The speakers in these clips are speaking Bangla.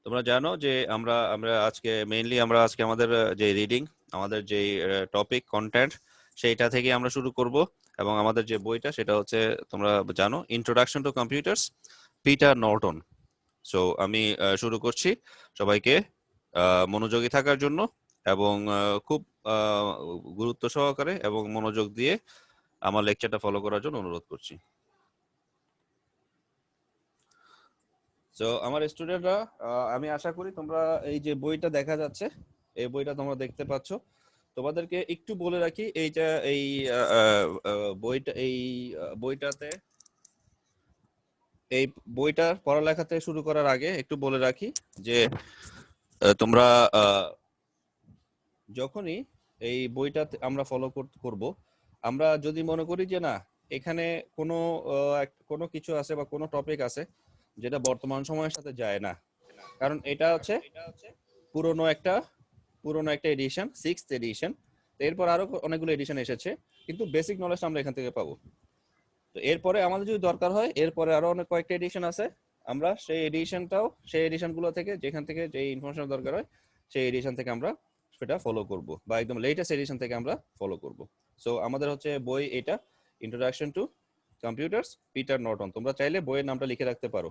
তোমরা জানো যে আমরা আমরা আজকে মেইনলি আমরা আজকে আমাদের যে রিডিং, আমাদের যে টপিক কন্টেন্ট, সেইটা থেকে আমরা শুরু করব। এবং আমাদের যে বইটা সেটা হচ্ছে, তোমরা জানো, introduction to computers, Peter Norton. So আমি শুরু করছি। সবাইকে মনোযোগী থাকার জন্য এবং খুব আহ, গুরুত্ব সহকারে এবং মনোযোগ দিয়ে আমার লেকচারটা ফলো করার জন্য অনুরোধ করছি। তো আমার স্টুডেন্টরা, আমি আশা করি তোমরা এই যে বইটা দেখা যাচ্ছে, এই বইটা তোমরা দেখতে পাচ্ছ। তোমাদেরকে একটু বলে রাখি, এইটা এই বইটা এই বইটাতে, এই বইটার পড়ালেখাতে শুরু করার আগে একটু বলে রাখি যে তোমরা যখনই এই বইটা আমরা ফলো করব, আমরা যদি মনে করি যে না, এখানে কোনো কোনো কিছু আছে বা কোনো টপিক আছে যেটা বর্তমান সময়ের সাথে যায় না, কারণ এটা হচ্ছে পুরনো একটা পুরনো একটা এডিশন, 6th এডিশন। এরপর আরো অনেকগুলো এডিশন এসেছে, কিন্তু বেসিক নলেজটা আমরা এখান থেকে পাবো। তো এরপরে আমাদের যদি দরকার হয়, এরপরে আরো অনেক কয়েকটা এডিশন আছে, আমরা সেই এডিশনগুলো থেকে, যেখান থেকে যে ইনফরমেশন দরকার হয়, সেই এডিশন থেকে আমরা সেটা ফলো করব, বা একদম লেটেস্ট এডিশন থেকে আমরা ফলো করব। সো আমাদের হচ্ছে বই এটা, introduction to computers, Peter Norton. তোমরা চাইলে বইয়ের নামটা লিখে রাখতে পারো,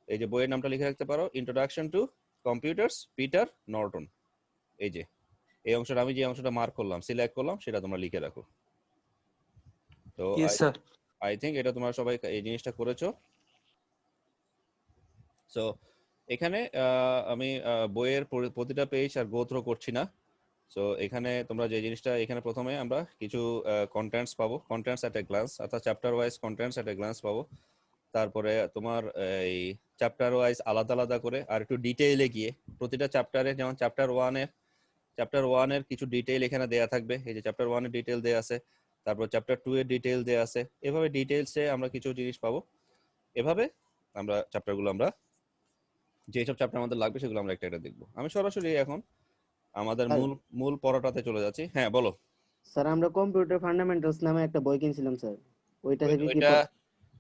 এই যে বইয়ের নামটা লিখে রাখতে পারো, introduction to computers, Peter Norton. এই যে এই অংশটা, আমি যে অংশটা মার্ক করলাম, সিলেক্ট করলাম, সেটা তোমরা লিখে রাখো। তো ইয়েস স্যার। আই থিঙ্ক এটা তোমরা সবাই এই জিনিসটা করেছো। সো এখানে আমি বইয়ের প্রতিটা পেজ আর গো থ্রো করছি না। সো এখানে তোমরা যে জিনিসটা, এখানে প্রথমে আমরা কিছু কন্টেন্টস পাবো, কন্টেন্টস এট এ গ্লান্স, অর্থাৎ চ্যাপ্টার ওয়াইজ কন্টেন্টস এট এ গ্লান্স পাবো। তারপরে তোমার এই চ্যাপ্টার ওয়াইজ আলাদা আলাদা করে আর একটু ডিটেইলে গিয়ে, প্রতিটা চ্যাপ্টারে, যেমন চ্যাপ্টার ওয়ানের কিছু ডিটেইল এখানে দেয়া থাকবে, এই যে চ্যাপ্টার ওয়ানের ডিটেইল দেয়া আছে, তারপর চ্যাপ্টার 2 এর ডিটেইল দেয়া আছে, এভাবে ডিটেইলসে আমরা কিছু জিনিস পাবো। এভাবে আমরা চ্যাপ্টারগুলো, আমরা যেসব চ্যাপ্টার আমাদের লাগবে সেগুলো আমরা একটা একটা দেখবো। আমি সরাসরি এখন আমাদের স্যার মূল মূল পড়াটাতে চলে যাচ্ছি। হ্যাঁ, বলো। স্যার আমরা কম্পিউটার ফান্ডামেন্টালস নামে একটা বই কিনছিলাম স্যার, ওইটা থেকে কি ওইটা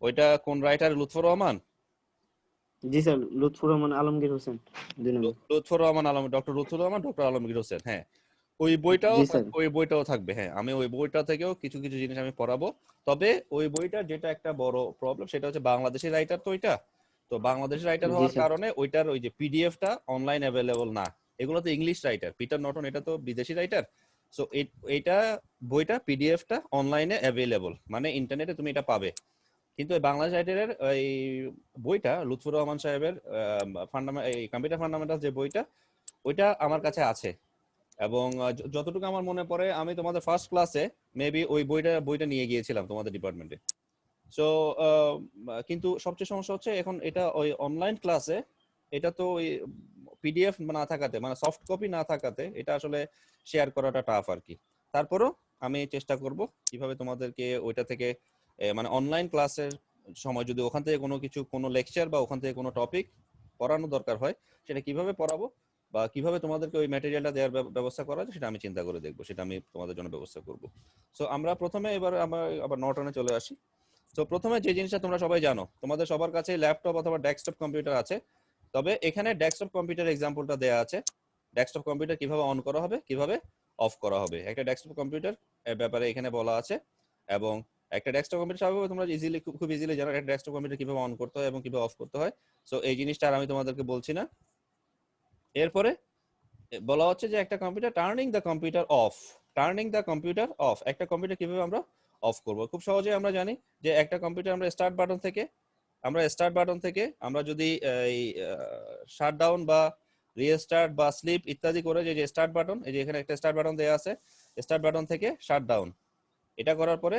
ওইটা কোন রাইটার? লুৎফর রহমান? জি স্যার, লুৎফর রহমান আলমগীর হোসেন, 2 নম্বর। লুৎফর রহমান আলম, ডক্টর লুৎফর রহমান, ডক্টর আলমগীর হোসেন, হ্যাঁ। জি স্যার। ওই বইটাও থাকবে, হ্যাঁ। আমি ওই বইটা থেকেও কিছু কিছু জিনিস আমি পড়াবো। তবে ওই বইটার যেটা একটা বড় প্রবলেম, সেটা হচ্ছে বাংলাদেশি রাইটার তো ওইটা। তো বাংলাদেশি রাইটার জি হওয়ার স্যার। কারণে ওইটার ওই যে পিডিএফটা অনলাইন অ্যাভেলেবল না। এগুলো তো ইংলিশ রাইটার, পিটার নর্টন এটা তো বিদেশি রাইটার। সো এইটা, বইটা পিডিএফটা অনলাইনে অ্যাভেলেবল, মানে ইন্টারনেটে তুমি এটা পাবে। কিন্তু এই বাংলাদেশ রাইটারের এই বইটা, লুৎফর রহমান সাহেবের এই কম্পিউটার ফান্ডামেন্টাল যে বইটা, ওইটা আমার কাছে আছে। এবং যতটুকু আমার মনে পড়ে, আমি তোমাদের ফার্স্ট ক্লাসে মেবি ওই বইটা নিয়ে গিয়েছিলাম তোমাদের ডিপার্টমেন্টে। সো কিন্তু সবচেয়ে সমস্যা হচ্ছে এখন এটা ওই অনলাইন ক্লাসে, এটা তো ওই পিডিএফ না থাকাতে, মানে সফট কপি না থাকাতে, এটা আসলে শেয়ার করাটা টাফ আর কি। তারপরও আমি চেষ্টা করব কিভাবে তোমাদেরকে ওইটা থেকে মানে অনলাইন ক্লাসের সময় যদি ওখান থেকে কোনো লেকচার বা ওখান থেকে কোনো টপিক পড়ানো দরকার হয়, সেটা কিভাবে পড়াবো বা কিভাবে তোমাদেরকে ওই ম্যাটেরিয়ালটা দেওয়ার ব্যবস্থা করা যায়, সেটা আমি চিন্তা করে দেখবো, সেটা আমি তোমাদের জন্য ব্যবস্থা করব। সো আমরা প্রথমে এবার আমরা আবার নর্টনে চলে আসি। তো প্রথমে যে জিনিসটা তোমরা সবাই জানো, তোমাদের সবার কাছে ল্যাপটপ অথবা ডেস্কটপ কম্পিউটার আছে। তবে এখানে ডেস্কটপ কম্পিউটার এক্সাম্পলটা দেওয়া আছে, ডেস্কটপ কম্পিউটার কিভাবে অন করা হবে, কিভাবে অফ করা হবে, একটা ডেস্কটপ কম্পিউটার এর ব্যাপারে এখানে বলা আছে। এবং একটা ডেস্কটপ কম্পিউটার স্বাভাবিক তোমরা খুব ইজিলি জানো একটা ডেস্কটপ কম্পিউটার কিভাবে অন করতে হয় এবং কিভাবে অফ করতে হয়। সো এই জিনিসটা আর আমি তোমাদেরকে বলছি না। এরপরে বলা হচ্ছে যে একটা computer turning the computer of, একটা কম্পিউটার কিভাবে আমরা অফ করব। খুব সহজে আমরা জানি যে একটা কম্পিউটার আমরা স্টার্ট বাটন থেকে আমরা যদি এই শাট ডাউন বা রিস্টার্ট বা স্লিপ ইত্যাদি করে, যে স্টার্ট বাটন, এই যে এখানে একটা স্টার্ট বাটন দেওয়া আছে, স্টার্ট বাটন থেকে শাট ডাউন, এটা করার পরে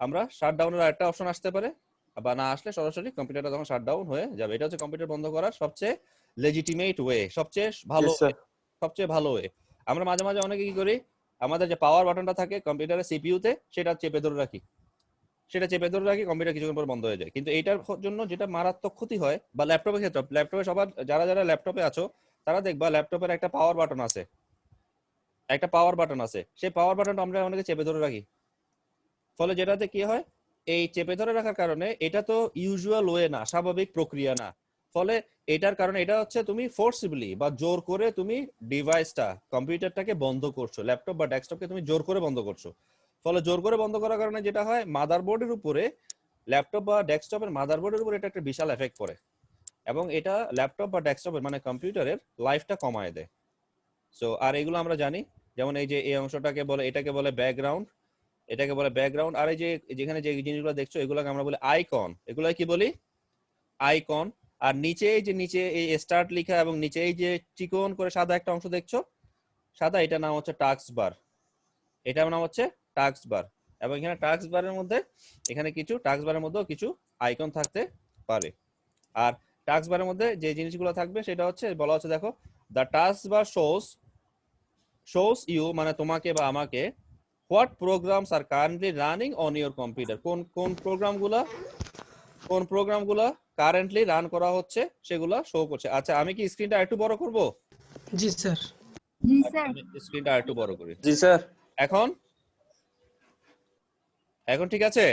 আমরা শাট ডাউনের আরেকটা অপশন আসতে পারে, বা না আসলে সরাসরি কম্পিউটারটা তখন শাট ডাউন হয়ে যাবে। এটা হচ্ছে কম্পিউটার বন্ধ করার সবচেয়ে লেজিটিমেট ওয়ে, ইয়েস স্যার। সবচেয়ে ভালো ওয়ে। আমরা মাঝে মাঝে অনেকে কি করি, আমাদের যে পাওয়ার বাটনটা থাকে কম্পিউটারের সিপিইউতে, সেটা চেপে ধরে রাখি, কম্পিউটার কিছুক্ষণ পর বন্ধ হয়ে যায়। কিন্তু এইটার জন্য যেটা মারাত্মক ক্ষতি হয়, বা ল্যাপটপের ক্ষেত্রে, ল্যাপটপে সবার যারা যারা ল্যাপটপে আছো, তারা দেখবা ল্যাপটপের একটা পাওয়ার বাটন আছে, সেই পাওয়ার বাটনটা আমরা অনেকে চেপে ধরে রাখি। ফলে যেটাতে কি হয়, এই চেপে ধরে রাখার কারণে, এটা তো ইউজুয়াল ওয়ে না, স্বাভাবিক প্রক্রিয়া না। ফলে এটার কারণে এটা হচ্ছে তুমি ফোর্সিবলি বা জোর করে তুমি ডিভাইসটা কম্পিউটারটাকে বন্ধ করছো, ল্যাপটপ বা ডেস্কটপকে তুমি জোর করে বন্ধ করছো। ফলে জোর করে বন্ধ করার কারণে যেটা হয়, মাদারবোর্ডের উপরে, ল্যাপটপ বা ডেস্কটপের মাদারবোর্ডের উপরে এটা একটা বিশাল এফেক্ট পড়ে, এবং এটা ল্যাপটপ বা ডেস্কটপের মানে কম্পিউটারের লাইফটা কমায় দেয়। সো আর এগুলো আমরা জানি, যেমন এই যে এই অংশটাকে বলে, এটাকে বলে ব্যাকগ্রাউন্ড, এটাকে বলে ব্যাকগ্রাউন্ড। আর এই যে যেখানে যে জিনিসগুলো দেখছো এগুলোকে আমরা বলি আইকন, এগুলো কি বলি? আইকন। আর নিচে এই যে নিচে এই স্টার্ট লেখা এবং নিচে এই যে চিকন করে সাদা একটা অংশ দেখছো, সাদা, এটা নাম হচ্ছে টাস্ক বার, এটার নাম হচ্ছে টাস্ক বার। এবং এখানে টাস্ক বারের মধ্যে, এখানে কিছু টাস্ক বারের মধ্যেও কিছু আইকন থাকতে পারে। আর টাস্ক বারের মধ্যে যে জিনিসগুলো থাকবে সেটা হচ্ছে বলা হচ্ছে, দেখো, the task bar shows you, মানে তোমাকে বা আমাকে, what programs are currently running on your computer, কোন প্রোগ্রামগুলো কারেন্টলি রান করা হচ্ছে সেগুলো শো করছে। আচ্ছা, আমি কি স্ক্রিনটা একটু বড় করব? জি স্যার। আচ্ছা, আমি স্ক্রিনটা একটু বড় করি। জি স্যার। এখন এখন ঠিক আছে?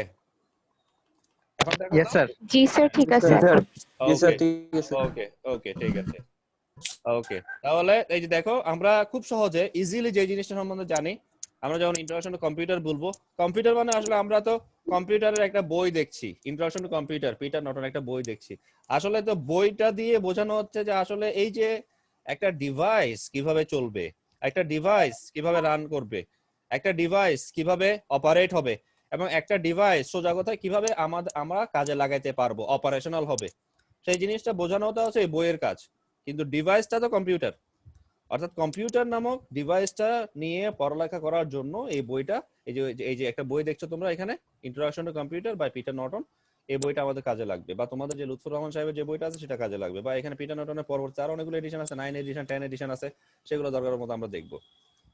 এখন দেখো ইয়েস তো? স্যার। জি স্যার, ঠিক আছে জি স্যার। এখন। জি স্যার, ওকে ঠিক আছে। ওকে ওকে, ঠিক আছে। ওকে, তাহলে এই যে দেখো, আমরা খুব সহজে ইজিলি যে জিনিসটা সম্বন্ধে জানি, আমরা যখন ইন্ট্রোডাকশন টু কম্পিউটার বলবো, কম্পিউটার মানে আসলে আমরা তো কম্পিউটারের একটা বই দেখছি, introduction to computer, Peter Norton একটা বই দেখছি। আসলে তো বইটা দিয়ে বোঝানো হচ্ছে যে আসলে এই যে একটা ডিভাইস কিভাবে চলবে, একটা ডিভাইস কিভাবে রান করবে, একটা ডিভাইস কিভাবে অপারেট হবে, এবং একটা ডিভাইস সোজা কথায় কিভাবে আমরা কাজে লাগাইতে পারবো, অপারেশনাল হবে, সেই জিনিসটা বোঝানোটা হচ্ছে এই বইয়ের কাজ। কিন্তু ডিভাইসটা তো কম্পিউটার, অর্থাৎ কম্পিউটার নামক ডিভাইসটা নিয়ে পড়ালেখা করার জন্য এই বইটা, এই যে একটা বই দেখছো তোমরা এখানে, introduction to computer by Peter Norton, এই বইটা আমাদের কাজে লাগবে, বা তোমাদের যে লুৎফর রহমান সাহেবের যে বইটা আছে সেটা কাজে লাগবে, বা এখানে পিটার নটনের পরবর্তী আরো অনেকগুলো এডিশন আছে, 9 এডিশন 10 এডিশন আছে, সেগুলো দরকারের মতো আমরা দেখবো।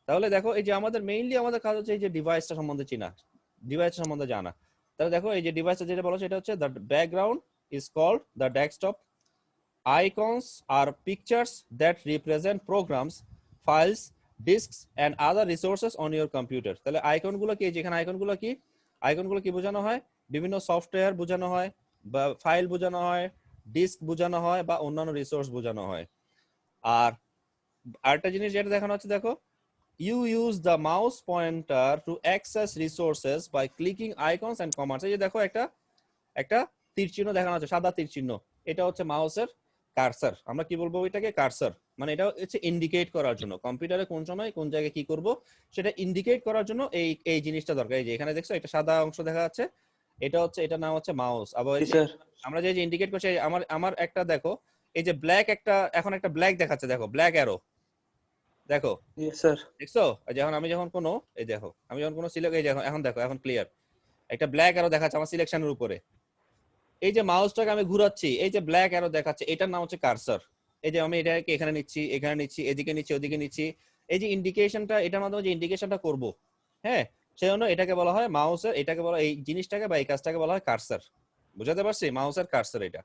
তাহলে দেখো, এই যে আমাদের মেইনলি আমাদের কাজ হচ্ছে এই যে ডিভাইসটা সম্বন্ধে চিনা, ডিভাইস সম্বন্ধে জানা। তাহলে দেখো, এই যে ডিভাইসটা যেটা বলো সেটা হচ্ছে the background is called the desktop, icons are pictures that represent programs, files, disks and other resources on your computer। তাহলে আইকন গুলো কি, যেখানে আইকন গুলো কি বোঝানো হয়, বিভিন্ন সফটওয়্যার বোঝানো হয়, বা ফাইল বোঝানো হয়, ডিস্ক বোঝানো হয়, বা অন্যান্য রিসোর্স বোঝানো হয়। আর আরেকটা জিনিস যেটা দেখানো হচ্ছে, দেখো, you use the mouse pointer to access resources by clicking icons and commands। এই যে দেখো, একটা তীর চিহ্ন দেখানো আছে, সাদা তীর চিহ্ন, এটা হচ্ছে মাউসের কার্সার। আমরা কি বলবো ওইটাকে? কার্সার। মানে এটা হচ্ছে ইন্ডিকেট করার জন্য কম্পিউটারে কোন সময় কোন জায়গায় কি করব সেটা ইন্ডিকেট করার জন্য এই জিনিসটা দরকার। এই যে এখানে দেখছো একটা সাদা অংশ দেখা যাচ্ছে, এটার নাম হচ্ছে মাউস। আবার জি স্যার। আমরা যে ইন্ডিকেট করছি, আমার একটা দেখো, এই যে ব্ল্যাক এখন একটা ব্ল্যাক দেখাচ্ছে, দেখো, ব্ল্যাক অ্যারো, দেখো, জি স্যার। দেখছো? আমি যখন কোনো, এই দেখো, আমি যখন কোনো সিলেক্ট, এই যে এখন দেখো, এখন ক্লিয়ার, একটা ব্ল্যাক অ্যারো দেখাচ্ছে আমার সিলেকশনের উপরে। এই যে মাউসটাকে আমি ঘুরাচ্ছি, এই যে ব্ল্যাক অ্যারো দেখাচ্ছে, এটার নাম হচ্ছে কার্সার। এই যে আমি এটাকে এখানে নিচ্ছি, এদিকে নিচ্ছি, ওদিকে নিচ্ছি, এই যে ইন্ডিকেশনটা, এটার মাধ্যমে যে ইন্ডিকেশনটা করব, হ্যাঁ, সেজন্য এটাকে বলা হয় মাউসের, এটাকে বলা, এই জিনিসটাকে বা এই কাজটাকে বলা হয় কার্সার। বুঝাতে পারছি? মাউসের কার্সার এটা।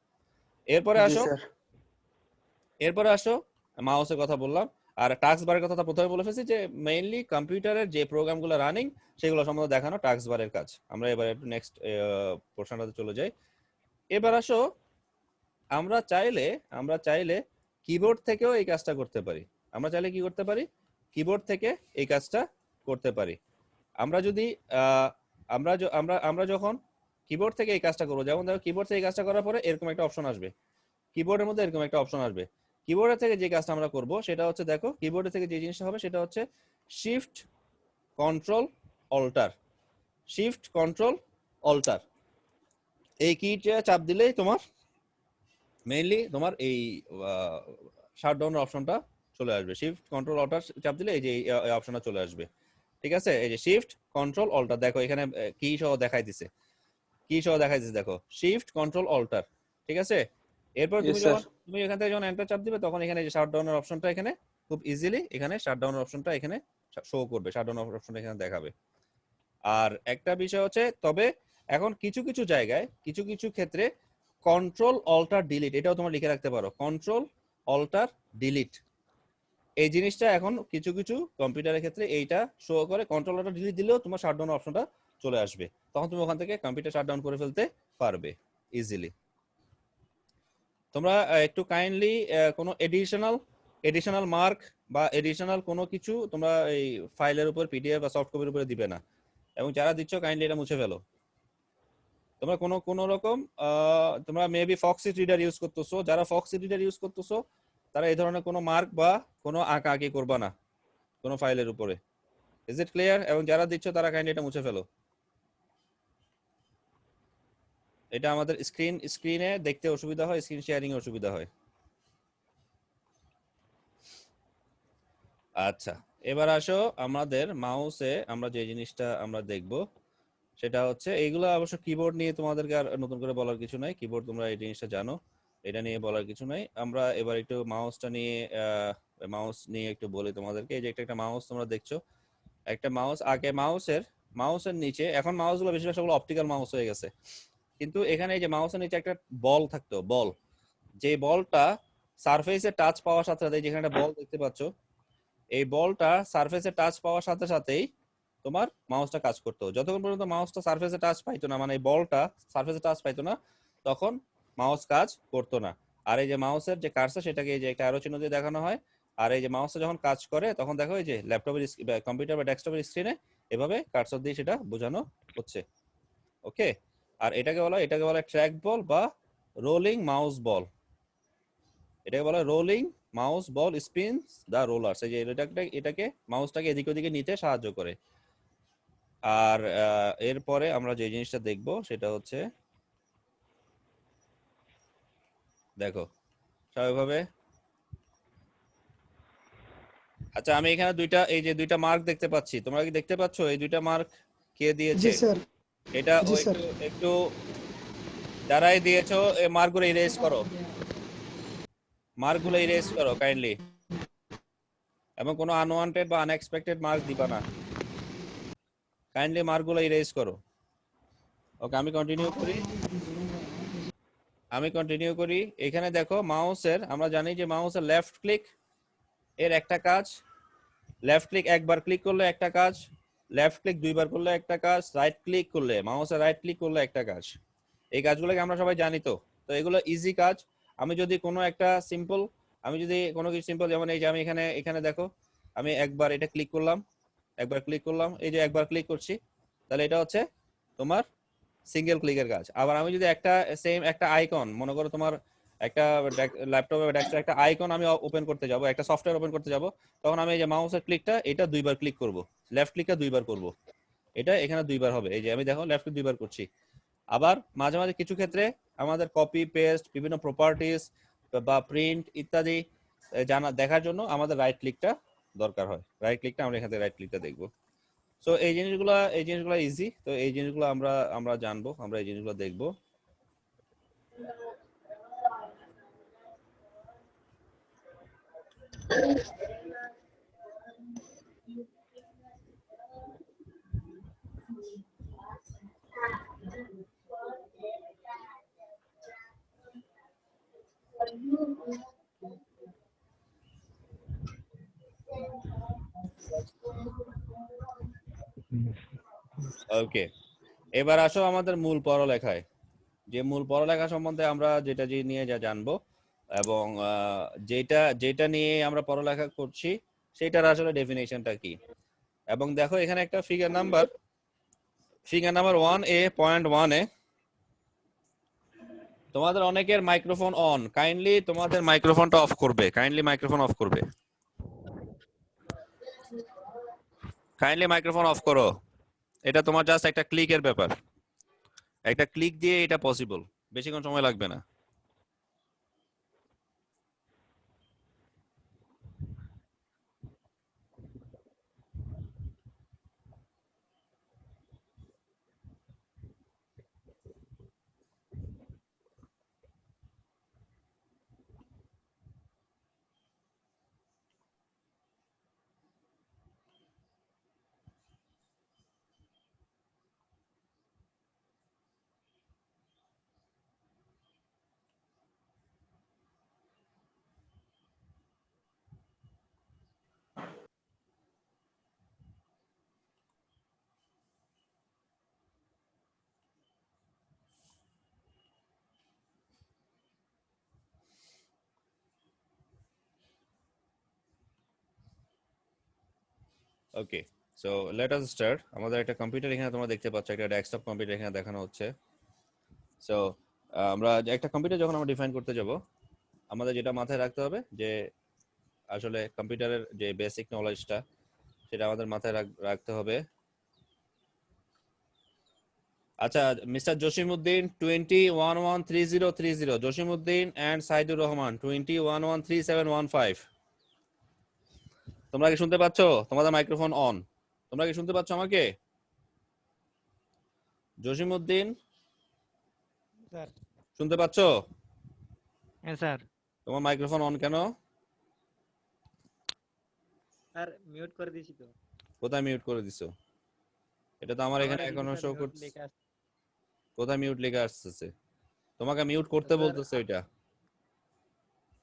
এরপরে জি আসো, স্যার। মাউসের কথা বললাম। আর টাস্ক বারের কথা প্রথমে বলে ফেলছি, যে মেইনলি কম্পিউটারের যে প্রোগ্রামগুলো রানিং সেগুলো সম্বন্ধে দেখানো টাস্ক বারের কাজ। আমরা এবার একটু নেক্সট পোর্শনটাতে চলে যাই। এবার আসো, আমরা চাইলে কিবোর্ড থেকেও এই কাজটা করতে পারি। আমরা চাইলে কি করতে পারি? কিবোর্ড থেকে এই কাজটা করতে পারি। আমরা যদি আমরা যখন কিবোর্ড থেকে এই কাজটা করবো, যেমন দেখো, কিবোর্ড থেকে এই কাজটা করার পরে এরকম একটা অপশন আসবে, কিবোর্ডের মধ্যে এরকম একটা অপশন আসবে। কিবোর্ডের থেকে যে কাজটা আমরা করব সেটা হচ্ছে, দেখো, কিবোর্ডের থেকে যে জিনিসটা হবে সেটা হচ্ছে shift control alter. Shift control alter, এই কিটা চাপ দিলেই তোমার মেইনলি তোমার এই শাটডাউনের অপশনটা চলে আসবে। শিফট কন্ট্রোল অল্টার চাপ দিলে এই যে এই অপশনটা চলে আসবে। ঠিক আছে? এই যে শিফট কন্ট্রোল অল্টার, দেখো এখানে কি সহ দেখাই দিছে, দেখো, শিফট কন্ট্রোল অল্টার। ঠিক আছে? এরপর জি স্যার। তুমি এখান থেকে যখন এন্টার চাপ দিবে, তখন এখানে যে শাটডাউনের অপশনটা, এখানে খুব ইজিলি এখানে শাটডাউনের অপশনটা এখানে শো করবে, শাটডাউন অপশনটা এখানে দেখাবে। আর একটা বিষয় হচ্ছে, তবে এখন কিছু কিছু জায়গায়, কিছু কিছু ক্ষেত্রে কন্ট্রোল অল্টার ডিলিট, এটাও তোমরা লিখে রাখতে পারো, কন্ট্রোল অল্টার ডিলিট। এই জিনিসটা এখন কিছু কিছু কম্পিউটারের ক্ষেত্রে এইটা শো করে, কন্ট্রোল অল্টার ডিলিট দিলেও তোমার শাটডাউন অপশনটা চলে আসবে, তখন তুমি ওখান থেকে কম্পিউটার শাটডাউন করে ফেলতে পারবে ইজিলি। তোমরা একটু কাইন্ডলি কোনো এডিশনাল মার্ক বা এডিশনাল কোনো কিছু তোমরা এই ফাইলের উপর পিডিএফ বা সফট কপির উপরে দিবে না, এবং যারা দিচ্ছ কাইন্ডলি এটা মুছে ফেলো। তোমরা কোনো রকম তোমরা মেবি ফক্সি রিডার ইউজ করতেছো, যারা ফক্সি রিডার ইউজ করতেছো তারা এই ধরনের কোনো মার্ক বা কোনো আঁকি করবা না কোনো ফাইলের উপরে। Is it clear? এবং যারা দিচ্ছ তারা কাইন্ডলি এটা মুছে ফেলো। এটা আমাদের স্ক্রিনে দেখতে অসুবিধা হয়, স্ক্রিন শেয়ারিং এ অসুবিধা হয়। আচ্ছা, এবার আসো আমাদের মাউসে আমরা যে জিনিসটা আমরা দেখব সেটা হচ্ছে এইগুলো অবশ্য কিবোর্ড নিয়ে তোমাদেরকে আর নতুন করে বলার কিছু নাই, কিবোর্ড তোমরা এই জিনিসটা জানো, এটা নিয়ে বলার কিছু নাই। আমরা এবার একটু মাউস নিয়ে একটু বলি তোমাদেরকে। এই যে একটা মাউস তোমরা দেখছো, একটা মাউস, আগে মাউসের নিচে, এখন মাউসগুলো বেশিরভাগ সবগুলো অপটিক্যাল মাউস হয়ে গেছে, কিন্তু এখানে এই যে মাউসের নিচে একটা বল থাকতো, বল, যে বলটা সারফেসে টাচ পাওয়ার সাথে সাথে, যেখানে একটা বল দেখতে পাচ্ছ, এই বলটা সারফেসে টাচ পাওয়ার সাথে সাথেই তোমার মাউসটা কাজ করতো। যতক্ষণ পর্যন্ত মাউসটা সারফেসে টাচ পাইতো না, মানে এই বলটা সারফেসে টাচ পাইতো না, তখন মাউস কাজ করতো না। আর এই যে মাউসের যে কার্সর, সেটাকে এই যে একটা অ্যারো চিহ্ন দিয়ে দেখানো হয়। আর এই যে মাউসটা যখন কাজ করে তখন দেখো এই যে ল্যাপটপের কম্পিউটার বা ডেস্কটপের স্ক্রিনে এভাবে কার্সর দিয়ে সেটা বোঝানো হচ্ছে। ওকে, আর এটাকে বলা ট্র্যাক বল বা রোলিং মাউস বল। এটাকে বলা রোলিং মাউস বল স্পিনস দা রোলার্স। এই যে এটাকে মাউসটাকে এদিকে ওদিকে নিতে সাহায্য করে। আর এরপরে আমরা যে জিনিসটা দেখব সেটা হচ্ছে, দেখো স্বাভাবিকভাবে, আচ্ছা আমি এখানে এই যে দুইটা মার্ক দেখতে পাচ্ছি, তোমরা কি দেখতে পাচ্ছ এই দুইটা মার্ক কে জি দিয়েছে? স্যার। এটা ও জি স্যার। একটু যারাই দিয়েছো এই মার্কগুলো ইরেজ করো, মার্কগুলো ইরেজ করো কাইন্ডলি, এবং কোনো আনওয়ান্টেড বা আনএক্সপেক্টেড মার্ক দিবা না, কাইন্ডলি মার্কগুলো ইরেজ করো। ওকে, আমি কন্টিনিউ করি। এখানে দেখো মাউসের, আমরা জানি যে মাউসের লেফট ক্লিক এর একটা কাজ, লেফট ক্লিক একবার ক্লিক করলে একটা কাজ, লেফট ক্লিক দুইবার করলে একটা কাজ, রাইট ক্লিক করলে, মাউসের রাইট ক্লিক করলে একটা কাজ। এই কাজগুলোকে আমরা সবাই জানি। তো তো এগুলো ইজি কাজ। আমি যদি কোনো একটা সিম্পল, আমি যদি কোনো কিছু সিম্পল, যেমন এই যে আমি এখানে এখানে দেখো, আমি একবার এটা ক্লিক করলাম, একবার ক্লিক করলাম, এই যে একবার ক্লিক করছি, তাহলে এটা হচ্ছে তোমার সিঙ্গেল ক্লিকের কাজ। আবার আমি যদি একটা আইকন, মনে করো তোমার একটা ল্যাপটপে বা ডেস্কটপে একটা আইকন আমি ওপেন করতে যাব, একটা সফটওয়্যার ওপেন করতে যাব, তখন আমি এই যে মাউসের ক্লিকটা এটা দুইবার ক্লিক করব, লেফট ক্লিকটা দুইবার করব, এটা এখানে দুইবার হবে। এই যে আমি দেখো লেফট ক্লিক দুইবার করছি। আবার মাঝে মাঝে কিছু ক্ষেত্রে আমাদের কপি পেস্ট, বিভিন্ন প্রপার্টিজ বা প্রিন্ট ইত্যাদি দেখার জন্য আমাদের রাইট ক্লিকটা দরকার হয়। রাইট ক্লিকটা আমরা এখান থেকে রাইট ক্লিকটা দেখবো। সো এই জিনিসগুলো ইজি। তো এই জিনিসগুলো আমরা আমরা জানবো, আমরা এই জিনিসগুলো দেখবো। ওকে, এবার আসো আমাদের মূল পড়ালেখায়। যে মূল পড়ালেখা সম্বন্ধে আমরা যেটা নিয়ে যা জানবো, এবং যেটা যেটা নিয়ে আমরা পড়ালেখা করছি সেটার আসলে ডেফিনেশনটা কি। এবং দেখো এখানে একটা ফিগার নাম্বার 1A.1 এ তোমাদের অনেকের মাইক্রোফোন অন, কাইন্ডলি তোমাদের মাইক্রোফোনটা অফ করবে, কাইন্ডলি মাইক্রোফোন অফ করবে, কাইন্ডলি মাইক্রোফোন অফ করো। এটা তোমার জাস্ট একটা ক্লিকের ব্যাপার, একটা ক্লিক দিয়ে এটা পসিবল, বেশিক্ষণ সময় লাগবে না। ওকে, সো লেট আস স্টার্ট। আমাদের একটা কম্পিউটার এখানে তোমরা দেখতে পাচ্ছ, একটা ডেস্কটপ কম্পিউটার এখানে দেখানো হচ্ছে। সো আমরা একটা কম্পিউটার যখন আমরা ডিফাইন করতে যাব, আমাদের যেটা মাথায় রাখতে হবে যে আসলে কম্পিউটারের যে বেসিক নলেজটা সেটা আমাদের মাথায় রাখতে হবে। আচ্ছা, মিস্টার জসিমউদ্দিন 20113030, জসিমউদ্দিন এন্ড সাইদুর রহমান 20113715। তোমরা কি শুনতে পাচ্ছ? তোমাদের মাইক্রোফোন অন। তোমরা কি শুনতে পাচ্ছ আমাকে? জসিমউদ্দিন স্যার। শুনতে পাচ্ছ? হ্যাঁ স্যার। তোমার মাইক্রোফোন অন কেন? স্যার মিউট করে দিয়েছি তো। কোথায় মিউট করে দিছো? এটা তো আমার এখানে এখনো শো করছে। কোথায় মিউট লেখা আসছে? তোমাকে মিউট করতে বলতেছে এটা।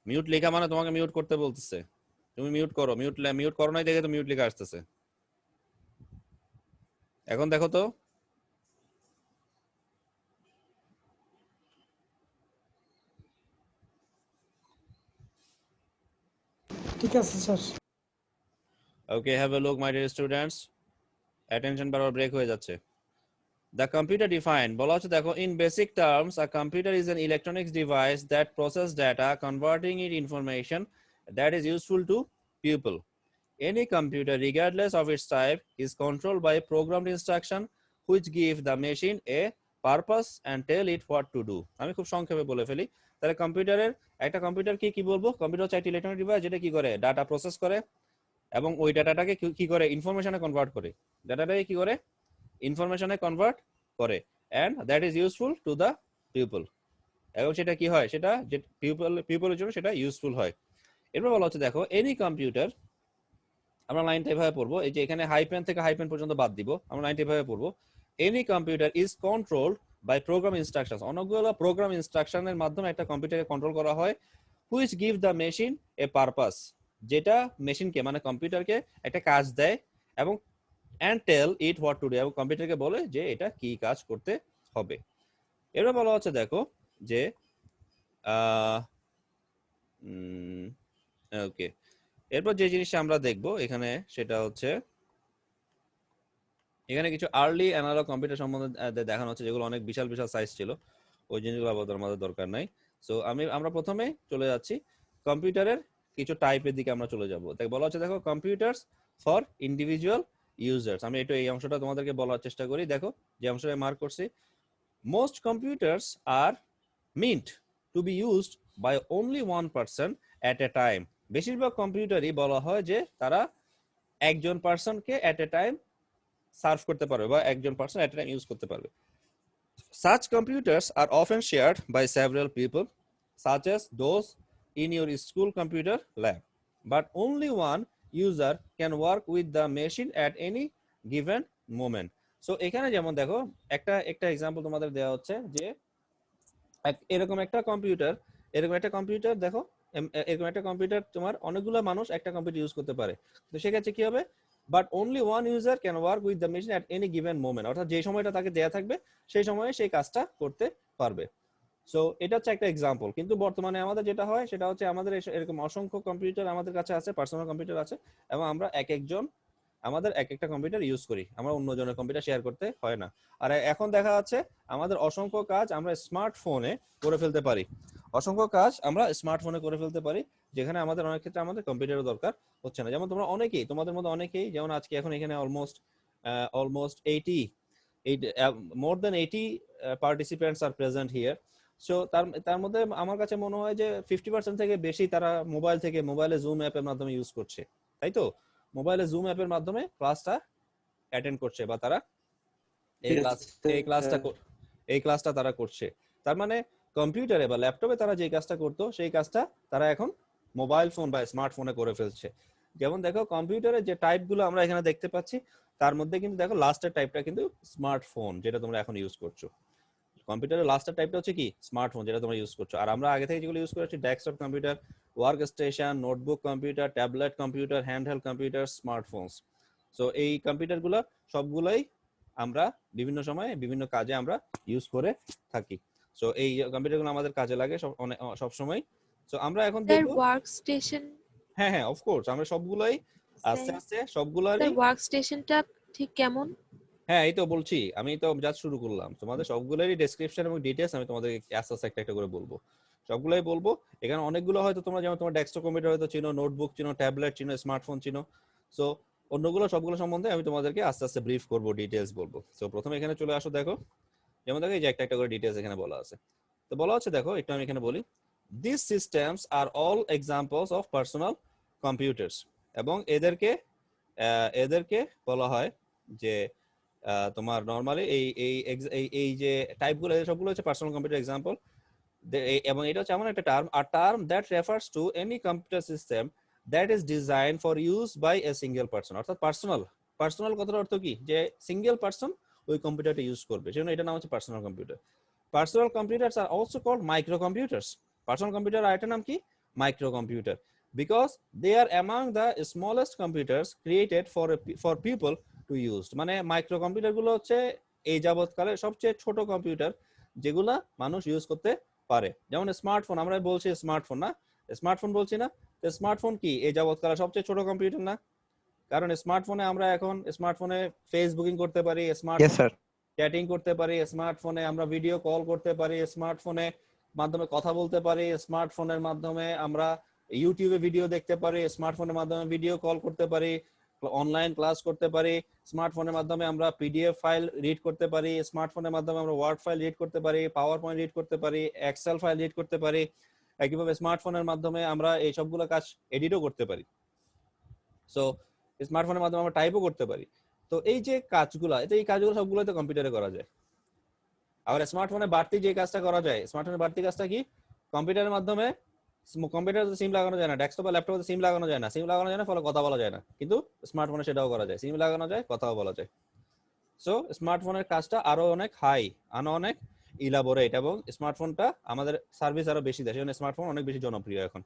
মিউট লেখা মানে তোমাকে মিউট করতে বলতেছে। তুমি মিউট করো। মিউট করো নাই দেখে তো মিউট লেখা আসতেছে। এখন দেখো তো। ঠিক আছে sir. Okay, have a look my dear students. Attention বারবার ব্রেক হয়ে যাচ্ছে। The computer defined বলা হচ্ছে দেখো, in basic terms a computer is an electronics device that process data, converting it information that is useful to people. Any computer regardless of its type is controlled by programmed instruction which give the machine a purpose and tell it what to do. আমি খুব সংক্ষেপে বলে ফেলি। তাহলে কম্পিউটারের একটা কম্পিউটার কি বলবো? কম্পিউটার হচ্ছে একটা ইলেকট্রনিক ডিভাইস যেটা কি করে, ডাটা প্রসেস করে এবং ওই ডাটাটাকে কি করে ইনফরমেশনে কনভার্ট করে। ডাটাটাকে কি করে ইনফরমেশনে কনভার্ট করে, and that is useful to the people. এবং সেটা কি হয়, সেটা যে পিপলের জন্য সেটা ইউজফুল হয়। এরপর বলা হচ্ছে দেখো, এনি কম্পিউটার, আমরা লাইনটা এভাবে পড়বো, এই যে এখানে হাইপেন থেকে হাইপেন পর্যন্ত বাদ দিব, আমরা লাইনটা এভাবে পড়বো, any computer is controlled by program instructions. অনেকগুলো প্রোগ্রাম ইনস্ট্রাকশনের মাধ্যমে একটা কম্পিউটারকে কন্ট্রোল করা হয়, which give the machine a purpose, যেটা মেশিনকে মানে কম্পিউটারকে একটা কাজ দেয় এবং and tell it what to do, এবং কম্পিউটারকে বলে যে এটা কি কাজ করতে হবে। এবার বলা হচ্ছে দেখো যে ওকে, এরপর যে জিনিসটা আমরা দেখবো এখানে সেটা হচ্ছে এখানে কিছু আর্লি অ্যানালগ কম্পিউটার সম্বন্ধে দেখানো হচ্ছে, যেগুলো অনেক বিশাল বিশাল সাইজ ছিল। ওই জিনিসগুলো আমাদের দরকার নাই। সো আমরা প্রথমে চলে যাচ্ছি কম্পিউটারের কিছু টাইপের দিকে আমরা চলে যাব। তাই বলা হচ্ছে দেখো, কম্পিউটারস ফর ইন্ডিভিজুয়াল ইউজার্স। আমি একটু এই অংশটা তোমাদেরকে বলার চেষ্টা করি। দেখো যে অংশটা মার্ক করছি, most computers are meant to be used by only one person at a time. বেশিরভাগ কম্পিউটারই বলা হয় যে তারা একজন পারসনকে at a time সার্ভ করতে পারবে বা একজন person at a time use করতে পারবে। Such computers are often shared by several people, such as those in your school computer lab. But only one user can work with the machine at any given moment. So এখানে যেমন দেখো একটা এক্সাম্পল তোমাদের দেওয়া হচ্ছে যে এরকম একটা কম্পিউটার দেখো, এরকম একটা কম্পিউটার তোমার অনেকগুলো মানুষ একটা কম্পিউটার ইউজ করতে পারে। তো সেক্ষেত্রে কি হবে, but only one user can work with the machine at any given moment, অর্থাৎ যে সময়টা তাকে দেয়া থাকবে সেই সময়ে সেই কাজটা করতে পারবে। সো এটা হচ্ছে একটা এক্সাম্পল। কিন্তু বর্তমানে আমাদের যেটা হয় সেটা হচ্ছে আমাদের এরকম অসংখ্য কম্পিউটার আমাদের কাছে আছে, পার্সোনাল কম্পিউটার আছে, এবং আমরা একজন আমাদের এক একটা কম্পিউটার ইউজ করি, আমরা অন্যজনের কম্পিউটার শেয়ার করতে হয় না। আর এখন দেখা যাচ্ছে আমাদের অসংখ্য কাজ আমরা স্মার্টফোনে করে ফেলতে পারি, অসংখ্য কাজ আমরা স্মার্টফোনে করে ফেলতে পারি, যেখানে আমাদের অনেক ক্ষেত্রে আমাদের কম্পিউটারের দরকার হচ্ছে না। যেমন তোমরা অনেকেই, তোমাদের মধ্যে অনেকেই, যেমন আজকে এখন এখানে almost 80 more than 80 participants are present here. So তার মধ্যে আমার কাছে মনে হয় যে 50% থেকে বেশি তারা মোবাইলে জুম অ্যাপের মাধ্যমে ইউজ করছে, তাই তো? মোবাইলে জুম অ্যাপের মাধ্যমে ক্লাসটা অ্যাটেন্ড করছে বা তারা এই ক্লাসটা তারা করছে। তার মানে কম্পিউটারে বা ল্যাপটপে তারা যে কাজটা করতো সেই কাজটা তারা এখন মোবাইল ফোন বা স্মার্টফোনে করে ফেলছে। যেমন দেখো কম্পিউটারের যে টাইপগুলো আমরা এখানে দেখতে পাচ্ছি তার মধ্যে কিন্তু দেখো লাস্টের টাইপটা কিন্তু স্মার্টফোন, যেটা তোমরা এখন ইউজ করছো। কম্পিউটারের লাস্টের টাইপটা হচ্ছে কি স্মার্টফোন, যেটা তোমরা ইউজ করছো। আর আমরা আগে থেকে যেগুলো ইউজ করেছি desktop computer, work station, notebook computer, tablet computer, handheld computer, smartphones. So এই কম্পিউটারগুলো সবগুলাই আমরা বিভিন্ন সময়ে বিভিন্ন কাজে আমরা ইউজ করে থাকি। সো এই কম্পিউটারগুলো আমাদের কাজে লাগে সব সময়। সো আমরা এখন দেখব ওয়ার্ক স্টেশন। হ্যাঁ, অফকোর্স আমরা সবগুলাই আস্তে আস্তে সবগুলারই স্যার ওয়ার্ক স্টেশনটা ঠিক কেমন? হ্যাঁ এই তো বলছি, আমি তো জাস্ট শুরু করলাম, তোমাদের সবগুলোরই ডেসক্রিপশন এবং ডিটেইলস আমি তোমাদের আস্তে আস্তে একটা একটা করে বলবো, সবগুলাই বলবো। এখানে অনেকগুলো হয়তো তোমরা, যেমন তোমার ডেস্কটপ কম্পিউটার হয়তো চিনো, নোটবুক চিনো, ট্যাবলেট চিনো, স্মার্টফোন চিনো। সো অন্যগুলো সবগুলো সম্বন্ধে আমি তোমাদেরকে আস্তে আস্তে ব্রিফ করবো, ডিটেইলস বলবো। সো প্রথমে এখানে চলে আসো, দেখো যেমন দেখো এই যে একটা একটা করে ডিটেইলস এখানে বলা আছে। তো বলা হচ্ছে, দেখো একটু আমি এখানে বলি, this systems are all examples of personal computers, এবং এদেরকে এদেরকে বলা হয় যে তোমার নরমালি এই এই এই যে টাইপগুলো সবগুলো হচ্ছে পার্সোনাল কম্পিউটার এক্সাম্পল। এবং এটা হচ্ছে এমন একটা term, a term that refers to any computer system that is design for use by a single person. অর্থাৎ পার্সোনাল, পার্সোনাল কথার অর্থ কি, যে সিঙ্গেল পার্সন ওই কম্পিউটারটা ইউজ করবে, সেজন্য এটা নাম হচ্ছে personal computer. Personal computers are also called microcomputers. Personal computer আর একটা নাম কি, microcomputer, because they are among the smallest computers created for people to use. মানে মাইক্রো কম্পিউটার গুলো হচ্ছে এই যাবৎকালে সবচেয়ে ছোট কম্পিউটার যেগুলা মানুষ ইউজ করতে পারে। যেমন স্মার্টফোন, আমরা বলছি স্মার্টফোন না, স্মার্টফোন বলছি না, তো স্মার্টফোন কি এই যাবৎকালে সবচেয়ে ছোট কম্পিউটার না? কারণ স্মার্টফোনে আমরা এখন স্মার্টফোনে ফেসবুকিং করতে পারি, স্মার্টফোনে চ্যাটিং করতে পারি, স্মার্টফোনে আমরা ভিডিও কল করতে পারি, স্মার্টফোনে মাধ্যমে কথা বলতে পারি, স্মার্টফোনের মাধ্যমে আমরা ইউটিউবে ভিডিও দেখতে পারি, স্মার্টফোনের মাধ্যমে ভিডিও কল করতে পারি, অনলাইন ক্লাস করতে পারি, স্মার্টফোনের মাধ্যমে আমরা পিডিএফ ফাইল রিড করতে পারি, স্মার্টফোনের মাধ্যমে আমরা ওয়ার্ড ফাইল রিড করতে পারি, পাওয়ার পয়েন্ট রিড করতে পারি, এক্সেল ফাইল রিড করতে পারি। একইভাবে স্মার্টফোনের মাধ্যমে আমরা এই সবগুলো কাজ এডিটও করতে পারি। সো স্মার্টফোনের মাধ্যমে আমরা টাইপও করতে পারি। তো এই যে কাজগুলো, এই কাজগুলো সবগুলো তো কম্পিউটারে করা যায়। আবার স্মার্টফোনে বাড়তি যে কাজটা করা যায়, স্মার্টফোনের বাড়তি কাজটা কি, কম্পিউটারের মাধ্যমে, কম্পিউটারে সিম লাগানো যায় না, ডেস্কটপ বা ল্যাপটপে সিম লাগানো যায় না, সিম লাগানো যায় না, ফলে কথা বলা যায় না, কিন্তু স্মার্টফোনে সেটাও করা যায়, সিম লাগানো যায়, কথাও বলা যায়। সো স্মার্টফোনের কাজটা আরো অনেক হাই, আরো অনেক ইলাবোরেট, এবং স্মার্টফোনটা আমাদের সার্ভিস আরো বেশি দেয়, সেজন্য স্মার্টফোন অনেক বেশি জনপ্রিয় এখন।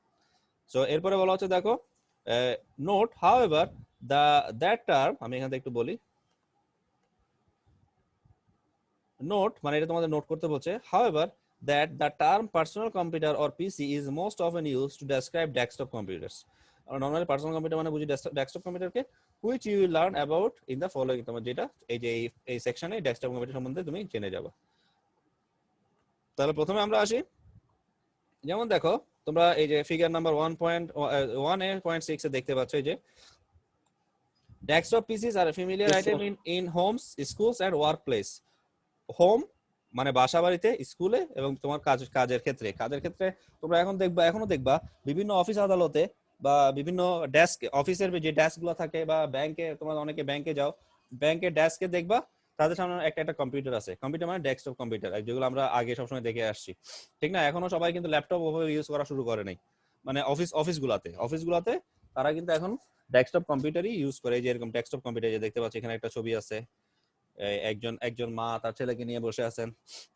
সো এরপরে বলা হচ্ছে, দেখো নোট হাউএভার দ্যাট টার্ম, আমি এখান থেকে একটু বলি, নোট মানে এটা তোমাদের নোট করতে বলছে, however that the term personal computer or PC is most often used to describe desktop computers. Normally personal computer মানে বুঝি ডেস্কটপ কম্পিউটারকে, which you will learn about in the following, তোমার যেটা এই যে এই সেকশনে ডেস্কটপ কম্পিউটার সম্বন্ধে তুমি জেনে যাবে। তাহলে প্রথমে আমরা আসি, যেমন দেখো তোমরা এই যে ফিগার নাম্বার 1.1.6 এ দেখতে পাচ্ছ, এই যে desktop PCs are a familiar item in homes, schools and workplace. Home মানে বাসা বাড়িতে, স্কুলে এবং তোমার কাজের ক্ষেত্রে তোমরা এখনো দেখবা বিভিন্ন অফিস আদালতে বা বিভিন্ন ডেস্ক, অফিসের যে ডেস্কগুলো থাকে, বা ব্যাংকে, তোমরা অনেকে ব্যাংকে যাও, ব্যাংকের ডেস্কে দেখবা তাদের সামনে একটা কম্পিউটার আছে। কম্পিউটার মানে ডেস্কটপ কম্পিউটার, যেগুলো আমরা আগে সবসময় দেখে আসছি, ঠিক না? এখনো সবাই কিন্তু ল্যাপটপ ওভাবে ইউজ করা শুরু করে নাই, মানে অফিসগুলাতে তারা কিন্তু এখন ডেস্কটপ কম্পিউটারই ইউজ করে। যে এরকম ডেস্কটপ কম্পিউটার যে দেখতে পাচ্ছি, এখানে একটা ছবি আছে, একজন মা তার ছেলেকে নিয়ে বসে আছেন,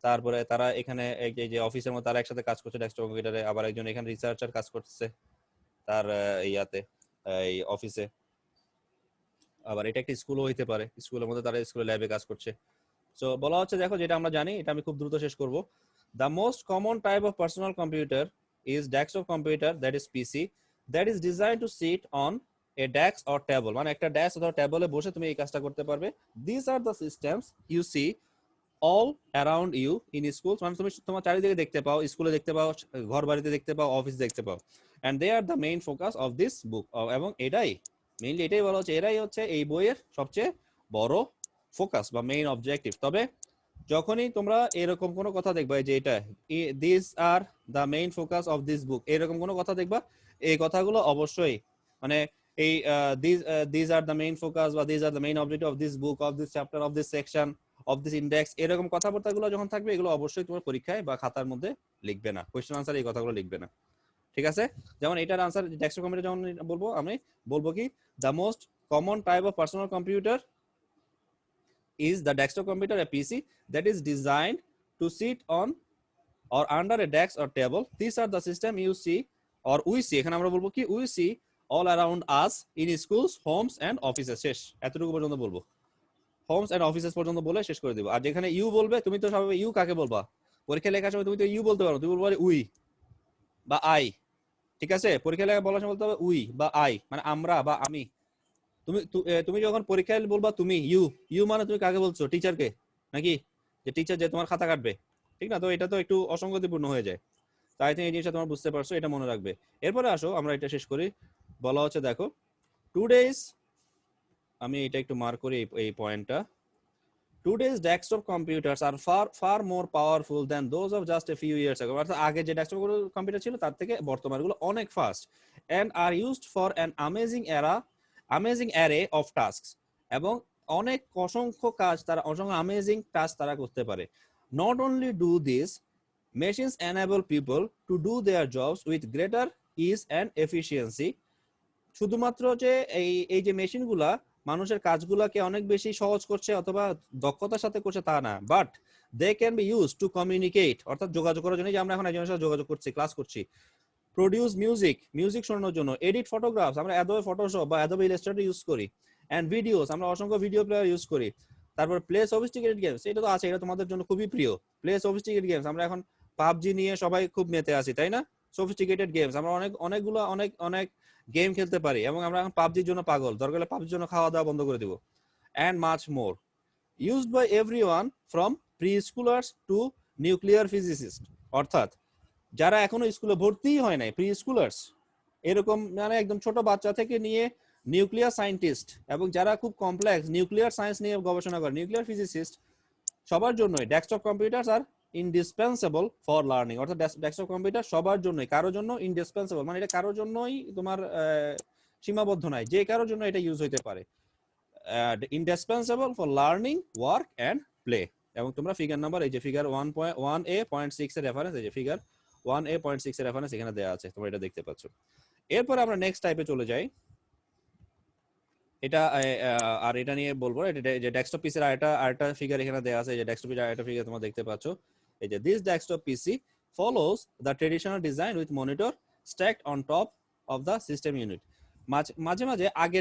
তারপরে তারা এখানে এই যে অফিসের মধ্যে তারা একসাথে কাজ করছে ডেস্কটপ কম্পিউটারে, আবার একজন এখানে রিসার্চার কাজ করছে তার ইয়াতে এই অফিসে, আবার এটা একটা স্কুলও হইতে পারে, স্কুলের মধ্যে তারা স্কুলে ল্যাবে কাজ করছে। সো বলা হচ্ছে, দেখো যেটা আমরা জানি, এটা আমি খুব দ্রুত শেষ করব, the most common type of personal computer is desktop computer, that is PC, that is design to sit on a desk or table, মানে একটা ডেস্ক অথবা টেবলে বসে তুমি এই কাজটা করতে পারবে। These are the systems you see all around you in schools, মানে তুমি তোমার চারিদিকে দেখতে পাও, স্কুলে দেখতে পাও, ঘর বাড়িতে দেখতে পাও, অফিস দেখতে পাও, and they are the main focus of this book, এবং এটাই বলা হচ্ছে, এরাই হচ্ছে এই বইয়ের সবচেয়ে বড় ফোকাস বা মেইন অবজেক্টিভ। তবে যখনই তোমরা এরকম কোনো কথা দেখবা, যে এটা these are the main focus of this book, এরকম কোনো কথা দেখবা, এই কথাগুলো অবশ্যই মানে এই these are the main focus বা these are the main objective of this book, of this chapter, of this section, of this index, এরকম কথাবার্তাগুলো যখন থাকবে, এগুলো অবশ্যই তোমার পরীক্ষায় বা খাতার মধ্যে লিখবে না, কোশ্চেন আনসার এই কথাগুলো লিখবে না, ঠিক আছে? যেমন এটার আনসার ডেস্কটপ কম্পিউটার যেমন বলবো, আমি বলবো কি, the most common type of personal computer is the desktop computer, a PC that is designed to sit on or under a desk or table. These are the system you see or we see, এখানে আমরা বলবো কি, we see all around us in schools, homes and offices। শেষ, এতটুকু পর্যন্ত বলবো, হোমস এন্ড অফিসেস পর্যন্ত বলে শেষ করে দিব। আর যেখানে ইউ বলবে, তুমি তো স্বাভাবিক ইউ কাকে বলবা, পরীক্ষা লেখার সময় তুমি তো ইউ বলতে পারো, তুমি বলবো উই বা আই, ঠিক আছে? পরীক্ষা লেখা বলার সময় বলতে হবে উই বা আই, মানে আমরা বা আমি, তুমি যখন পরীক্ষায় বলবা তুমি ইউ মানে তুমি কাকে বলছো, টিচারকে নাকি, যে টিচার যে তোমার খাতা কাটবে, ঠিক না? তো এটা তো একটু অসঙ্গতিপূর্ণ হয়ে যায়। তাই এই জিনিসটা তোমার বুঝতে পারছো, এটা মনে রাখবে। এরপরে আসো আমরা এটা শেষ করি। বলা হচ্ছে দেখো টুডেজ, আমি এটা একটু মার্ক করি এই পয়েন্টটা। Today's desktop computers are far more powerful than those of just a few years ago. অর্থাৎ আগে যে ডেস্কটপ কম্পিউটার ছিল তার থেকে বর্তমানগুলো অনেক fast, and are used for an amazing array of tasks, এবং অনেক অসংখ্য কাজ তারা, অসংখ্য অ্যামেজিং টাস্ক তারা করতে পারে। Not only do these machines enable people to do their jobs with greater ease and efficiency, শুধুমাত্র যে এই যে মেশিনগুলা মানুষের কাজগুলাকে অনেক বেশি সহজ করছে অথবা দক্ষতার সাথে করছে তা না, but they can be use to communicate, অর্থাৎ যোগাযোগ করার জন্য, যে আমরা এখন একজনের সাথে যোগাযোগ করছি, ক্লাস করছি, প্রডিউস মিউজিক শোনানোর জন্য, এডিট ফটোগ্রাফস, আমরা অ্যাডোবে ফটোশপ বা অ্যাডোবে ইলাস্ট্রেটর ইউজ করি, এন্ড ভিডিওস, আমরা অসংখ্য ভিডিও প্লেয়ার ইউজ করি। তারপর প্লে সফিস্টিকেটেড গেমস, এটা তো আছে, এটা তোমাদের জন্য খুবই প্রিয়। প্লে সফিস্টিকেটেড গেমস, আমরা এখন পাবজি নিয়ে সবাই খুব মেতে আছি, তাই না? সফিস্টিকেটেড গেমস, আমরা অনেক গেম খেলতে পারি, এবং আমরা এখন পাবজির জন্য পাগল, দরকার হলে পাবজির জন্য খাওয়া দাওয়া বন্ধ করে দিব, and much more, used by everyone from preschoolers to nuclear physicists। অর্থাৎ যারা এখনো স্কুলে ভর্তিই হয় নাই, প্রি স্কুলার্স, এরকম মানে একদম ছোট বাচ্চা থেকে নিয়ে নিউক্লিয়ার সায়েন্টিস্ট, এবং যারা খুব কমপ্লেক্স নিউক্লিয়ার সায়েন্স নিয়ে গবেষণা করে, নিউক্লিয়ার ফিজিসিস্ট, সবার জন্যই desktop computers are indispensable for learning. অর্থাৎ ডেস্কটপ কম্পিউটার সবার জন্যই, কারোর জন্য ইনডিসপেন্সেবল, মানে এটা কারোর জন্যই তোমার সীমাবদ্ধ নয়, যে কারোর জন্য এটা ইউজ হতে পারে। Indispensable for learning, work and play. এবং তোমরা ফিগার নাম্বার, এই যে ফিগার 1A.6 এর রেফারেন্স, এই যে ফিগার 1A.6 এর রেফারেন্স এখানে দেওয়া আছে, তোমরা এটা দেখতে পাচ্ছ। এরপর আমরা নেক্সট টাইপে চলে যাই। এটা আর এটা নিয়ে বলবো, এটা যে ডেস্কটপ পিসির আরেকটা ফিগার এখানে দেওয়া আছে, যে ডেস্কটপ পিসির আরেকটা ফিগার তোমরা দেখতে পাচ্ছ, এই যে this desktop PC follows the traditional design with monitor stacked on top of the system unit. মাঝে মাঝে আগে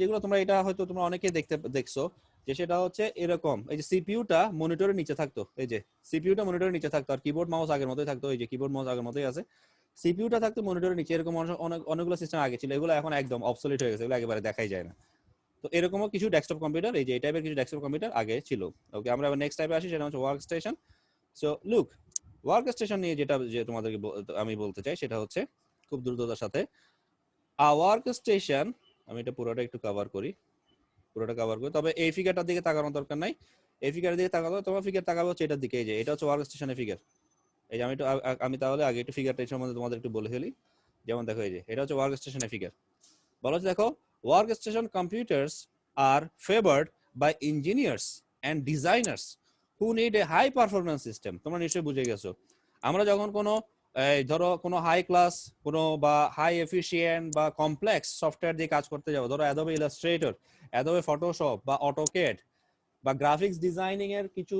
যেগুলো তোমরা, এটা হয়তো তোমরা অনেকেই দেখছো, যে সেটা হচ্ছে এরকম, এই যে সিপিইউটা মনিটরের নিচে থাকতো, এই যে সিপিইউটা মনিটরের নিচে থাকতো, আর কিবোর্ড মাউস আগের মতোই থাকতো, এই যে কিবোর্ড মাউস আগের মতোই আছে, সিপিইউটা থাকতো মনিটরের নিচে, এরকম অনেকগুলো সিস্টেম আগে ছিল, এগুলো এখন একদম অবসলিট হয়ে গেছে, এগুলো একেবারে দেখাই যায় না। তো এরকমও কিছু ডেস্কটপ কম্পিউটার, এই যে এই টাইপের কিছু ডেস্কটপ কম্পিউটার আগে ছিল। ওকে, আমরা নেক্সট টাইপে আসি, সেটা হচ্ছে work station. So look, work station নিয়ে যেটা যে তোমাদেরকে আমি বলতে চাই, সেটা হচ্ছে খুব দ্রুততার সাথে, ওয়ার্ক স্টেশন, আমি এটা পুরোটা একটু কভার করি, তবে এই ফিগারটার দিকে তাকানোর দরকার নাই, এই ফিগারের দিকে তাকাবো, তোমার ফিগার তাকাবো হচ্ছে এটার দিকে, এই যে এটা হচ্ছে ওয়ার্ক স্টেশনের ফিগার। এই যে আমি তাহলে আগে একটু ফিগারটা সম্বন্ধে তোমাদের একটু বলে ফেলি। যেমন দেখো, এই যে এটা হচ্ছে ওয়ার্ক স্টেশনের ফিগার। বলা হচ্ছে দেখো, work station computers are favoured by engineers and designers who need a high performance system. তোমরা নিশ্চয়ই বুঝে গেছো, আমরা যখন ধরো কোনো হাই ক্লাস কোনো বা হাই এফিশিয়েন্ট বা কমপ্লেক্স সফটওয়্যার দিয়ে কাজ করতে যাবো, ধরো অ্যাডোবে ইলাস্ট্রেটর, অ্যাডোবে ফটোশপ বা অটোক্যাড বা গ্রাফিক্স ডিজাইনিং এর কিছু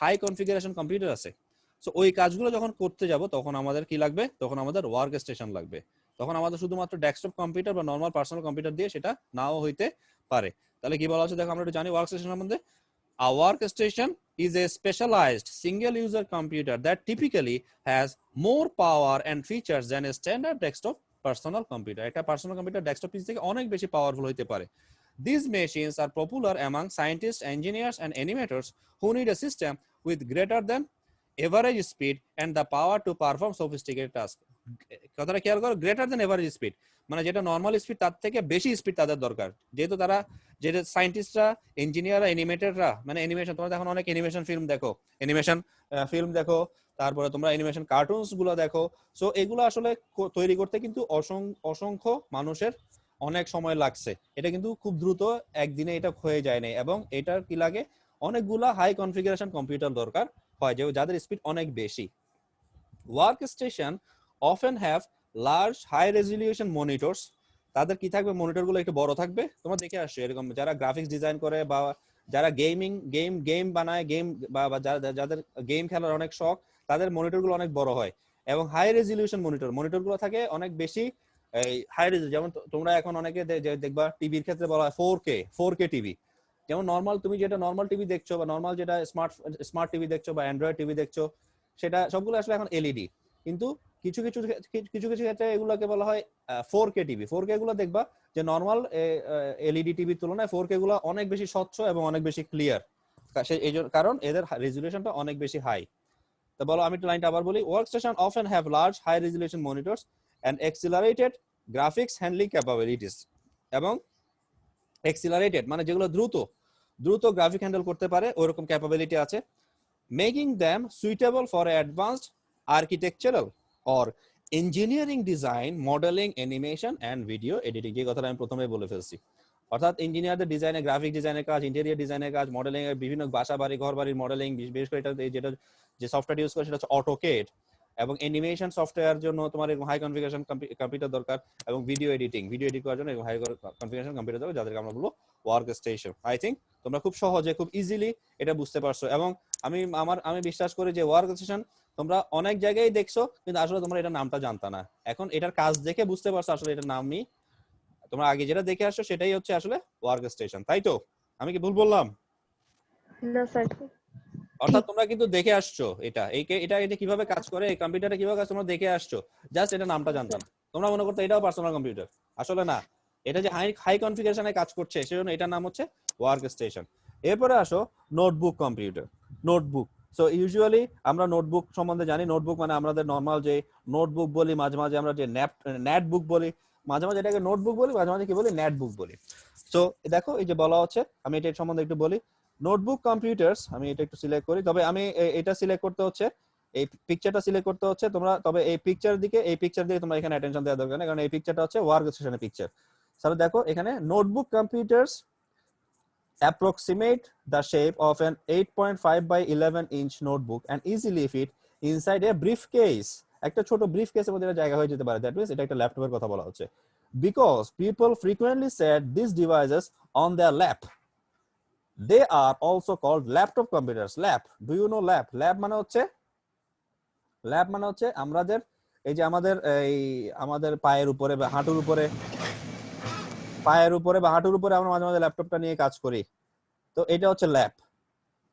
হাই কনফিগারেশন কম্পিউটার আছে। সো ওই কাজগুলো যখন করতে যাব, তখন আমাদের কি লাগবে? তখন আমাদের ওয়ার্ক স্টেশন লাগবে। তখন আমাদের শুধুমাত্র ডেস্কটপ কম্পিউটার বা নর্মাল পার্সোনাল কম্পিউটার দিয়ে সেটা নাও হইতে পারে। তাহলে কি বলা হচ্ছে দেখো, আমরা একটু জানি ওয়ার্ক স্টেশন সম্বন্ধে। A workstation is a specialized single-user computer that typically has more power and features than a standard desktop personal computer. একটা পার্সোনাল কম্পিউটার ডেস্কটপ পিসি থেকে অনেক বেশি পাওয়ারফুল হতে পারে। These machines are popular among scientists, engineers, and animators who need a system with greater than average speed and the power to perform sophisticated tasks. কথাটা খেয়াল করো, গ্রেটার দেন এভারেজ স্পিড, মানে যেটা নর্মাল স্পিড তার থেকে বেশি স্পিড তাদের দরকার। যেহেতু তারা, যেটা সায়েন্টিস্টরা, ইঞ্জিনিয়াররা, অ্যানিমেটররা, মানে অ্যানিমেশন, তোমরা এখন অনেক অ্যানিমেশন ফিল্ম দেখো, তারপরে তোমরা অ্যানিমেশন কার্টুনস গুলো দেখো। সো এগুলো আসলে তৈরি করতে কিন্তু অসংখ্য মানুষের অনেক সময় লাগছে। এটা কিন্তু খুব দ্রুত একদিনে এটা হয়ে যায় না, এবং এটার কি লাগে, অনেকগুলা হাই কনফিগারেশন কম্পিউটার দরকার হয়, যাদের স্পিড অনেক বেশি। Work station often have large high resolution monitors। তাদের কি থাকবে, মনিটর গুলো একটু বড় থাকবে। তোমরা দেখে আসছো এরকম, যারা গ্রাফিক্স ডিজাইন করে বা যারা গেম বানায়, বা যাদের গেম খেলার অনেক শখ, তাদের মনিটর গুলো অনেক বড় হয়, এবং হাই রেজলিউশন মনিটর গুলো থাকে অনেক বেশি হাই রেজলিউশন। যেমন তোমরা এখন অনেকে দেখবা টিভির ক্ষেত্রে বলা হয় 4K টিভি। যেমন নর্মাল, তুমি যেটা নর্মাল টিভি দেখছো বা নর্মাল যেটা স্মার্ট টিভি দেখছো বা অ্যান্ড্রয়েড টিভি দেখছো, সেটা সবগুলো আসলে এখন এলইডি। কিন্তু কিছু ক্ষেত্রে এগুলোকে বলা হয় 4K টিভি। 4K গুলো দেখবা যে নরমাল এলইডি টিভির তুলনায় 4K গুলো অনেক বেশি স্বচ্ছ এবং অনেক বেশি ক্লিয়ার, কারণ এদের রেজুলেশনটা অনেক বেশি হাই। তো বলো, আমি লাইনটা আবার বলি, workstation often have large high resolution monitors and accelerated graphics handling capabilities, এবং এক্সিলারেটেড মানে যেগুলো দ্রুত গ্রাফিক হ্যান্ডেল করতে পারে ওইরকম ক্যাপাবিলিটি আছে, making them suitable for advanced architectural or engineering design, modelling, animation and video editing. যে কথাটা আমি প্রথমে বলে ফেলছি, অর্থাৎ ইঞ্জিনিয়ারদের ডিজাইনে, গ্রাফিক ডিজাইনের কাজ, ইন্টেরিয়র ডিজাইনের কাজ, মডেলিং এর বিভিন্ন বাসা বাড়ি ঘর বাড়ির মডেলিং, বিশেষ করে এটা যেটা যে সফটওয়্যার ইউজ করে সেটা হচ্ছে অটোকেড, এবং অ্যানিমেশন সফটওয়্যার জন্য তোমার এরকম হাই কনফিগারেশন কম্পিউটার দরকার, এবং ভিডিও এডিট করার জন্য এরকম হাই কনফিগারেশন কম্পিউটার দরকার, যাদেরকে আমরা বলবো ওয়ার্কস্টেশন। আই থিংক তোমরা খুব সহজে খুব ইজিলি এটা বুঝতে পারছো, এবং আমি বিশ্বাস করি যে ওয়ার্কস্টেশন তোমরা অনেক জায়গায় দেখছো কিন্তু আসলে তোমরা এটার নামটা জানতা না, এখন এটার কাজ দেখে বুঝতে পারছো আসলে এটার নামই তোমরা আগে যেটা দেখে আসছো সেটাই হচ্ছে আসলে ওয়ার্কস্টেশন। তাই তো? আমি কি ভুল বললাম? না স্যার। অর্থাৎ তোমরা কিন্তু দেখে আসছো এটা কিভাবে কাজ করে, এই কম্পিউটারে কিভাবে কাজ তোমরা দেখে আসছো, জাস্ট এটা নামটা জানতো না। তোমরা মনে করতে এটাও পার্সোনাল কম্পিউটার, আসলে না, এটা যে হাই কনফিগারেশনে কাজ করছে সেজন্য এটার নাম হচ্ছে ওয়ার্কস্টেশন। এরপরে আসো notebook computer. Notebook, so usually আমরা নোটবুক সম্বন্ধে জানি। নোটবুক মানে আমাদের নরমাল যে নোটবুক বলি, মাঝে মাঝে আমরা যে নেটবুক বলি, মাঝে মাঝে এটাকে নোটবুক বলি, মাঝে মাঝে কি বলি, নেটবুক বলি। সো দেখো এই যে বলা হচ্ছে, আমি এটা সম্বন্ধে একটু বলি। নোটবুক কম্পিউটার্স, আমি এটা একটু সিলেক্ট করি, তবে আমি এটা সিলেক্ট করতে হচ্ছে, এই পিকচারটা সিলেক্ট করতে হচ্ছে তোমরা, তবে এই পিকচার দিকে তোমরা এখানে অ্যাটেনশন দেওয়া দরকার নেই, কারণ এই পিকচারটা হচ্ছে ওয়ার্কস্টেশনের পিকচার। তাহলে দেখো এখানে notebook computers approximate the shape of an 8.5 by 11 inch notebook and easily fit inside a briefcase. একটা ছোট ব্রিফকেসের মধ্যে এটা জায়গা হয়ে যেতে পারে। দ্যাট মিন্স এটা একটা ল্যাপটপের কথা বলা হচ্ছে। Because people frequently set these devices on their lap. They are also called laptop computers. Lap, do you know lap? Lap মানে হচ্ছে আমাদের এই যে আমাদের পায়ের উপরে বা হাঁটুর উপরে আমরা মাঝে মাঝে ল্যাপটপটা নিয়ে কাজ করি, তো এটা হচ্ছে ল্যাপ,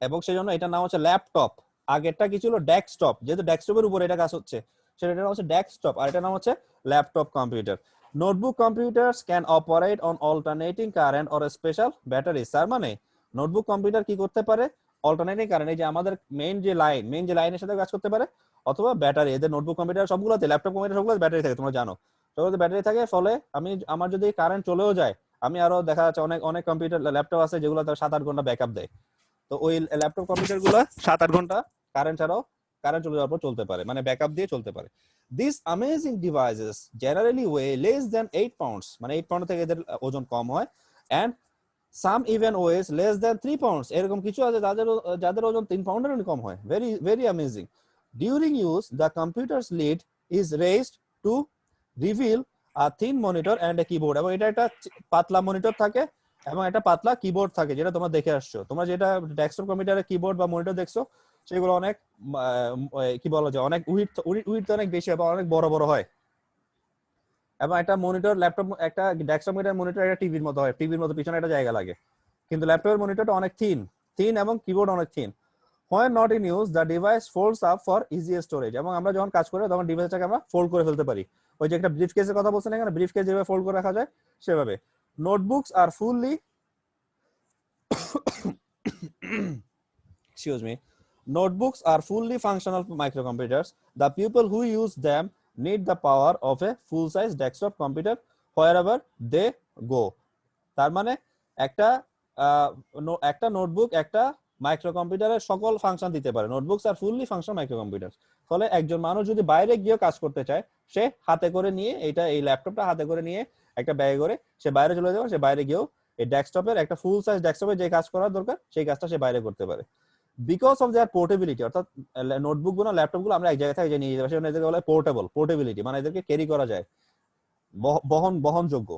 এবং সেজন্য এটার নাম হচ্ছে ল্যাপটপ। আগেরটা কি ছিল, ডেস্কটপ, যেহেতু ডেস্কটপের উপরে এটা কাজ হচ্ছে সেটার নাম হচ্ছে ডেস্কটপ, আর এটার নাম হচ্ছে laptop computer. Notebook computers can operate on alternating current or special batteries. তার মানে নোটবুক কম্পিউটার কি করতে পারে, অল্টারনেটিং কারেন্ট, এই যে আমাদের মেইন যে লাইনের সাথে কাজ করতে পারে, অথবা ব্যাটারি। এদের নোটবুক কম্পিউটার সবগুলোতে, ল্যাপটপ কম্পিউটার সবগুলোতে ব্যাটারি থাকে, তোমরা জানো সবগুলোতে ব্যাটারি থাকে। ফলে আমার যদি কারেন্ট চলেও যায়, আমি আরো দেখা যাচ্ছে অনেক কম্পিউটার ল্যাপটপ আছে যেগুলো 7-8 ঘন্টা ব্যাকআপ দেয়, তো ওই ল্যাপটপ কম্পিউটার গুলো 7-8 ঘন্টা কারেন্ট চলে যাওয়ার পর চলতে পারে, মানে ব্যাকআপ দিয়ে চলতে পারে। These amazing devices generally weigh less than 8 pounds, মানে 8 পাউন্ড থেকে এদের ওজন কম হয়, and some even weighs less than 3 pounds, এরকম কিছু আছে যাদের ওজন 3 পাউন্ডের কম হয়। Very very amazing. During use, the computer's lid is raised to reveal a thin monitor and a keyboard, এবং এটা একটা পাতলা মনিটর থাকে এবং একটা পাতলা কিবোর্ড থাকে, যেটা তোমরা দেখে আসছো। তোমরা যেটা ডেস্কটপ কম্পিউটারের কিবোর্ড বা মনিটর দেখছো সেগুলো অনেক কি বলা যায়, অনেক উইডথ অনেক বেশি এবং অনেক বড় বড় হয়, এবং একটা মনিটর ল্যাপটপ, একটা ডেস্কটপ কম্পিউটার মনিটর একটা টিভির মতো হয়, টিভির মতো পিছনে একটা জায়গা লাগে, কিন্তু ল্যাপটপের মনিটরটা অনেক থিন এবং কিবোর্ড অনেক thin. When not in use, the device folds up for easier storage, এবং আমরা যখন কাজ করি তখন ডিভাইসটাকে আমরা ফোল্ড করে ফেলতে পারি। ওই যে একটা ব্রিফকেসের কথা বলছেন এখানে, ব্রিফকেস যেভাবে ফোল্ড করে রাখা যায় সেভাবে। Notebooks are fully excuse me, notebooks are fully functional microcomputers. The people who use them need the power of a full-size desktop computer wherever they go. তার মানে একটা নোটবুক একটা মাইক্রো কম্পিউটারের সকল ফাংশন দিতে পারে। নোটবুকস আর ফুললি ফাংশনাল মাইক্রো কম্পিউটার। ফলে একজন মানুষ যদি বাইরে গিয়ে কাজ করতে চায়, সে হাতে করে নিয়ে এই ল্যাপটপটা হাতে করে নিয়ে একটা ব্যাগে করে সে বাইরে চলে যাবে, সে বাইরে গিয়েও এই ডেস্কটপের একটা ফুল সাইজ ডেস্কটপে যে কাজ করার দরকার সেই কাজটা সে বাইরে করতে পারে। বিকজ অফ দেয়ার পোর্টেবিলিটি, অর্থাৎ নোটবুক গুলো ল্যাপটপ গুলো আমরা এক জায়গা থেকে নিয়ে যেতে পারি, সেজন্য এদেরকে বলে পোর্টেবিলিটি, মানে এদেরকে ক্যারি করা যায়, বহনযোগ্য।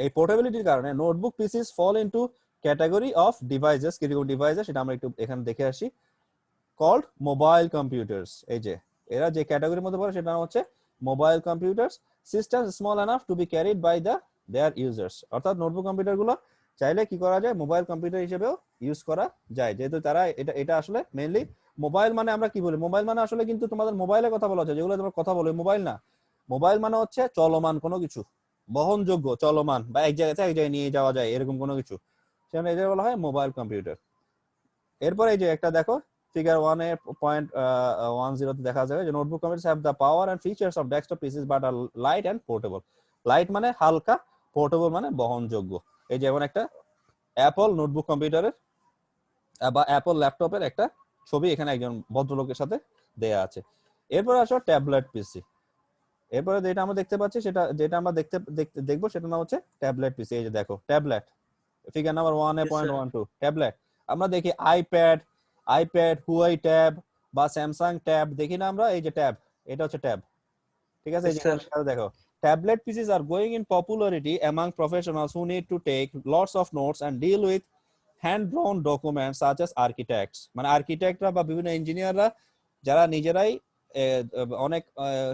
এই পোর্টেবিলিটির কারণে notebook PCs fall into category of devices. কিরকম ডিভাইসেস সেটা আমরা একটু এখানে দেখে আসি। কল্ড মোবাইল কম্পিউটার্স, এই যে এরা যে ক্যাটাগরির মধ্যে পড়ে সেটা নাম হচ্ছে mobile computers. Systems small enough to be carried by their users, অর্থাৎ নোটবুক কম্পিউটার গুলো চাইলে কি করা যায়, মোবাইল কম্পিউটার হিসেবেও ইউজ করা যায়, যেহেতু তারা এটা আসলে মেইনলি মোবাইল মানে আমরা কি বলি, মোবাইল মানে আসলে কিন্তু তোমাদের মোবাইলের কথা বলা হচ্ছে, যেগুলো তোমরা কথা বলো মোবাইল না। মোবাইল মানে হচ্ছে চলমান কোনো কিছু, বহনযোগ্য, চলমান বা এক জায়গা থেকে এক জায়গায় নিয়ে যাওয়া যায় এরকম কোনো কিছু, সেখানে এটা বলা হয় মোবাইল কম্পিউটার। এরপর এই যে একটা দেখো ফিগার 1.10 তে দেখা যাবে যে notebook computers have the power and features of desktop PCs but are light and portable. Light মানে হালকা, পোর্টেবল মানে বহনযোগ্য। এই যেমন একটা অ্যাপল নোটবুক কম্পিউটারের বা অ্যাপল ল্যাপটপের একটা ছবি এখানে একজন ভদ্রলোকের সাথে দেয়া আছে। এরপর আসো ট্যাবলেট পিসি। এরপরে যেটা আমরা দেখতে পাচ্ছি যেটা আমরা দেখবো সেটা নাম হচ্ছে ট্যাবলেট পিসি। এই যে দেখো ট্যাবলেট, ফিগার নাম্বার 1.12 ট্যাবলেট। আমরা দেখি আইপ্যাড, হুয়াই ট্যাব বা স্যামসাং ট্যাব দেখি না আমরা, এই যে ট্যাব, এটা হচ্ছে ট্যাব, ঠিক আছে। এই যে দেখো tablet PCs are going in popularity among professionals who need to take lots of notes and deal with hand drawn documents such as architects. মানে আর্কিটেক্টরা বা বিভিন্ন ইঞ্জিনিয়াররা যারা নিজেরাই অনেক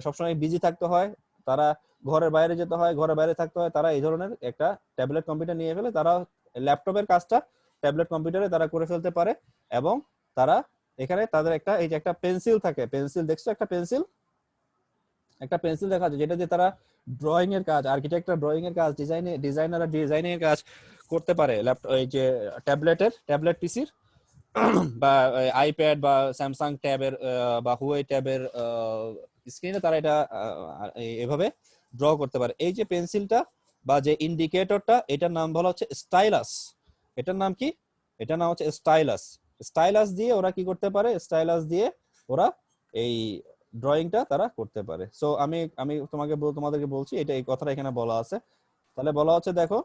সবসময় বিজি থাকতে হয়, তারা ঘরের বাইরে যেতে হয়, ঘরের বাইরে থাকতে হয়, তারা এই ধরনের একটা ট্যাবলেট কম্পিউটার নিয়ে ফেলে, তারা ল্যাপটপের কাজটা ট্যাবলেট কম্পিউটারে তারা করে ফেলতে পারে। এবং তারা এখানে তাদের একটা এই যে একটা পেন্সিল থাকে, পেন্সিল দেখছো, একটা পেন্সিল দেখা যায় যেটা দিয়ে তারা ড্রয়িং এর কাজ, আর্কিটেক্টরা ড্রয়িং এর কাজ, ডিজাইনাররা ডিজাইনিং এর কাজ করতে পারে ল্যাপটপ এই যে ট্যাবলেট পিসির বা আইপ্যাড বা স্যামসাং ট্যাবের বা হুয়াই ট্যাবের স্ক্রিনে তারা এটা এভাবে ড্র করতে পারে। এই যে পেন্সিলটা বা যে ইন্ডিকেটরটা, এটার নাম বলা হচ্ছে স্টাইলাস। এটার নাম কি? এটার নাম হচ্ছে স্টাইলাস। স্টাইলাস দিয়ে ওরা কি করতে পারে? স্টাইলাস দিয়ে ওরা এই ড্রয়িংটা তারা করতে পারে। সো আমি তোমাদেরকে বলছি, এটা এই কথাটা এখানে বলা আছে। তাহলে বলা হচ্ছে দেখো,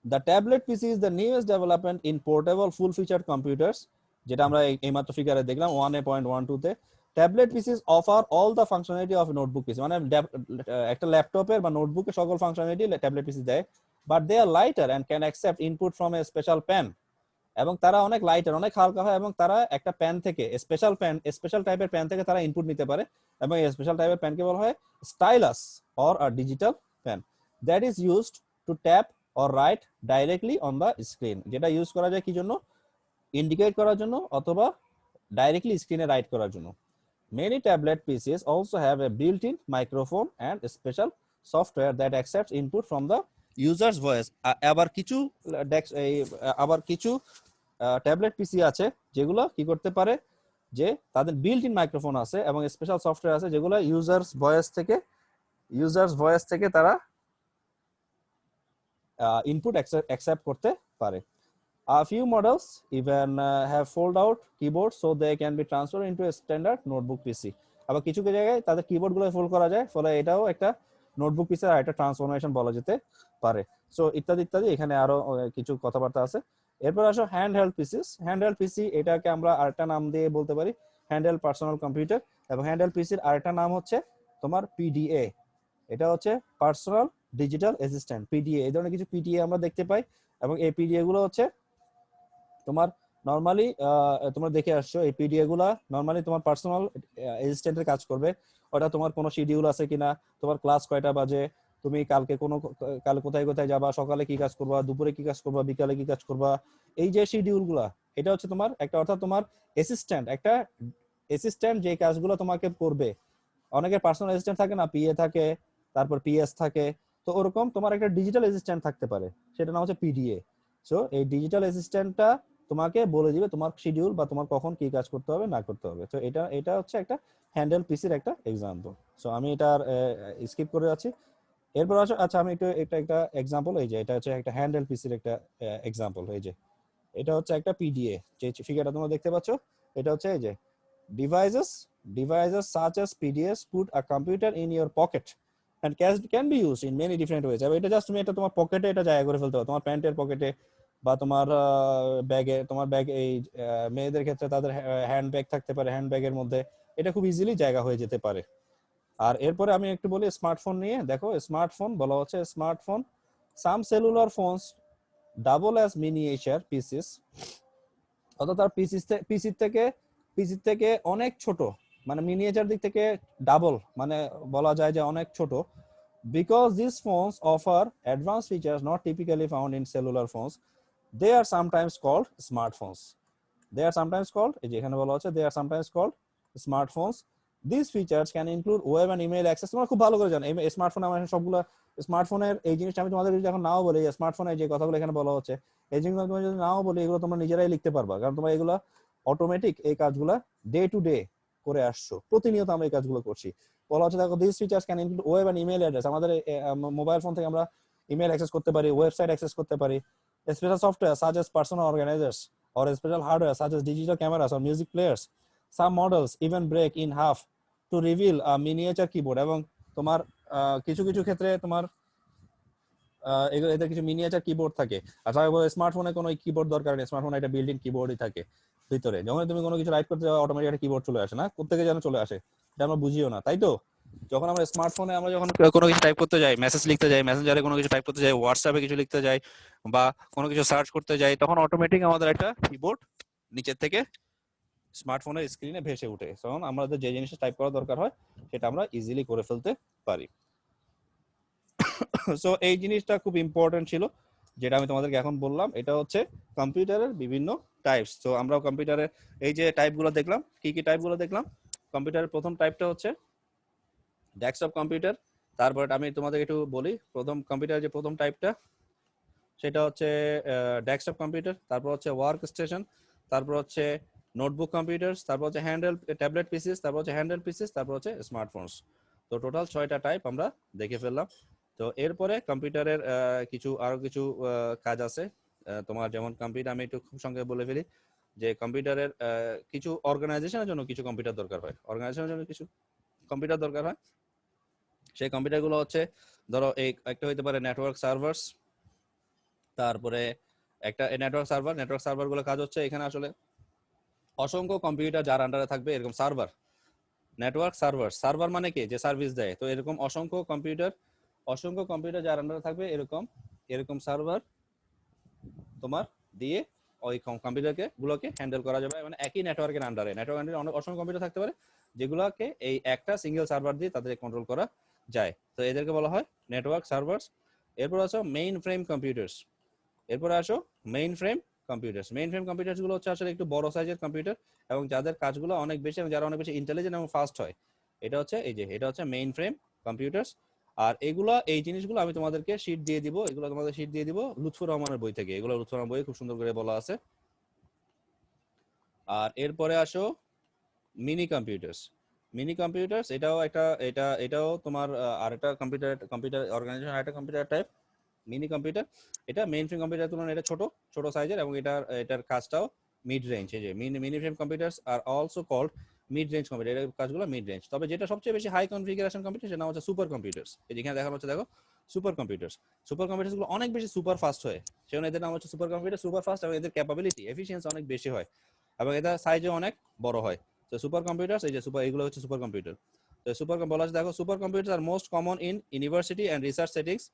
the tablet PC is the newest development in portable full featured computers, যেটা আমরা এইমাত্র ফিগারে দেখলাম 1.12 তে। Tablet পিসিস offer all the functionality of notebook পিসি, মানে একটা ল্যাপটপের বা নোটবুকের সকল ফাংশনালিটি ট্যাবলেট পিসি দেয়। But they are lighter and can accept input from a special pen. এবং তারা অনেক লাইটার, অনেক হালকা হয়, এবং তারা একটা পেন থেকে, স্পেশাল টাইপের পেন থেকে তারা ইনপুট নিতে পারে। এবং এই স্পেশাল টাইপের পেনকে বলা হয় stylus or a digital pen that is used to tap or write directly on the screen, যেটা ইউজ করা যায় কি জন্য? ইন্ডিকেট করার জন্য অথবা ডাইরেক্টলি স্ক্রিনে রাইট করার জন্য। Many tablet PCs also have a built-in microphone and a special software that accepts input from the user's voice. আবার কিছু ট্যাবলেট পিসি আছে যেগুলো কি করতে পারে, যে তাদের বিল্ট-ইন মাইক্রোফোন আছে এবং স্পেশাল সফটওয়্যার আছে যেগুলো ইউজার্স ভয়েস থেকে তারা input accept করতে পারে। A few models even have fold out keyboards so they can be transferred into a standard notebook PC. আবার কিছু জায়গায় তাদের কিবোর্ড গুলো ফোল্ড করা যায়, ফলে এটাও একটা নোটবুক পিসির একটা ট্রান্সফরমেশন বলা যেতে পারে। সো ইত্যাদি ইত্যাদি, এখানে আরো কিছু কথাবার্তা আছে। এরপর আসো হ্যান্ডহেল্ড পিসিস। হ্যান্ডহেল্ড পিসি এটাকে আমরা আরেকটা নাম দিয়ে বলতে পারি হ্যান্ডহেল্ড পার্সোনাল কম্পিউটার। এবং হ্যান্ডহেল্ড পিসির আরেকটা নাম হচ্ছে তোমার পিডিএ। এটা হচ্ছে পার্সোনাল ডিজিটাল অ্যাসিস্ট্যান্ট, পিডিএ। এই ধরনের কিছু পিডিএ আমরা দেখতে পাই, এবং এই পিডিএ গুলো হচ্ছে তোমার নরমালি তোমরা দেখে আসছো, এই পিডিএ গুলা নরমালি তোমার পার্সোনাল অ্যাসিস্ট্যান্টের কাজ করবে। ওটা তোমার কোনো শিডিউল আছে কিনা, তোমার ক্লাস কয়টা বাজে, তুমি কাল কোথায় কোথায় যাবা, সকালে কি কাজ করবা, দুপুরে কি কাজ করবা, বিকালে কি কাজ করবা, এই যে শিডিউল গুলা, এটা হচ্ছে তোমার একটা, অর্থাৎ তোমার একটা অ্যাসিস্ট্যান্ট যে কাজগুলো তোমাকে করবে। অনেকের পার্সোনাল অ্যাসিস্ট্যান্ট থাকে না, পিএ থাকে, তারপর পিএস থাকে, তো ওরকম তোমার একটা ডিজিটাল অ্যাসিস্ট্যান্ট থাকতে পারে, সেটা নাম হচ্ছে পিডিএ। সো এই ডিজিটাল অ্যাসিস্ট্যান্টটা তোমাকে বলে দিবে তোমার শিডিউল বা তোমার কখন কি কাজ করতে হবে না করতে হবে। তো এটা হচ্ছে একটা হ্যান্ডেল পিসির একটা এক্সাম্পল। সো আমি এটা স্কিপ করে যাচ্ছি। এরপর আচ্ছা আমি একটা এক্সাম্পল, এই যে এটা হচ্ছে একটা হ্যান্ডেল পিসির একটা এক্সাম্পল। এই যে এটা হচ্ছে একটা পিডিএ, যে ফিগারটা তোমরা দেখতে পাচ্ছ, এটা হচ্ছে এই যে devices such as PDAs put a computer in your pocket and can be used in many different ways. এটা জাস্ট তুমি এটা তোমার পকেটে এটা জায়গা করে ফেলতে পারো, তোমার প্যান্টের পকেটে বা তোমার ব্যাগে। তোমার ব্যাগ, এই মেয়েদের ক্ষেত্রে তাদের হ্যান্ড ব্যাগ থাকতে পারে, হ্যান্ড ব্যাগের মধ্যে এটা খুব ইজিলি জায়গা হয়ে যেতে পারে। আর এরপরে আমি একটু বলি স্মার্টফোন নিয়ে। দেখো স্মার্টফোন বলা হচ্ছে smartphone, some cellular phones double as miniature PCs, অর্থাৎ তার পিসি থেকে অনেক ছোট, মানে মিনিয়েচার দিক থেকে ডাবল, মানে বলা যায় যে অনেক ছোট। Because this phones offer advance features not typically found in cellular phones, they are sometimes called smartphones. এই যে এখানে বলা হচ্ছে they are sometimes called smartphones These features can include web and email access. তোমরা খুব ভালো করে জানো এই স্মার্টফোনে আমার সবগুলো স্মার্টফোনের এই জিনিসটা আমি তোমাদের যদি এখন নাও বলি, স্মার্টফোনে যে কথাগুলো এখানে বলা হচ্ছে এই জিনিসগুলো তুমি যদি নাও বলি, এগুলো তোমরা নিজেরাই লিখতে পারবা, কারণ তোমরা এগুলো অটোমেটিক এই কাজগুলো ডে টু ডে করে আসছো, প্রতিনিয়ত আমরা এই কাজগুলো করছি। বলা হচ্ছে দেখো this features can include web and email address, আমাদের মোবাইল ফোন থেকে আমরা ইমেল অ্যাক্সেস করতে পারি, ওয়েবসাইট অ্যাক্সেস করতে পারি, special software such as personal organisers or special hardware such as digital cameras or music players. Some models even break in half to reveal a miniature keyboard, এবং তোমার কিছু কিছু ক্ষেত্রে তোমার এদের কিছু মিনিয়েচার কিবোর্ড থাকে। আর স্মার্টফোনে কোনো কিবোর্ড দরকার নেই, স্মার্টফোনে একটা বিল্ট ইন কিবোর্ডই থাকে ভিতরে। যখন তুমি কোনো কিছু টাইপ করতে যাও অটোমেটিক একটা কিবোর্ড চলে আসে না, কোত্থেকে যেন চলে আসে, এটা আমরা বুঝিও না, তাই তো? যখন আমরা স্মার্টফোনে আমরা যখন কোনো কিছু টাইপ করতে যাই, মেসেজ লিখতে যাই, মেসেঞ্জারে কোনো কিছু টাইপ করতে যাই, হোয়াটসঅ্যাপে কিছু লিখতে যাই, বা কোনো কিছু সার্চ করতে যাই, তখন অটোমেটিক আমাদের একটা কিবোর্ড নিচের থেকে স্মার্টফোনের স্ক্রিনে ভেসে উঠে, তখন আমাদের যে জিনিসটা টাইপ করা দরকার হয় সেটা আমরা ইজিলি করে ফেলতে পারি। সো এই জিনিসটা খুব ইম্পর্টেন্ট ছিল যেটা আমি তোমাদেরকে এখন বললাম, এটা হচ্ছে কম্পিউটারের বিভিন্ন টাইপস। তো আমরা কম্পিউটারের এই যে টাইপগুলো দেখলাম, কি কি টাইপগুলো দেখলাম। কম্পিউটারের প্রথম টাইপটা হচ্ছে ডেস্কটপ কম্পিউটার। তারপরে আমি তোমাদের একটু বলি, প্রথম কম্পিউটার যে প্রথম টাইপটা সেটা হচ্ছে ডেস্কটপ কম্পিউটার, তারপর হচ্ছে ওয়ার্ক স্টেশন, তারপর হচ্ছে নোটবুক কম্পিউটার, তারপর হচ্ছে হ্যান্ডেল ট্যাবলেট পিসিস, তারপর হচ্ছে হ্যান্ডেল পিসিস, তারপর হচ্ছে স্মার্টফোনস। তো টোটাল 6টা টাইপ আমরা দেখে ফেললাম। তো এরপরে কম্পিউটারের আরো কিছু কাজ আছে তোমার, যেমন কম্পিউটার আমি একটু খুব সংক্ষেপে বলে ফেলি যে কম্পিউটারের কিছু অর্গানাইজেশনের জন্য কিছু কম্পিউটার দরকার হয়, অর্গানাইজেশনের জন্য কিছু কম্পিউটার দরকার হয়। সেই কম্পিউটারগুলো হচ্ছে ধরো একটা হইতে পারে নেটওয়ার্ক সার্ভার্স, তারপরে একটা নেটওয়ার্ক সার্ভারগুলো কাজ হচ্ছে এখানে আসলে অসংখ্য কম্পিউটার যার আন্ডারে থাকবে এরকম সার্ভার। নেটওয়ার্ক সার্ভার মানে কি, যে সার্ভিস দেয়। তো এরকম অসংখ্য কম্পিউটার যার আন্ডারে থাকবে এরকম সার্ভার তোমার দিয়ে ওই গুলোকে হ্যান্ডেল করা যাবে, মানে একই নেটওয়ার্কের আন্ডারে অনেক অসংখ্য কম্পিউটার থাকতে পারে যেগুলোকে এই একটা সিঙ্গেল সার্ভার দিয়ে তাদের কন্ট্রোল করা যায়। তো এদেরকে বলা হয় নেটওয়ার্ক সার্ভার্স। এরপর আসো main frame computers. Main frame computers গুলো হচ্ছে আসলে একটু বড় সাইজের কম্পিউটার এবং যাদের কাজগুলো অনেক বেশি এবং যারা অনেক বেশি ইন্টেলিজেন্ট এবং ফাস্ট হয়। এটা হচ্ছে মেইন ফ্রেম কম্পিউটার্স। আর এই জিনিসগুলো আমি তোমাদেরকে শীট দিয়ে দিব, লুৎফর রহমানের বই থেকে। এগুলো লুৎফর রহমান বইয়ে খুব সুন্দর করে বলা আছে। আর এরপরে আসো মিনি কম্পিউটার্স। এটাও তোমার আরেকটা কম্পিউটার অর্গানাইজেশন, আরেকটা কম্পিউটার টাইপ মিনি কম্পিউটার। এটা মেইন ফ্রেম কম্পিউটার তুলনায় এটা ছোট সাইজের এবং এটার কাজটাও মিড রেঞ্জ। এই যে mini frame computers are also called mid range computer, এর কাজগুলো মিড রেঞ্জ। তবে যেটা সবচেয়ে বেশি হাই কনফিগারেশন কম্পিউটার সেটা হচ্ছে সুপার কম্পিউটার্স। এই যেখানে দেখানো হচ্ছে দেখো সুপার কম্পিউটার্স গুলো অনেক বেশি সুপার ফাস্ট হয়, সেজন্য এদের নাম হচ্ছে সুপার কম্পিউটার। সুপার ফাস্ট এবং এদের ক্যাপাবিলিটি এফিসিয়েন্সি অনেক বেশি হয় এবং এটা সাইজে অনেক বড় হয়। তো সুপার কম্পিউটার্স এগুলো হচ্ছে সুপার কম্পিউটার। তো বলা আছে দেখো super computers are most common in university and research settings,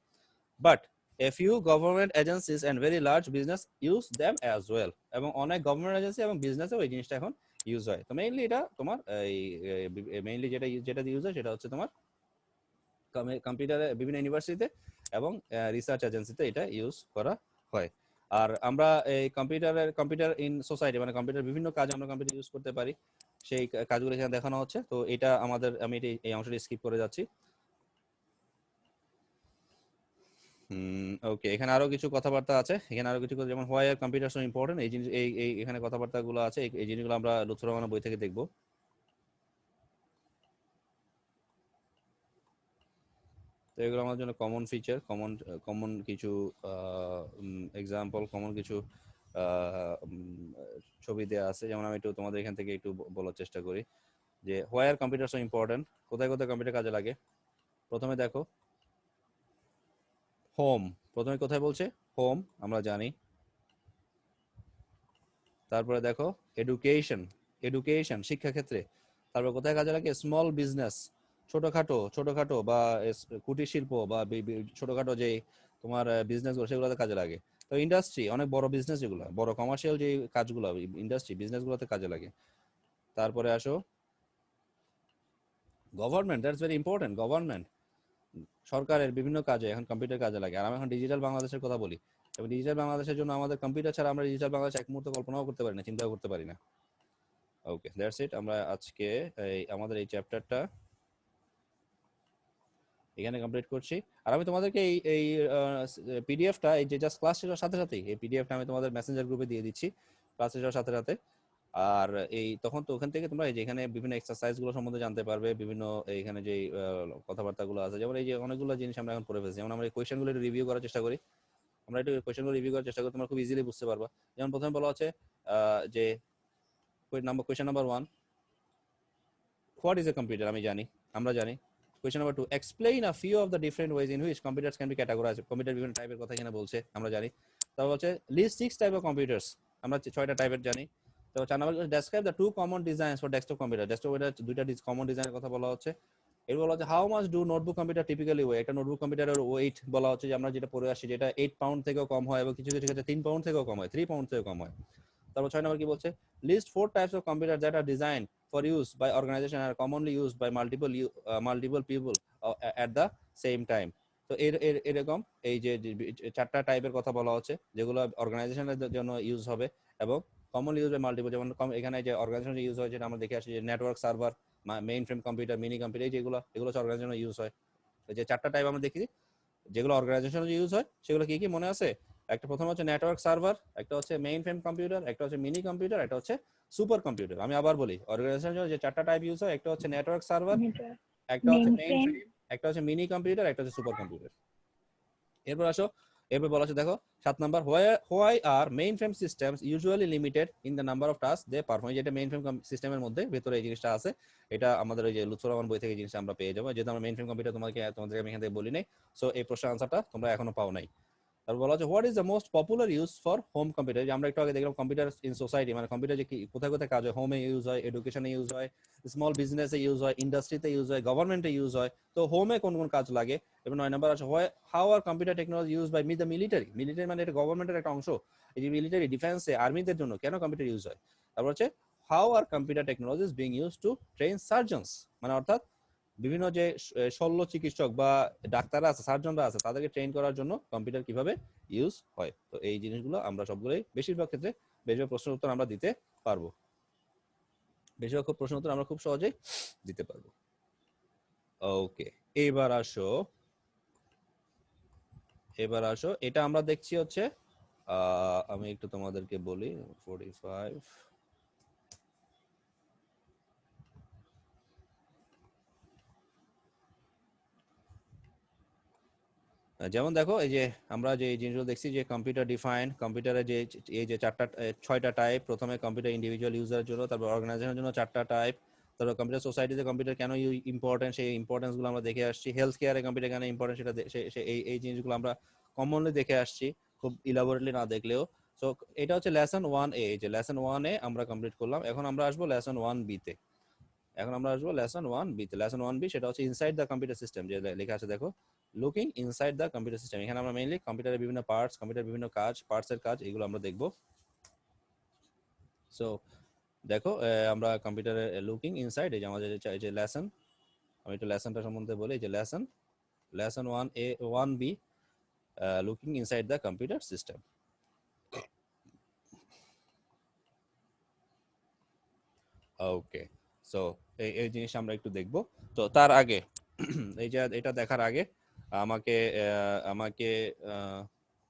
but a few government agencies and very large business use them as well, এবং অনেক গভর্নমেন্ট এজেন্সি এবং বিজনেসেও এই জিনিসটা এখন ইউজ হয়। তো মেইনলি এটা তোমার মেইনলি যেটা ইউজ হয় সেটা হচ্ছে তোমার কম্পিউটারে বিভিন্ন ইউনিভার্সিটিতে এবং রিসার্চ এজেন্সিতে এটা ইউজ করা হয়। আর আমরা এই কম্পিউটার ইন সোসাইটি মানে কম্পিউটার বিভিন্ন কাজে আমরা কম্পিউটার ইউজ করতে পারি, সেই কাজগুলো এখানে দেখানো হচ্ছে। তো এটা আমি এই অংশটা স্কিপ করে যাচ্ছি। ওকে, এখানে আরো কিছু কথাবার্তা আছে, যেমন why are computer so important, এই জিনিস এখানে কথাবার্তাগুলো আছে, এই জিনিসগুলো আমরা লুৎফর রহমানের বই থেকে দেখব। তো এগুলো আমার জন্য কমন ফিচার, কমন কিছু এক্সাম্পল, কমন কিছু ছবি দেওয়া আছে। যেমন আমি একটু তোমাদের এখান থেকে একটু বলার চেষ্টা করি যে why are computer so important, কোথায় কম্পিউটার কাজে লাগে। প্রথমে দেখো হোম, প্রথমে কোথায় বলছে হোম আমরা জানি। তারপরে দেখো এডুকেশন শিক্ষাক্ষেত্রে। তারপর কোথায় কাজে লাগে স্মল বিজনেস, ছোটখাটো বা কুটির শিল্প বা ছোটখাটো যে তোমার বিজনেস গুলো সেগুলোতে কাজে লাগে। তো ইন্ডাস্ট্রি অনেক বড় বিজনেস, যেগুলো বড় কমার্শিয়াল যে কাজগুলো ইন্ডাস্ট্রি বিজনেসগুলোতে কাজে লাগে। তারপরে আসো government, that's very important. Government সরকারের বিভিন্ন কাজে এখন কম্পিউটার কাজে লাগে। আর আমি এখন ডিজিটাল বাংলাদেশের কথা বলি, এবং ডিজিটাল বাংলাদেশের জন্য আমাদের কম্পিউটার ছাড়া আমরা ডিজিটাল বাংলাদেশ এক মুহূর্ত কল্পনাও করতে পারি না, চিন্তাও করতে পারি না। ওকে, দ্যাটস ইট। আমরা আজকে আমাদের এই চ্যাপ্টারটা এখানে কমপ্লিট করছি। আর আমি তোমাদেরকে এই পিডিএফটা, এই যে জাস্ট ক্লাস শেষের সাথে সাথেই এই পিডিএফটা আমি তোমাদের মেসেঞ্জার গ্রুপে দিয়ে দিচ্ছি ক্লাস শেষের সাথে সাথে। আর এই তখন তো ওখান থেকে তোমরা এই যে এখানে বিভিন্ন এক্সারসাইজ গুলো সম্বন্ধে জানতে পারবে, বিভিন্ন এইখানে যে কথাবার্তাগুলো আছে, যেমন এই যে অনেকগুলো জিনিস আমরা এখন পড়ে ফেলছি। যেমন আমরা এই কোয়েশ্চেনগুলো একটু রিভিউ করার চেষ্টা করি, আমরা একটু কোয়েশ্চেনগুলো রিভিউ করার চেষ্টা করি, তোমরা খুব ইজিলি বুঝতে পারবা। যেমন প্রথমে বলা হচ্ছে যে question number 1, what is a computer? আমরা জানি। Question number 2, explain a few of the different ways in which computers can be categorized. Computer বিভিন্ন টাইপের কথা এখানে বলছে, আমরা জানি। তারপর হচ্ছে list 6 type of computers, আমরা 6টা টাইপের জানি। তো 4 number, describe the two common designs for desktop computer. Desktop computer দুইটা কমন ডিজাইনের কথা বলা হচ্ছে। এর বলা হচ্ছে how much do notebook computer typically weigh? একটা নোটবুক কম্পিউটারের ওয়েট বলা হচ্ছে যে আমরা যেটা পড়ে আসছি, যেটা 8 পাউন্ড থেকেও কম হয় এবং কিছু কিছু ক্ষেত্রে 3 পাউন্ড থেকেও কম হয়, 3 পাউন্ড থেকেও কম হয়। তারপর 6 নাম্বার কি বলছে, list 4 types of computer that are design for use by organization are commonly used by multiple people at the same time. তো এরকম এই যে 4টা টাইপের কথা বলা হচ্ছে যেগুলো অর্গানাইজেশনের জন্য ইউজ হবে এবং কমনলি ইউজ বাই মাল্টিপল। যেমন এখানে যে অর্গানাইজেশন ইউজ হয় যেটা আমরা দেখে আসছি, যে network server, main frame computer, mini computer, এগুলো হচ্ছে অর্গানাইজেশনে ইউজ হয়। যে 4টা টাইপ আমরা দেখি যেগুলো অর্গানাইজেশনে ইউজ হয়, সেগুলো কি কি মনে আছে? একটা প্রথম হচ্ছে নেটওয়ার্ক সার্ভার, একটা হচ্ছে মেইন ফ্রেম কম্পিউটার, একটা হচ্ছে মিনি কম্পিউটার, একটা হচ্ছে সুপার কম্পিউটার। আমি আবার বলি, অর্গানাইজেশনের জন্য যে 4টা টাইপ ইউজ হয়, একটা হচ্ছে নেটওয়ার্ক সার্ভার, একটা হচ্ছে মেইন Mainframe. ফ্রেম, একটা হচ্ছে মিনি কম্পিউটার, একটা হচ্ছে সুপার কম্পিউটার। এরপর বলা আছে, দেখো 7 number, why are main frame systems usually limited in the number of task they perform. যেটা মেইন ফ্রেম সিস্টেমের মধ্যে ভেতরে এই জিনিসটা আছে, এটা আমাদের ওই যে লুৎফর রহমান বই থেকে জিনিসটা আমরা পেয়ে যাবো। যেহেতু আমরা মেইন ফ্রেম কম্পিউটার তোমাদেরকে আমি এখান থেকে বলি নাই, সো এই প্রশ্নের আনসারটা তোমরা এখনো পাও নাই। তারপর বলা হচ্ছে what is the most popular use for home computer. আমরা একটু আগে দেখলাম কম্পিউটার ইন সোসাইটি, মানে কম্পিউটার যে কোথায় কোথায় কাজ হয়, হোমে ইউজ হয়, এডুকেশনে ইউজ হয়, স্মল বিজনেসে ইউজ হয়, ইন্ডাস্ট্রিতে ইউজ হয়, গভর্নমেন্টে ইউজ হয়। তো হোমে কোন কোন কাজ লাগে। এবং 9 নাম্বার আছে how are computer technology use by the military. Military মানে এটা গভর্নমেন্টের একটা অংশ। এই যে মিলিটারি ডিফেন্সে আর্মিদের জন্য কেন কম্পিউটার ইউজ হয়। তারপর হচ্ছে how are computer technology is being use to train surgeons, মানে অর্থাৎ বিভিন্ন যে শল্য চিকিৎসক বা ডাক্তাররা আছে, সার্জনরা আছে, তাদেরকে ট্রেন করার জন্য কম্পিউটার কিভাবে ইউজ হয়। তো এই জিনিসগুলো আমরা সবগুলোই বেশিরভাগ ক্ষেত্রে বেশিরভাগ প্রশ্নের উত্তর আমরা দিতে পারবো, বেশিরভাগ প্রশ্নের উত্তর আমরা খুব সহজেই দিতে পারবো। ওকে, এবার আসো এটা আমরা দেখছি হচ্ছে আমি একটু তোমাদেরকে বলি 45। যেমন দেখো এই যে আমরা যে জিনিসগুলো দেখছি, যে কম্পিউটার ডিফাইন, কম্পিউটারের যে এই যে 6টা টাইপ, প্রথমে কম্পিউটার ইন্ডিভিজুয়াল ইউজারের জন্য, তারপর অর্গানাইজেশনের জন্য 4টা টাইপ, তারপর কম্পিউটার সোসাইটিতে কম্পিউটার কেন ইম্পর্টেন্ট, সেই ইম্পর্টেন্স গুলো আমরা দেখে আসছি। হেলথ কেয়ারে কম্পিউটার কেন ইম্পর্টেন্ট, সেটা এই জিনিসগুলো আমরা কমনলি দেখে আসছি, খুব ইলাবোরেটলি না দেখলেও। সো এটা হচ্ছে লেসন 1A, যে লেসন 1A আমরা কমপ্লিট করলাম। এখন আমরা আসবো লেসন 1B তে। লেসন 1B সেটা হচ্ছে ইনসাইড দ্য কম্পিউটার সিস্টেম, যে লেখা আছে দেখো, looking inside the computer system. এখানে আমরা মেইনলি কম্পিউটারের বিভিন্ন পার্টস, কম্পিউটার বিভিন্ন কাজ, পার্টসের কাজ, এগুলো আমরা দেখব। সো দেখো আমরা কম্পিউটারের লুকিং ইনসাইড, এই যে আমাদের যে লেসন, আমি একটু লেসনটা সম্বন্ধে বলি। যে lesson 1A 1B, looking inside the computer system. Okay, so এই জিনিস আমরা একটু দেখব। তো তার আগে এই যে এটা দেখার আগে আমাকে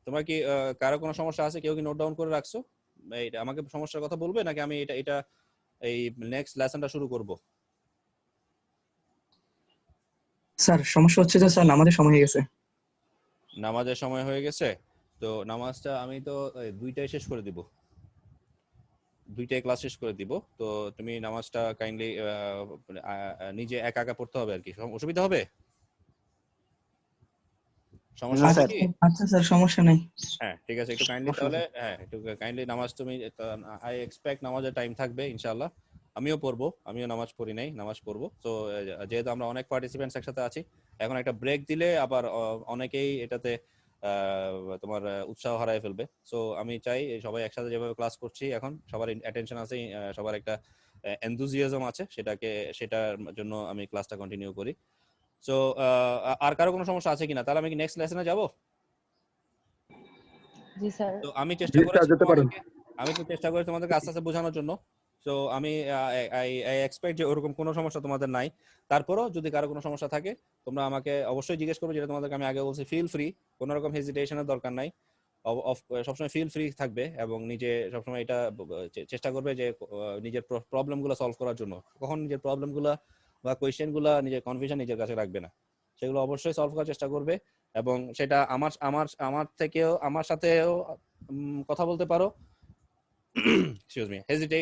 তোমার কি কারো কোনো সমস্যা আছে? কেউ কি নোট ডাউন করে রাখছো? আমাকে সমস্যার কথা বলবে, নাকি আমি এটা এই নেক্সট লেসনটা শুরু করব? স্যার সমস্যা হচ্ছে যে স্যার নামাজের সময় হয়ে গেছে। নামাজের সময় হয়ে গেছে, তো নামাজটা আমি তো 2টায় শেষ করে দিব, 2টায় ক্লাস শেষ করে দিব। তো তুমি নামাজটা কাইন্ডলি নিজে একা একা পড়তে হবে আর কি, অসুবিধা হবে? সমস্যা আছে কি? আচ্ছা স্যার, সমস্যা নাই। হ্যাঁ ঠিক আছে, একটু কাইন্ডলি তাহলে একটু কাইন্ডলি নামাজ তুমি, আই এক্সপেক্ট নামাজের টাইম থাকবে ইনশাআল্লাহ। আমিও পড়বো, আমিও নামাজ পড়ি নাই, নামাজ পড়বো। তো যেহেতু আমরা অনেক পার্টিসিপেন্টস একসাথে আছি, এখন একটা ব্রেক দিলে আবার অনেকেই এটাতে তোমার উৎসাহ হারায় ফেলবে। সো আমি চাই সবাই একসাথে যেভাবে ক্লাস করছি এখন, সবার অ্যাটেনশন আছে, সবার একটা এনথুজিয়াজম আছে, সেটার জন্য আমি ক্লাসটা কন্টিনিউ করি। সো আর কারো কোনো সমস্যা আছে কিনা? তাহলে আমি কি নেক্সট লেসনে যাব? জি স্যার। তো আমি চেষ্টা করেছি তোমাদেরকে আস্তে আস্তে বোঝানোর জন্য। সো আমি আই এক্সপেক্ট যে ওরকম কোনো সমস্যা তোমাদের নাই। তারপরও যদি কারো কোনো সমস্যা থাকে তোমরা আমাকে অবশ্যই জিজ্ঞেস করবে, যেটা তোমাদেরকে আমি আগে বলছি, ফিল ফ্রি, কোনো রকম হেজিটেশনের দরকার নাই। সবসময় ফিল ফ্রি থাকবে এবং নিজে সবসময় এটা চেষ্টা করবে যে নিজের প্রবলেমগুলো সলভ করার জন্য। কখন নিজের প্রবলেমগুলো বা কোয়েশ্চেনগুলো, নিজের কনফিউশন নিজের কাছে রাখবে না, সেগুলো অবশ্যই সলভ করার চেষ্টা করবে। এবং সেটা আমার আমার আমার থেকেও, আমার সাথেও কথা বলতে পারো, এক্সকিউজ মি,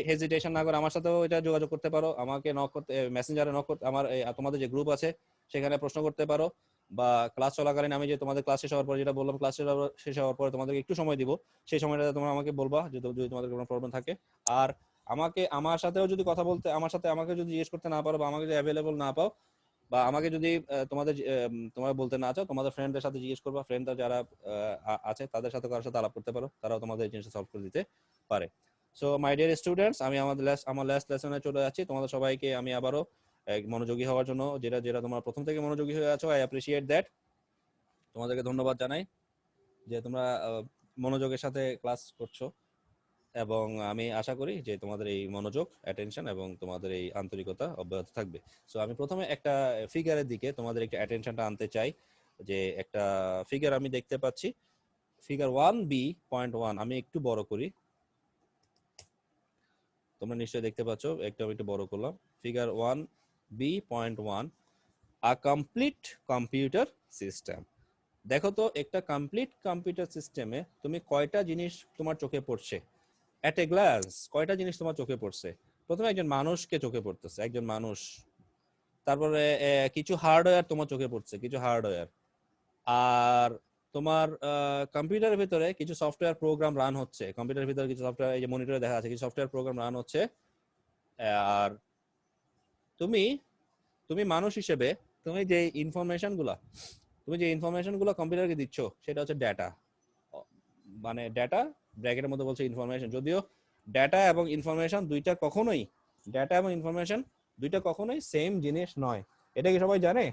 হেজিটেশন না করে আমার সাথেও এটা যোগাযোগ করতে পারো, আমাকে নক করতে, মেসেঞ্জারে নক করতে, আমার তোমাদের যে গ্রুপ আছে সেখানে প্রশ্ন করতে পারো, বা ক্লাস চলাকালীন আমি যে তোমাদের ক্লাস শেষ হওয়ার পর যেটা বললাম, ক্লাস শেষ হওয়ার পরে তোমাদেরকে একটু সময় দিব, সেই সময়টা তোমরা আমাকে বলবা যদি তোমাদের কোনো প্রবলেম থাকে। আর আমার সাথেও যদি কথা বলতে, আমাকে যদি জিজ্ঞেস করতে না পারো, বা আমাকে যদি অ্যাভেলেবল না পাও, বা আমাকে যদি তোমরা বলতে না চাও, তোমাদের ফ্রেন্ডদের সাথে জিজ্ঞেস করবা, ফ্রেন্ডরা যারা আছে তাদের সাথে কারোর সাথে আলাপ করতে পারো, তারাও তোমাদের এই জিনিসটা সলভ করে দিতে পারে। সো মাই ডিয়ার স্টুডেন্টস, আমি আমার লাস্ট লেসনে চলে যাচ্ছি। তোমাদের সবাইকে আমি আবারও মনোযোগী হওয়ার জন্য, যেটা তোমরা প্রথম থেকে মনোযোগী হয়ে আছো, আই অ্যাপ্রিশিয়েট দ্যাট। তোমাদেরকে ধন্যবাদ জানাই যে তোমরা মনোযোগের সাথে ক্লাস করছো, এবং আমি আশা করি যে তোমাদের এই মনোযোগ, অ্যাটেনশন এবং তোমাদের এই আন্তরিকতা অব্যাহত থাকবে। সো আমি প্রথমে একটা ফিগারের দিকে তোমাদের একটু অ্যাটেনশনটা আনতে চাই, যে একটা ফিগার আমি দেখতে পাচ্ছি, ফিগার 1B.1। আমি একটু বড় করি, তোমরা নিশ্চয়ই দেখতে পাচ্ছ, আমি একটু বড় করলাম। Figure 1B.1, a complete computer system. দেখো তো, একটা কমপ্লিট কম্পিউটার সিস্টেমে তুমি কয়টা জিনিস তোমার চোখে পড়ছে? অ্যাট এ গ্লান্স কয়টা জিনিস তোমার চোখে পড়ছে? প্রথমে একজন মানুষকে চোখে পড়তেছে, একজন মানুষ। তারপরে কিছু হার্ডওয়্যার তোমার চোখে পড়ছে, কিছু হার্ডওয়্যার। আর তোমার কম্পিউটারের ভিতরে কিছু সফটওয়্যার প্রোগ্রাম রান হচ্ছে, কম্পিউটারের ভিতরে কিছু সফটওয়্যার, এই যে মনিটরে দেখা যাচ্ছে কিছু সফটওয়্যার প্রোগ্রাম রান হচ্ছে। আর তুমি তুমি মানুষ হিসেবে তুমি যে ইনফরমেশনগুলো কম্পিউটারকে দিচ্ছ, সেটা হচ্ছে ডেটা। মানে ডেটা ব্র্যাকেটের মধ্যে বলছে ইনফরমেশন, যদিও ডেটা এবং ইনফরমেশন দুইটা কখনোই সেম জিনিস নয়। এটা কি সবাই জানে?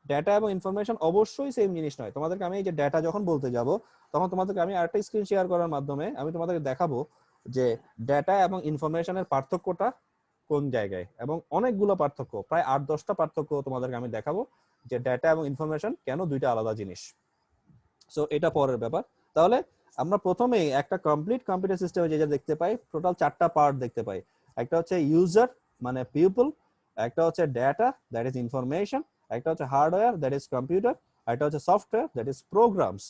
ডেটা এবং ইনফরমেশন অবশ্যই সেম জিনিস নয়। তোমাদেরকে আমি এই যে ডেটা যখন বলতে যাব, তখন তোমাদেরকে আমি আরেকটা স্ক্রিন শেয়ার করার মাধ্যমে আমি তোমাদেরকে দেখাবো যে ডেটা এবং ইনফরমেশনের পার্থক্যটা কোন জায়গায়, এবং অনেকগুলো পার্থক্য, প্রায় 8-10টা পার্থক্য তোমাদেরকে আমি দেখাবো, যে ডেটা এবং ইনফরমেশন কেন দুইটা আলাদা জিনিস। সো এটা পরের ব্যাপার। তাহলে আমরা প্রথমেই একটা কমপ্লিট কম্পিউটার সিস্টেমে যেটা দেখতে পাই, টোটাল 4টা পার্ট দেখতে পাই। একটা হচ্ছে ইউজার মানে পিপল, একটা হচ্ছে ডেটা দ্যাট ইজ ইনফরমেশন, একটা হচ্ছে হার্ডওয়্যার দ্যাট ইজ কম্পিউটার, একটা হচ্ছে সফটওয়্যার দ্যাট ইজ প্রোগ্রামস।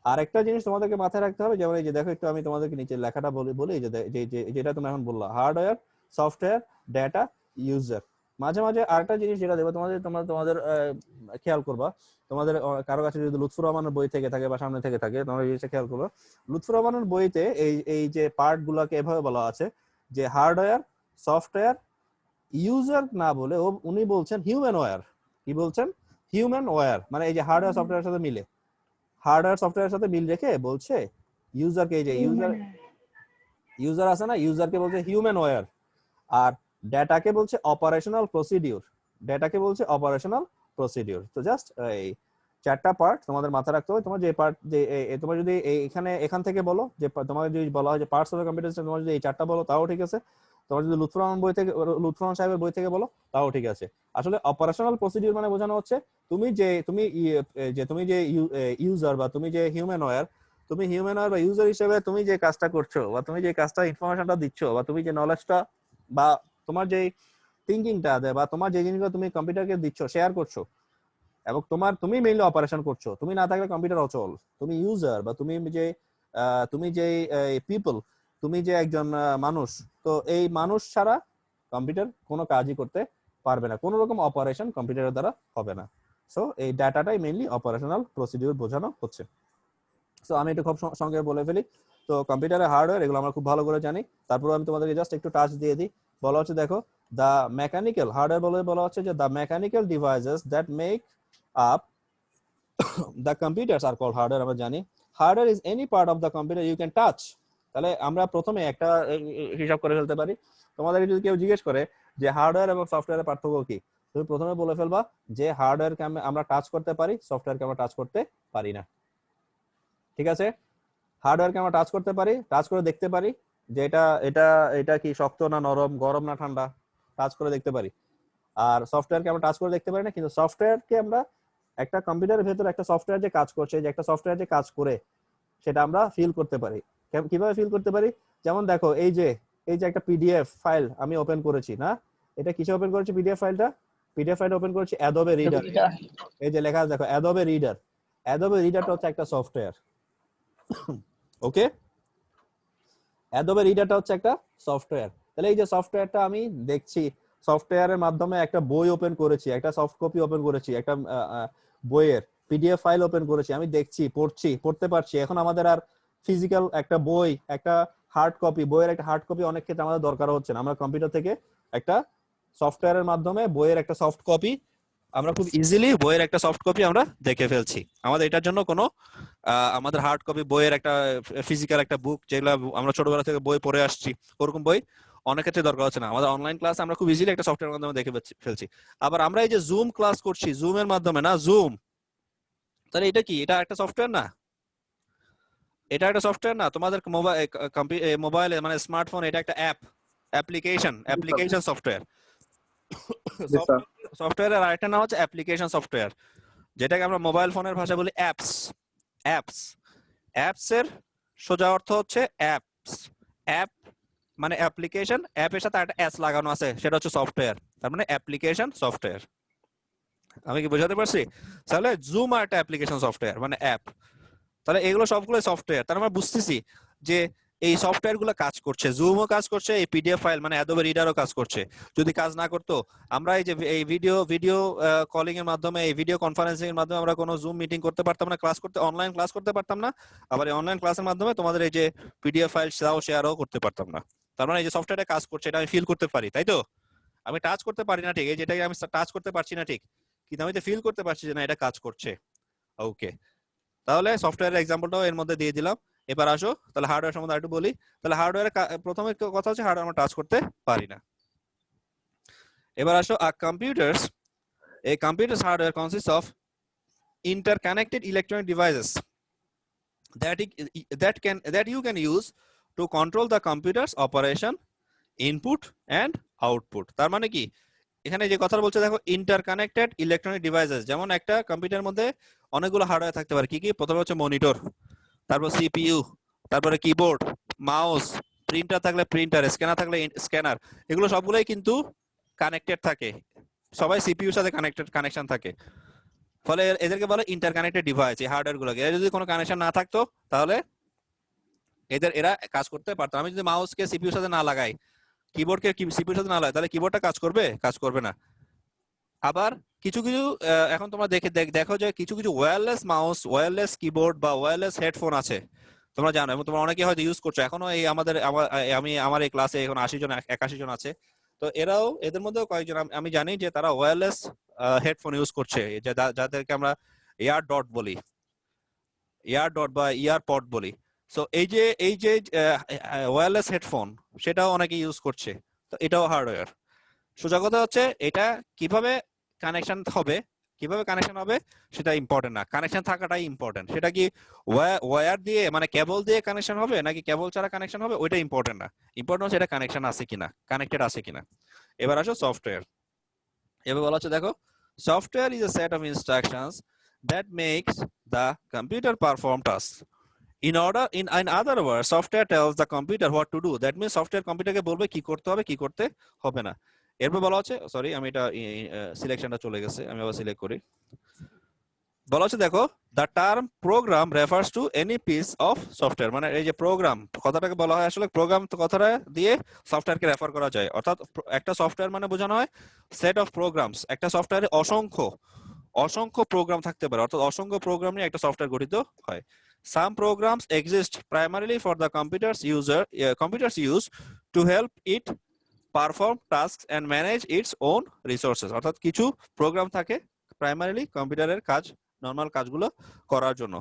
আর একটা জিনিস তোমাদেরকে মাথায় রাখতে হবে, যেমন এই যে দেখো, একটু আমি তোমাদেরকে নিচে লেখাটা বলি, এই যে যেটা তুমি এখন বললা, হার্ডওয়্যার, সফটওয়্যার, ডেটা, ইউজার। মাঝে মাঝে আরেকটা জিনিস যেটা দেবো তোমাদের খেয়াল করবা, তোমাদের কারো কাছে যদি লুৎফুর রহমানের বই থেকে থাকে বা সামনে থেকে থাকে, তোমরা এই জিনিসটা খেয়াল করবা। লুৎফুর রহমানের বইতে এই যে পার্ট গুলাকে এভাবে বলা আছে যে হার্ডওয়্যার, সফটওয়্যার, ইউজার না বলে উনি বলছেন হিউম্যান ওয়্যার। কি বলছেন? Human ware. মানে এই যে হার্ডওয়্যার সফটওয়্যারের সাথে মিলে, হার্ডওয়্যার সফটওয়্যারের সাথে মিল রেখে বলছে ইউজারকে, এই যে ইউজার আছে না, ইউজারকে বলছে হিউম্যান ওয়্যার। আর ডেটাকে বলছে অপারেশনাল প্রসিডিউর। তো জাস্ট এই 4টা পার্ট তোমাদের মাথায় রাখতে হবে। তোমার যে পার্ট, যে তোমার যদি এখান থেকে বলো, যে তোমাকে যদি বলা হয় যে parts of the computer system, তোমার যদি এই 4টা বলো তাও ঠিক আছে। তোমার যদি লুৎফুর রহমান সাহেবের বই থেকে বলো তাও ঠিক আছে। আসলে অপারেশনাল প্রসিডিউর মানে বোঝানো হচ্ছে তুমি যে ইউজার বা তুমি যে হিউম্যান ওয়্যার বা ইউজার হিসেবে তুমি যে কাজটা করছো, বা তুমি যে কাজটা ইনফরমেশনটা দিচ্ছ, বা তুমি যে নলেজটা বা তোমার যে থিঙ্কিংটা আছে, বা তোমার যে জিনিসগুলো তুমি কম্পিউটারকে দিচ্ছ, শেয়ার করছো, এবং তুমি মেইনলি অপারেশন করছো। তুমি না থাকলে কম্পিউটার অচল। তুমি ইউজার বা তুমি যে পিপল, তুমি যে একজন মানুষ, তো এই মানুষ ছাড়া কম্পিউটার কোনো কাজই করতে পারবে না, কোনো রকম অপারেশন কম্পিউটারের দ্বারা হবে না। সো এই ডাটাটাই মেইনলি অপারেশনাল প্রসিডিউর বোঝানো হচ্ছে। সো আমি একটু খুব সঙ্গে বলে ফেলি। তো কম্পিউটারের হার্ডওয়্যার এগুলো আমরা খুব ভালো করে জানি, তারপর আমি তোমাদেরকে জাস্ট একটু টাচ দিয়ে দিই। বলা হচ্ছে দেখো, দ্য মেকানিক্যাল হার্ডওয়্যার বলা হচ্ছে যে the mechanical devices that make up the computers are called hardware. আমরা জানি hardware is any part of the computer you can touch. তাহলে আমরা প্রথমে একটা হিসাব করে ফেলতে পারি। তোমাদের যদি কেউ জিজ্ঞেস করে যে হার্ডওয়্যার এবং সফটওয়্যারের পার্থক্য কি, তুমি প্রথমে বলে ফেলবা যে হার্ডওয়্যারকে আমরা টাচ করতে পারি, সফটওয়্যারকে আমরা টাচ করতে পারি না। ঠিক আছে? হার্ডওয়্যারকে আমরা টাচ করতে পারি, টাচ করে দেখতে পারি যে এটা এটা এটা কি শক্ত না নরম, গরম না ঠান্ডা, টাচ করে দেখতে পারি। আর সফটওয়্যারকে আমরা টাচ করে দেখতে পারি না, কিন্তু সফটওয়্যারকে আমরা একটা কম্পিউটারের ভেতরে একটা সফটওয়্যার যে কাজ করছে, যে একটা সফটওয়্যার যে কাজ করে সেটা আমরা ফিল করতে পারি। কিভাবে ফিল করতে পারি? যেমন দেখো এই যে একটা পিডিএফ ফাইল আমি ওপেন করেছি না, এটা কিসে ওপেন করেছি? পিডিএফ ফাইলটা ওপেন করেছি অ্যাডোবে রিডার। এই যে লেখা আছে দেখো অ্যাডোবে রিডারটা হচ্ছে একটা সফটওয়্যার। ওকে, অ্যাডোবে রিডারটা হচ্ছে একটা সফটওয়্যার। তাহলে এই যে সফটওয়্যারটা আমি দেখছি, সফটওয়্যারের মাধ্যমে একটা বই ওপেন করেছি, একটা সফট কপি ওপেন করেছি, একটা বইয়ের পিডিএফ ফাইল ওপেন করেছি, আমি দেখছি, পড়তে পারছি। এখন আমাদের আর ফিজিক্যাল একটা বই, একটা হার্ড কপি, বইয়ের একটা হার্ড কপি অনেক ক্ষেত্রে আমাদের দরকার হচ্ছে না। আমরা কম্পিউটার থেকে একটা সফটওয়্যারের মাধ্যমে বইয়ের একটা সফট কপি আমরা খুব ইজিলি বইয়ের একটা সফট কপি আমরা দেখে ফেলছি। আমাদের এটার জন্য কোনো আমাদের হার্ড কপি বইয়ের একটা ফিজিক্যাল একটা বুক, যেগুলো আমরা ছোটবেলা থেকে বই পড়ে আসছি, ওরকম বই অনেক ক্ষেত্রে দরকার হচ্ছে না। আমাদের অনলাইন ক্লাস আমরা খুব ইজিলি একটা সফটওয়্যারের মাধ্যমে দেখে ফেলছি। আবার আমরা এই যে জুম ক্লাস করছি, জুমের মাধ্যমে না, জুম, তাহলে এটা কি? এটা একটা সফটওয়্যার না? এটা একটা সফটওয়্যার না? তোমাদের মোবাইলে মানে স্মার্টফোন, এটা একটা অ্যাপ্লিকেশন সফটওয়্যার। সফটওয়্যারের আরেকটা নাম হচ্ছে অ্যাপ্লিকেশন সফটওয়্যার, যেটাকে আমরা মোবাইল ফোনের ভাষায় বলি অ্যাপস এর সোজা অর্থ হচ্ছে অ্যাপ মানে অ্যাপ্লিকেশন, অ্যাপের সাথে একটা এস লাগানো আছে, সেটা হচ্ছে সফটওয়্যার। তার মানে অ্যাপ্লিকেশন সফটওয়্যার। আমি কি বোঝাতে পারছি? তাহলে জুম আর একটা অ্যাপ্লিকেশন সফটওয়্যার মানে অ্যাপ। তাহলে এগুলো সবগুলো সফটওয়্যার। তার আমরা বুঝতেছি যে এই সফটওয়্যার গুলো কাজ করছে, জুমও কাজ করছে, এই পিডিএফ ফাইল মানে অ্যাডোবে রিডারও কাজ করছে। যদি কাজ না করতো, আমরা এই যে এই ভিডিও কলিং এর মাধ্যমে, এই ভিডিও কনফারেন্সিং এর মাধ্যমে আমরা কোনো জুম মিটিং করতে পারতাম না, অনলাইন ক্লাস করতে পারতাম না। আবার এই অনলাইন ক্লাসের মাধ্যমে তোমাদের এই যে পিডিএফ ফাইল শেয়ারও করতে পারতাম না। তার মানে এই যে সফটওয়্যারটা কাজ করছে, এটা আমি ফিল করতে পারি, তাই তো? আমি টাচ করতে পারি না ঠিক, এই যেটাকে আমি টাচ করতে পারছি না ঠিক, কিন্তু আমি তো ফিল করতে পারছি যে না এটা কাজ করছে। ওকে, তাহলে সফটওয়্যারের এক্সাম্পলটাও এর মধ্যে দিয়ে দিলাম। এবার আসো তাহলে হার্ডওয়্যার সম্বন্ধে একটু বলি। তাহলে হার্ডওয়্যারের প্রথমে কথা হচ্ছে হার্ডওয়্যার আমরা টাচ করতে পারি না। এবার আসো a computer's hardware consists of interconnected electronic devices that you can use to control the computer's operation, input and output। তার মানে কি? এখানে যে কথা বলছে দেখো, ইন্টারকানেক্টেড ইলেকট্রনিক ডিভাইসেস, যেমন একটা কম্পিউটারের মধ্যে অনেকগুলো হার্ডওয়্যার থাকতে পারে। কি কি? প্রথমে হচ্ছে মনিটর, তারপর সিপিইউ, তারপরে কিবোর্ড, মাউস, প্রিন্টার থাকলে প্রিন্টার, স্ক্যানার থাকলে স্ক্যানার। এগুলো সবগুলোই কিন্তু কানেক্টেড থাকে, সবাই সিপিইউর সাথে কানেকশন থাকে। ফলে এদেরকে বলে ইন্টারকানেক্টেড ডিভাইস। এই হার্ডওয়্যার গুলোকে, এর যদি কোনো কানেকশন না থাকতো তাহলে এরা কাজ করতে পারতো। আমি যদি মাউসকে সিপিইউর সাথে না লাগাই, কিবোর্ডকে সিপিইউর সাথে না লাগাই, তাহলে কিবোর্ডটা কাজ করবে না। আবার কিছু এখন তোমরা দেখো যে কিছু ওয়্যারলেস মাউস, ওয়্যারলেস কিবোর্ড বা ওয়্যারলেস হেডফোন আছে, তোমরা জানো, এবং তোমরা অনেকে হয়তো ইউজ করছো এখনো। এই আমার এই ক্লাসে এখন 80 জন 81 জন আছে, তো এদের মধ্যেও কয়েকজন আমি জানি যে তারা ওয়্যারলেস হেডফোন ইউজ করছে, যাদেরকে আমরা ইয়ার ডট বা ইয়ারপড বলি। সো এই যে ওয়্যারলেস হেডফোন, সেটাও অনেকে ইউজ করছে, তো এটাও হার্ডওয়্যার। সোজা কথা হচ্ছে এটা কিভাবে কানেকশন হবে সেটা ইম্পর্টেন্ট না, কানেকশন থাকাটাই ইম্পর্টেন্ট। সেটা কি ওয়্যার দিয়ে মানে কেবল দিয়ে কানেকশন হবে নাকি কেবল ছাড়া কানেকশন হবে, ওইটা ইম্পর্টেন্ট না। ইম্পর্টেন্ট হচ্ছে এটা কানেকশন আছে কিনা, কানেক্টেড আছে কিনা। এবার আসো সফটওয়্যার। এবার বলা হচ্ছে দেখো, software is a set of instructions that makes the computer perform task. In other words, software tells the computer what to do. That means software কম্পিউটারকে বলবে কি করতে হবে কি করতে হবে না। এরপর বলা হচ্ছে, সরি আমি এটা সিলেকশনটা চলে গেছে, আমি আবার সিলেক্ট করি। বলা হচ্ছে দেখো, the term program refers to any piece of software। মানে এই যে প্রোগ্রাম কথাটাকে বলা হয়, আসলে প্রোগ্রাম কথাটা দিয়ে সফটওয়্যারকে রেফার করা যায়। অর্থাৎ একটা সফটওয়্যার মানে বোঝানো হয় সেট অফ প্রোগ্রামস। একটা সফটওয়্যারে অসংখ্য প্রোগ্রাম থাকতে পারে, অর্থাৎ অসংখ্য প্রোগ্রাম নিয়ে একটা সফটওয়্যার গঠিত হয়। Some programs exist primarily for the computer's use to help it perform tasks and manage its own resources। অর্থাৎ কিছু প্রোগ্রাম থাকে প্রাইমারিলি কম্পিউটারের নরমাল কাজগুলো করার জন্য।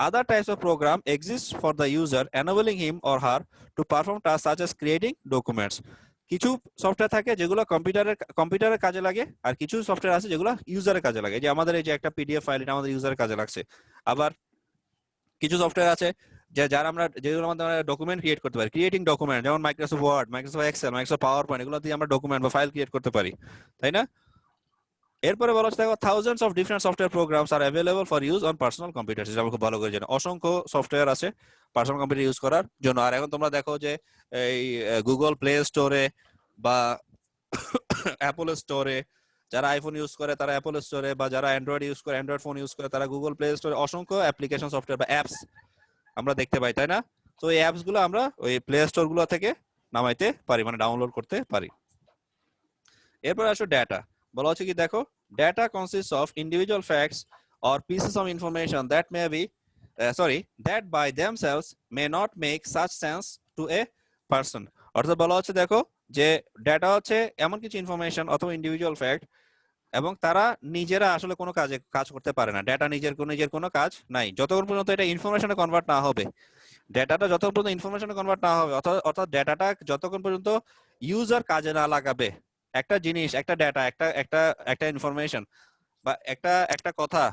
Other types of program exist for the user, enabling him or her to perform tasks such as creating documents। কিছু সফটওয়্যার থাকে যেগুলো কম্পিউটারের কাজে লাগে, আর কিছু সফটওয়্যার আছে যেগুলো ইউজারের কাজে লাগে। যে আমাদের এই যে একটা পিডিএফ ফাইল, এটা আমাদের ইউজারের কাজে লাগছে। আবার কিছু সফটওয়্যার আছে যারা আমরা যেগুলোর মাধ্যমে ডকুমেন্ট ক্রিয়েট করতে পারি, ক্রিয়েটিং ডকুমেন্ট, যেমন Microsoft Word, Microsoft Excel, Microsoft PowerPoint, এগুলো দিয়ে আমরা ডকুমেন্ট বা ফাইল ক্রিয়েট করতে পারি, তাই না? এরপরে বলা হচ্ছে দেখো thousands of different software programs are available for use on personal computer. যেটা আমরা খুব ভালো করে জানি, অসংখ্য সফটওয়্যার আছে পার্সোনাল কম্পিউটার ইউজ করার জন্য। আর এখন তোমরা দেখো যে এই গুগল প্লে স্টোরে বা অ্যাপল স্টোরে, যারা আইফোন ইউজ করে তারা অ্যাপল স্টোরে, বা যারা অ্যান্ড্রয়েড ইউজ করে, অ্যান্ড্রয়েড ফোন ইউজ করে তারা গুগল প্লে স্টোরে অসংখ্য অ্যাপ্লিকেশন সফটওয়্যার বা অ্যাপস আমরা দেখতে পাই, তাই না? তো এই অ্যাপস গুলো আমরা ওই প্লে স্টোর গুলো থেকে নামাইতে পারি, মানে ডাউনলোড করতে পারি। এরপর আসো ডেটা। বলা হচ্ছে কি দেখো, data consists of individual facts or pieces of information that may be that by themselves may not make such sense to a person. অর্থাৎ বলা হচ্ছে দেখো যে ডেটা হচ্ছে এমন কিছু ইনফরমেশন অথবা ইন্ডিভিজুয়াল ফ্যাক্ট, এবং তারা নিজেরা আসলে কোনো কাজ করতে পারে না। ডেটা নিজের কোনো কাজ নাই যতক্ষণ পর্যন্ত এটা ইনফরমেশনে কনভার্ট না হবে। ডেটাটা যতক্ষণ পর্যন্ত ইনফরমেশনে কনভার্ট না হবে, অর্থাৎ ডেটাটা যতক্ষণ পর্যন্ত ইউজার কাজে না লাগাবে, একটা জিনিস, একটা ডেটা, একটা ইনফরমেশন বা একটা কথা,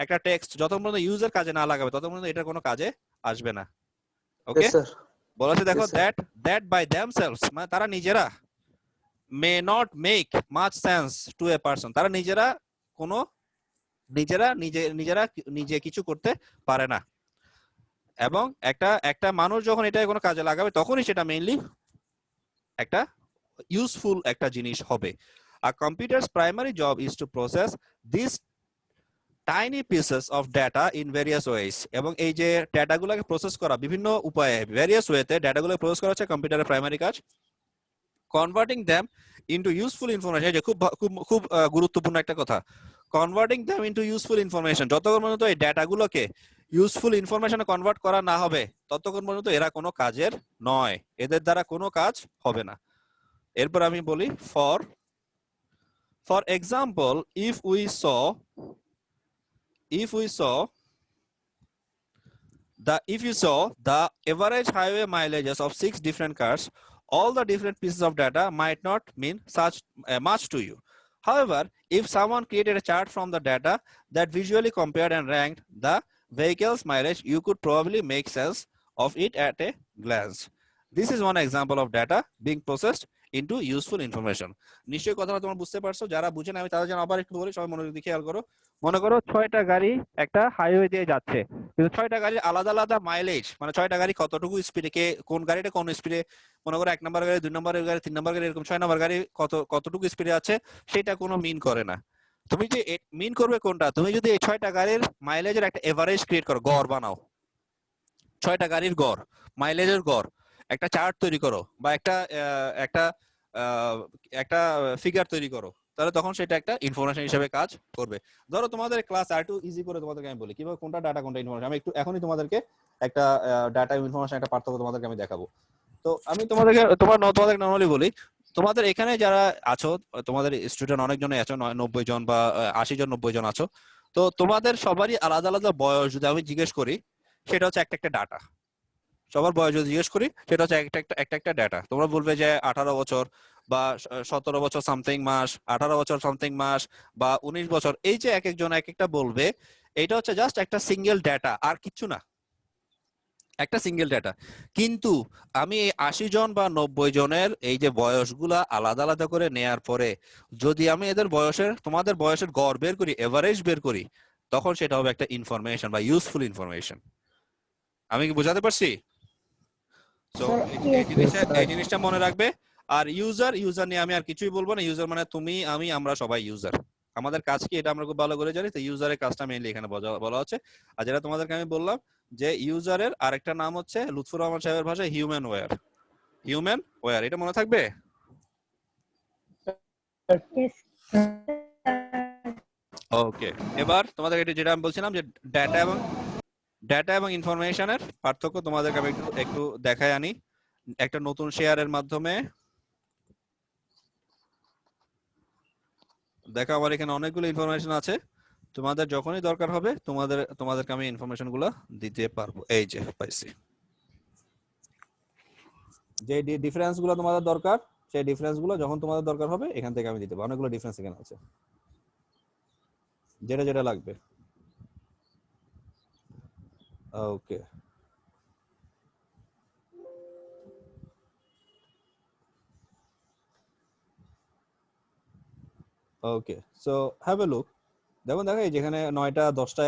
একটা টেক্সট যতক্ষণ পর্যন্ত ইউজার কাজে না লাগাবে ততক্ষণ পর্যন্ত এটা কোনো কাজে আসবে না। ওকে, বলা হচ্ছে দেখো দ্যাট বাই দেমসেলভস, মানে তারা নিজেরা, may not make much sense to a person, তারা নিজেরা নিজে কিছু করতে পারে না। এবং একটা মানুষ যখন এটা কোনো কাজে লাগাবে তখনই সেটা মেইনলি একটা ইউজফুল একটা জিনিস হবে। A computer's primary job is to process these tiny pieces of data in various ways. এবং এই যে ডেটাগুলোকে প্রসেস করা বিভিন্ন উপায়ে, ভেরিয়াস ওয়েতে ডেটাগুলো প্রসেস করা হচ্ছে কম্পিউটারের প্রাইমারি কাজ। Converting them into useful information, যে খুব খুব খুব গুরুত্বপূর্ণ একটা কথা, converting them into useful information, যতক্ষণ পর্যন্ত এই ডেটাগুলোকে ইউজফুল ইনফরমেশনে কনভার্ট করা না হবে ততক্ষণ পর্যন্ত এরা কোনো কাজের নয়, এদের দ্বারা কোনো কাজ হবে না। এরপর আমি বলি for example, if we saw if you saw the average highway mileages of 6 different cars, all the different pieces of data might not mean much to you. However, if someone created a chart from the data that visually compared and ranked the vehicle's mileage, you could probably make sense of it at a glance. This is one example of data being processed into useful information. নিশ্চয়ই কথাটা তোমরা বুঝতে পারছো, যারা বুঝেন আমি তাদের জন্য আবার একটু বলি, সবাই মনোযোগ দিয়ে খেয়াল করো। মনে করো 6টা গাড়ি একটা হাইওয়ে দিয়ে যাচ্ছে, কিন্তু 6টা গাড়ির আলাদা আলাদা মাইলেজ, মানে 6টা গাড়ি কতটুকু স্পিডে, কোন গাড়িটা কোন স্পিডে, মনে করো 1 নম্বর গাড়ি, 2 নম্বর গাড়ি, 3 নম্বর গাড়ি, এরকম 6 নম্বর গাড়ি কতটুকু স্পিডে আছে সেটা কোনো মিন করে না। তুমি যে মিন করবে কোনটা, তুমি যদি এই 6টা গাড়ির মাইলেজের একটা এভারেজ ক্রিয়েট করো, গড় বানাও, 6টা গাড়ির গড়, মাইলেজের গড়, একটা চার্ট তৈরি করো বা একটা ফিগার তৈরি করো, তাহলে তখন সেটা একটা ইনফরমেশন হিসেবে কাজ করবে। ধরো তোমাদের ক্লাস আর একটু ইজি করে তোমাদেরকে আমি বলি কিভাবে কোনটা ডাটা কোনটা ইনফরমেশন। আমি একটু এখনই তোমাদেরকে একটা ডাটা ইনফরমেশন একটা পার্থক্য তোমাদেরকে আমি দেখাবো। তো আমি তোমাদেরকে নরমালি বলি, তোমাদের এখানে যারা আছো, তোমাদের স্টুডেন্ট অনেকজনই আছো, 90 জন বা 80 জন 90 জন আছো। তো তোমাদের সবারই আলাদা আলাদা বয়স যদি আমি জিজ্ঞেস করি, সেটা হচ্ছে একটা ডাটা। সবার বয়স যদি জিজ্ঞেস করি সেটা হচ্ছে একটা ডাটা। তোমরা বলবে যে 18 বছর বা 17 বছর সামথিং মাস, 18 বছর সামথিং মাস বা 19 বছর, এই যে এক একজন এক একটা বলবে, এটা হচ্ছে জাস্ট একটা সিঙ্গেল ডাটা, আর কিছু না, একটা সিঙ্গেল ডাটা। কিন্তু আমি এই 80 জন বা 90 জনের এই যে বয়সগুলা আলাদা আলাদা করে নেয়ার পরে যদি আমি এদের তোমাদের বয়সের গড় বের করি, এভারেজ বের করি, তখন সেটা হবে একটা ইনফরমেশন বা ইউজফুল ইনফরমেশন। আমি কি বোঝাতে পারছি? সো এই জিনিসটা মনে রাখবে। আর ইউজার নিয়ে আমি আর কিছুই বলবো না। ইউজার মানে তুমি, আমি, আমরা সবাই ইউজার। আমাদের কাজ কি এটা আমরা খুব ভালো করে জানি। তো ইউজারের কাজটা মেইনলি এখানে বলা হচ্ছে। আর যেটা তোমাদেরকে আমি বললাম যে ইউজারের আরেকটা নাম হচ্ছে লুৎফর রহমান সাহেবের ভাষায় হিউম্যান ওয়্যার। এটা মনে থাকবে? Yes. ওকে, এবার তোমাদের যেটা আমি বলছিলাম যে ডাটা এবং ইনফরমেশনের পার্থক্য তোমাদেরকে আমি একটু দেখায় আনি একটা নতুন শেয়ারের মাধ্যমে। দেখো আমার এখানে অনেকগুলো ইনফরমেশন আছে, তোমাদের যখনই দরকার হবে তোমাদেরকে আমি ইনফরমেশন গুলো দিতে পারবো। এই যে পাইছি, যে ডিফারেন্স গুলো তোমাদের দরকার, সেই ডিফারেন্স গুলো যখন তোমাদের দরকার হবে এখান থেকে আমি দিতে পারবো। অনেকগুলো ডিফারেন্স এখানে আছে, যেটা লাগবে। ওকে, ওকে, সো হ্যাভ এ লুক। দেখো এই যেখানে 9টা 10টা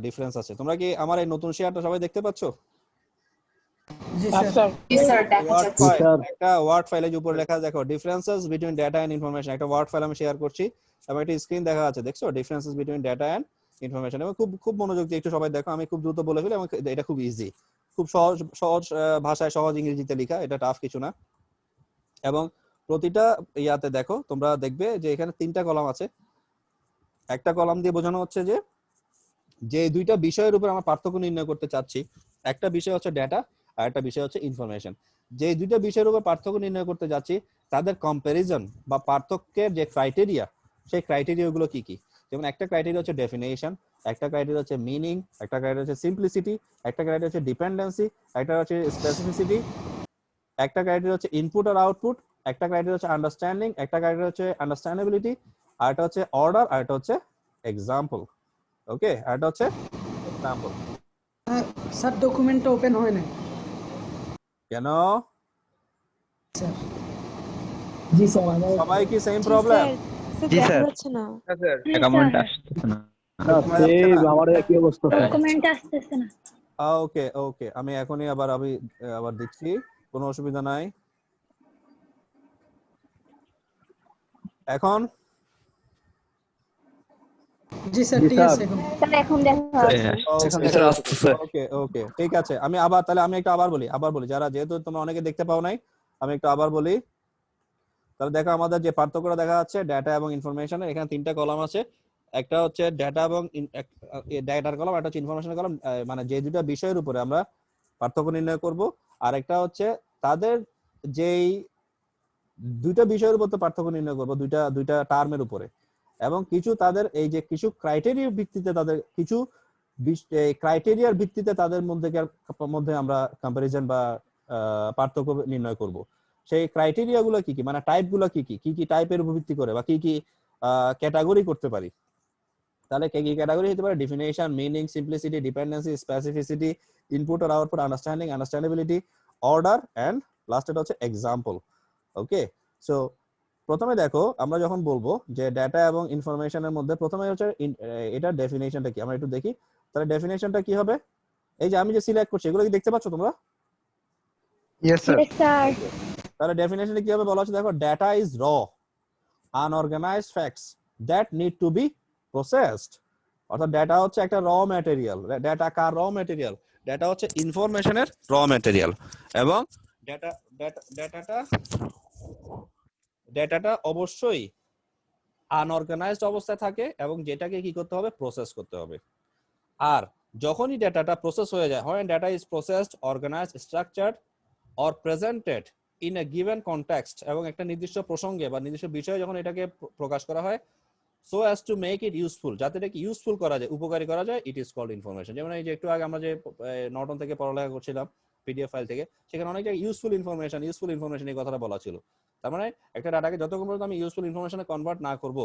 ডিফারেন্স আছে। তোমরা কি আমার এই নতুন শেয়ারটা সবাই দেখতে পাচ্ছো? জি স্যার স্যার ওয়ার্ড ফাইল, একটা ওয়ার্ড ফাইলের উপরে লেখা দেখো differences between data and information. একটা ওয়ার্ড ফাইল আমি শেয়ার করছি এবং একটা স্ক্রিন দেখা যাচ্ছে, দেখছো differences between data and information. এবং খুব খুব মনোযোগ দিয়ে একটু সবাই দেখো, আমি খুব দ্রুত বলে ফেলি এবং এটা খুব ইজি, খুব সহজ সহজ ভাষায় সহজ ইংরেজিতে লেখা, এটা টাফ কিছু না। এবং প্রতিটা ইয়াতে দেখো, তোমরা দেখবে যে এখানে 3টা কলাম আছে। একটা কলাম দিয়ে বোঝানো হচ্ছে যে যে দুইটা বিষয়ের উপর আমরা পার্থক্য নির্ণয় করতে চাচ্ছি, একটা বিষয় হচ্ছে ডেটা আর একটা বিষয় হচ্ছে ইনফরমেশন। যে দুইটা বিষয়ের উপর পার্থক্য নির্ণয় করতে যাচ্ছি তাদের কম্পারিজন বা পার্থক্যের যে ক্রাইটেরিয়া, সেই ক্রাইটেরিয়া গুলো কি কি। যেমন একটা ক্রাইটেরিয়া হচ্ছে ডেফিনেশন, একটা ক্রাইটেরিয়া হচ্ছে মিনিং, একটা ক্রাইটেরিয়া হচ্ছে সিম্পলিসিটি, একটা ক্রাইটেরিয়া হচ্ছে ডিপেন্ডেন্সি, একটা হচ্ছে স্পেসিফিসিটি, একটা ক্রাইটেরিয়া হচ্ছে ইনপুট আর আউটপুট, একটা ক্রাইটেরিয়া হচ্ছে আন্ডারস্ট্যান্ডিং, একটা ক্রাইটেরিয়া হচ্ছে আন্ডারস্ট্যান্ডেবিলিটি, আর একটা হচ্ছে অর্ডার, আর একটা হচ্ছে এক্সাম্পল। ওকে, আর এটা হচ্ছে এক্সাম্পল। স্যার ডকুমেন্টটা ওপেন হয় না কেন? স্যার। জি স্যার আমার সবাই কি সেম প্রবলেম? জি স্যার না অ্যাকাউন্ট আসছে না। আমার কি অবস্থা ডকুমেন্ট আসতেছে না। ওকে ওকে, আমি এখনই আবার দিচ্ছি, কোনো অসুবিধা নাই। এখন জি স্যার ঠিক আছে এখন স্যার এখন দেখা যাচ্ছে। ওকে ওকে ঠিক আছে। আমি একটু আবার বলি যারা, যেহেতু তোমরা অনেকে দেখতে পাও নাই, আমি একটু আবার বলি। তাহলে দেখো আমাদের যে পার্থক্যটা দেখা যাচ্ছে ডেটা এবং ইনফরমেশনের, এখানে 3টা কলাম আছে। একটা হচ্ছে ডেটা এবং ডেটার কলাম, একটা হচ্ছে ইনফরমেশনের কলাম, মানে যে দুটো বিষয়ের উপরে আমরা পার্থক্য নির্ণয় করব। আর একটা হচ্ছে তাদের যেই দুইটা বিষয়ের উপর তো পার্থক্য নির্ণয় করব, দুইটা টার্মের উপরে, এবং কিছু তাদের এই যে কিছু ক্রাইটেরিয়ার ভিত্তিতে, তাদের কিছু ক্রাইটেরিয়ার ভিত্তিতে তাদের মধ্যে আমরা কম্পারিজন বা পার্থক্য নির্ণয় করব। সেই ক্রাইটেরিয়া গুলো কি কি, মানে টাইপ গুলো কি কি টাইপের উপর ভিত্তি করে বা কি কি ক্যাটাগরি করতে পারি। তাহলে কি কি ক্যাটাগরি হতে পারে? Definition, meaning, simplicity, dependency, specificity, input আর output, understanding, understandability, order and lastly হচ্ছে এক্সাম্পল। ওকে, সো প্রথমে দেখো আমরা যখন বলবো যে ডেটা এবং ইনফরমেশনের মধ্যে, প্রথমে হচ্ছে এটা ডেফিনেশনটা কি আমরা একটু দেখি। তাহলে ডেফিনেশনটা কি হবে? এই যে আমি যে সিলেক্ট করছি এগুলো কি দেখতে পাচ্ছ তোমরা? Yes sir. Yes, sir. তাহলে ডেফিনেশনে কি হবে বলা হচ্ছে, দেখো ডেটা ইজ র unorganised facts that need to B processed. অর্থাৎ ডেটা হচ্ছে একটা র ম্যাটেরিয়াল। ডেটা কার র ম্যাটেরিয়াল? ডেটা হচ্ছে ইনফরমেশনের র ম্যাটেরিয়াল। এবং ডেটাটা অবশ্যই আনঅর্গানাইজড অবস্থায় থাকে এবং যেটাকে কি করতে হবে? প্রসেস করতে হবে। আর যখনই ডেটাটা প্রসেস হয়ে যায়, হয় data is processed, organised, structured or presented in a given context, এবং একটা নির্দিষ্ট প্রসঙ্গে বা নির্দিষ্ট বিষয়ে যখন এটাকে প্রকাশ করা হয়, so as to make it useful, যাতে এটাকে ইউজফুল করা যায়, উপকারী করা যায়, ইট ইজ কল্ড ইনফরমেশন। যেমন এই যে একটু আগে আমরা যে নর্টন থেকে পড়ালেখা করছিলাম পিডিএফ ফাইল থেকে, সেখানে অনেক জায়গায় ইউজফুল ইনফরমেশন এই কথাটা বলা ছিল। তার মানে একটা ডাটাকে যতক্ষণ পর্যন্ত আমি ইউজফুল ইনফরমেশনে কনভার্ট না করব,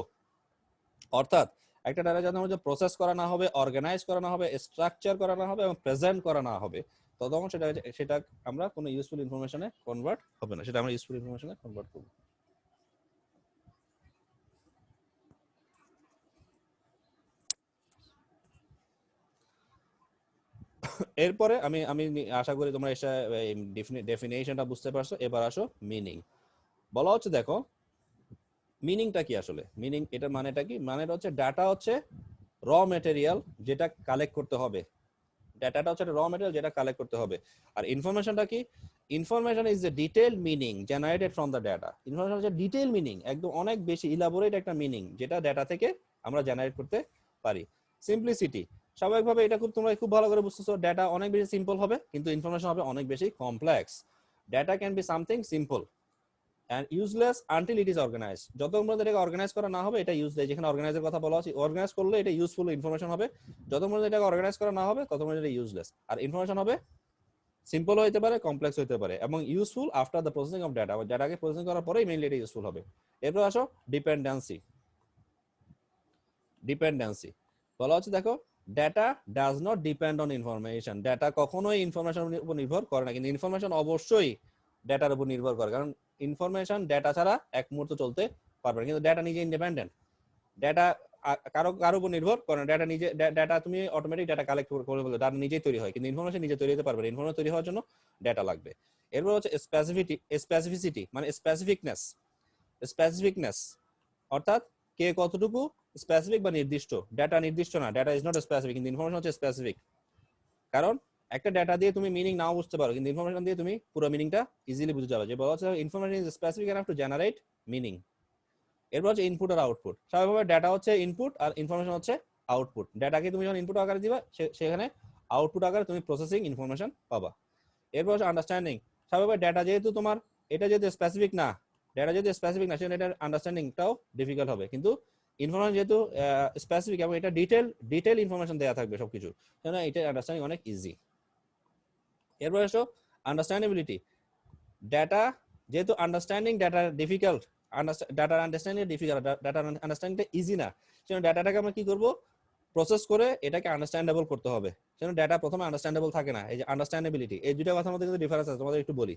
অর্থাৎ একটা ডাটা যখন প্রসেস করা না হবে, অর্গানাইজ করা না হবে, স্ট্রাকচার করা না হবে এবং প্রেজেন্ট করা না হবে, ততক্ষণ সেটা আমরা কোনো ইউজফুল ইনফরমেশনে কনভার্ট হবে না, সেটা আমরা ইউজফুল ইনফরমেশনে কনভার্ট করব। এরপরে আমি আশা করি তোমরা ডেফিনেশনটা বুঝতে পারছো। এবার আসো মিনিং। বলা হচ্ছে দেখো মিনিংটা কি আসলে, মিনিং এটার মানেটা কি? মানেটা হচ্ছে ডাটা হচ্ছে র ম্যাটেরিয়াল যেটা কালেক্ট করতে হবে। ডাটাটা হচ্ছে র ম্যাটেরিয়াল যেটা কালেক্ট করতে হবে। আর ইনফরমেশনটা কি? Information is the detailed meaning generated from the data. Information হচ্ছে ডিটেইল মিনিং, একদম অনেক বেশি ইলাবোরেট একটা মিনিং যেটা ডাটা থেকে আমরা জেনারেট করতে পারি। সিম্পলিসিটি, স্বাভাবিকভাবে এটা তোমরা খুব ভালো করে বুঝতেছো, ডাটা অনেক বেশি সিম্পল হবে কিন্তু ইনফরমেশন হবে অনেক বেশি complex. Data can be something simple and useless until it is organized. যতক্ষণ পর্যন্ত এটাকে অর্গানাইজ করা না হবে এটা ইউজলেস। যেখানে অর্গানাইজের কথা বলা আছে, অর্গানাইজ করলে এটা ইউজফুল ইনফরমেশন হবে। যতক্ষণ পর্যন্ত এটাকে অর্গানাইজ করা না হবে ততক্ষণ পর্যন্ত এটা ইউজলেস। আর ইনফরমেশন হবে সিম্পল হতে পারে, কমপ্লেক্স হতে পারে এবং useful after the processing of data. ডাটাকে প্রসেসিং করার পরেই মেইনলি এটা ইউজফুল হবে। এরপর আসো ডিপেন্ডেন্সি। বলা হচ্ছে দেখো data does not depend on information. Data কখনোই ইনফরমেশনের উপর নির্ভর করে না, কিন্তু ইনফরমেশন অবশ্যই ডাটার উপর নির্ভর করে। কারণ ইনফরমেশন ডাটা ছাড়া এক মুহূর্ত চলতে পারবে না, কিন্তু ডাটা নিজে ইন্ডিপেন্ডেন্ট। ডেটা কারো কারো উপর নির্ভর করে না। ডেটা নিজে ডেটা তুমি অটোমেটিক ডেটা কালেক্ট করে বলতে ডাটা নিজেই তৈরি হয়, কিন্তু ইনফরমেশন নিজে তৈরি হতে পারবে না। ইনফরমেশন তৈরি হওয়ার জন্য ডেটা লাগবে। এরপর হচ্ছে স্পেসিফিসিটি মানে স্পেসিফিকনেস অর্থাৎ কে কতটুকু স্পেসিফিক বা নির্দিষ্ট। ডেটা নির্দিষ্ট না, ডেটা ইজ নট স্পেসিফিক, কিন্তু ইনফরমেশন হচ্ছে স্পেসিফিক। কারণ একটা ডেটা দিয়ে তুমি মিনিং নাও বুঝতে পারো, কিন্তু ইনফরমেশন দিয়ে তুমি পুরো মিনিংটা ইজিলি বুঝতে পারো। যে বলা হচ্ছে information is specific enough to generate meaning. এরপর হচ্ছে ইনপুট আর আউটপুট। স্বাভাবিকভাবে ডেটা হচ্ছে ইনপুট আর ইনফরমেশন হচ্ছে আউটপুট। ডেটাকে তুমি যখন ইনপুট আকারে দিবা সেখানে আউটপুট আকারে তুমি প্রসেসিং ইনফরমেশন পাবা। এরপর হচ্ছে আন্ডারস্ট্যান্ডিং। স্বাভাবিকভাবে ডেটা যেহেতু তোমার এটা যেহেতু স্পেসিফিক না, সেখানে এটার আন্ডারস্ট্যান্ডিংটাও ডিফিকাল্ট হবে। কিন্তু ইনফরমেশন যেহেতু স্পেসিফিক এবং এটা ডিটেল ইনফরমেশন দেওয়া থাকবে সবকিছু, সেজন্য এটার আন্ডারস্ট্যান্ডিং অনেক ইজি। এরপর হচ্ছে আন্ডারস্ট্যান্ডেবিলিটি। ডেটা যেহেতু ডাটার আন্ডারস্ট্যান্ডিংটা ইজি না, সেজন্য ডাটাটাকে আমরা কি করব, প্রসেস করে এটাকে আন্ডারস্ট্যান্ডেবল করতে হবে। সেজন্য ডাটা প্রথমে আন্ডারস্ট্যান্ডেবল থাকে না। এই যে আন্ডারস্ট্যান্ডেবিলিটি, এই দুইটা কথার মধ্যে কিন্তু ডিফারেন্স আছে, তোমাদের একটু বলি।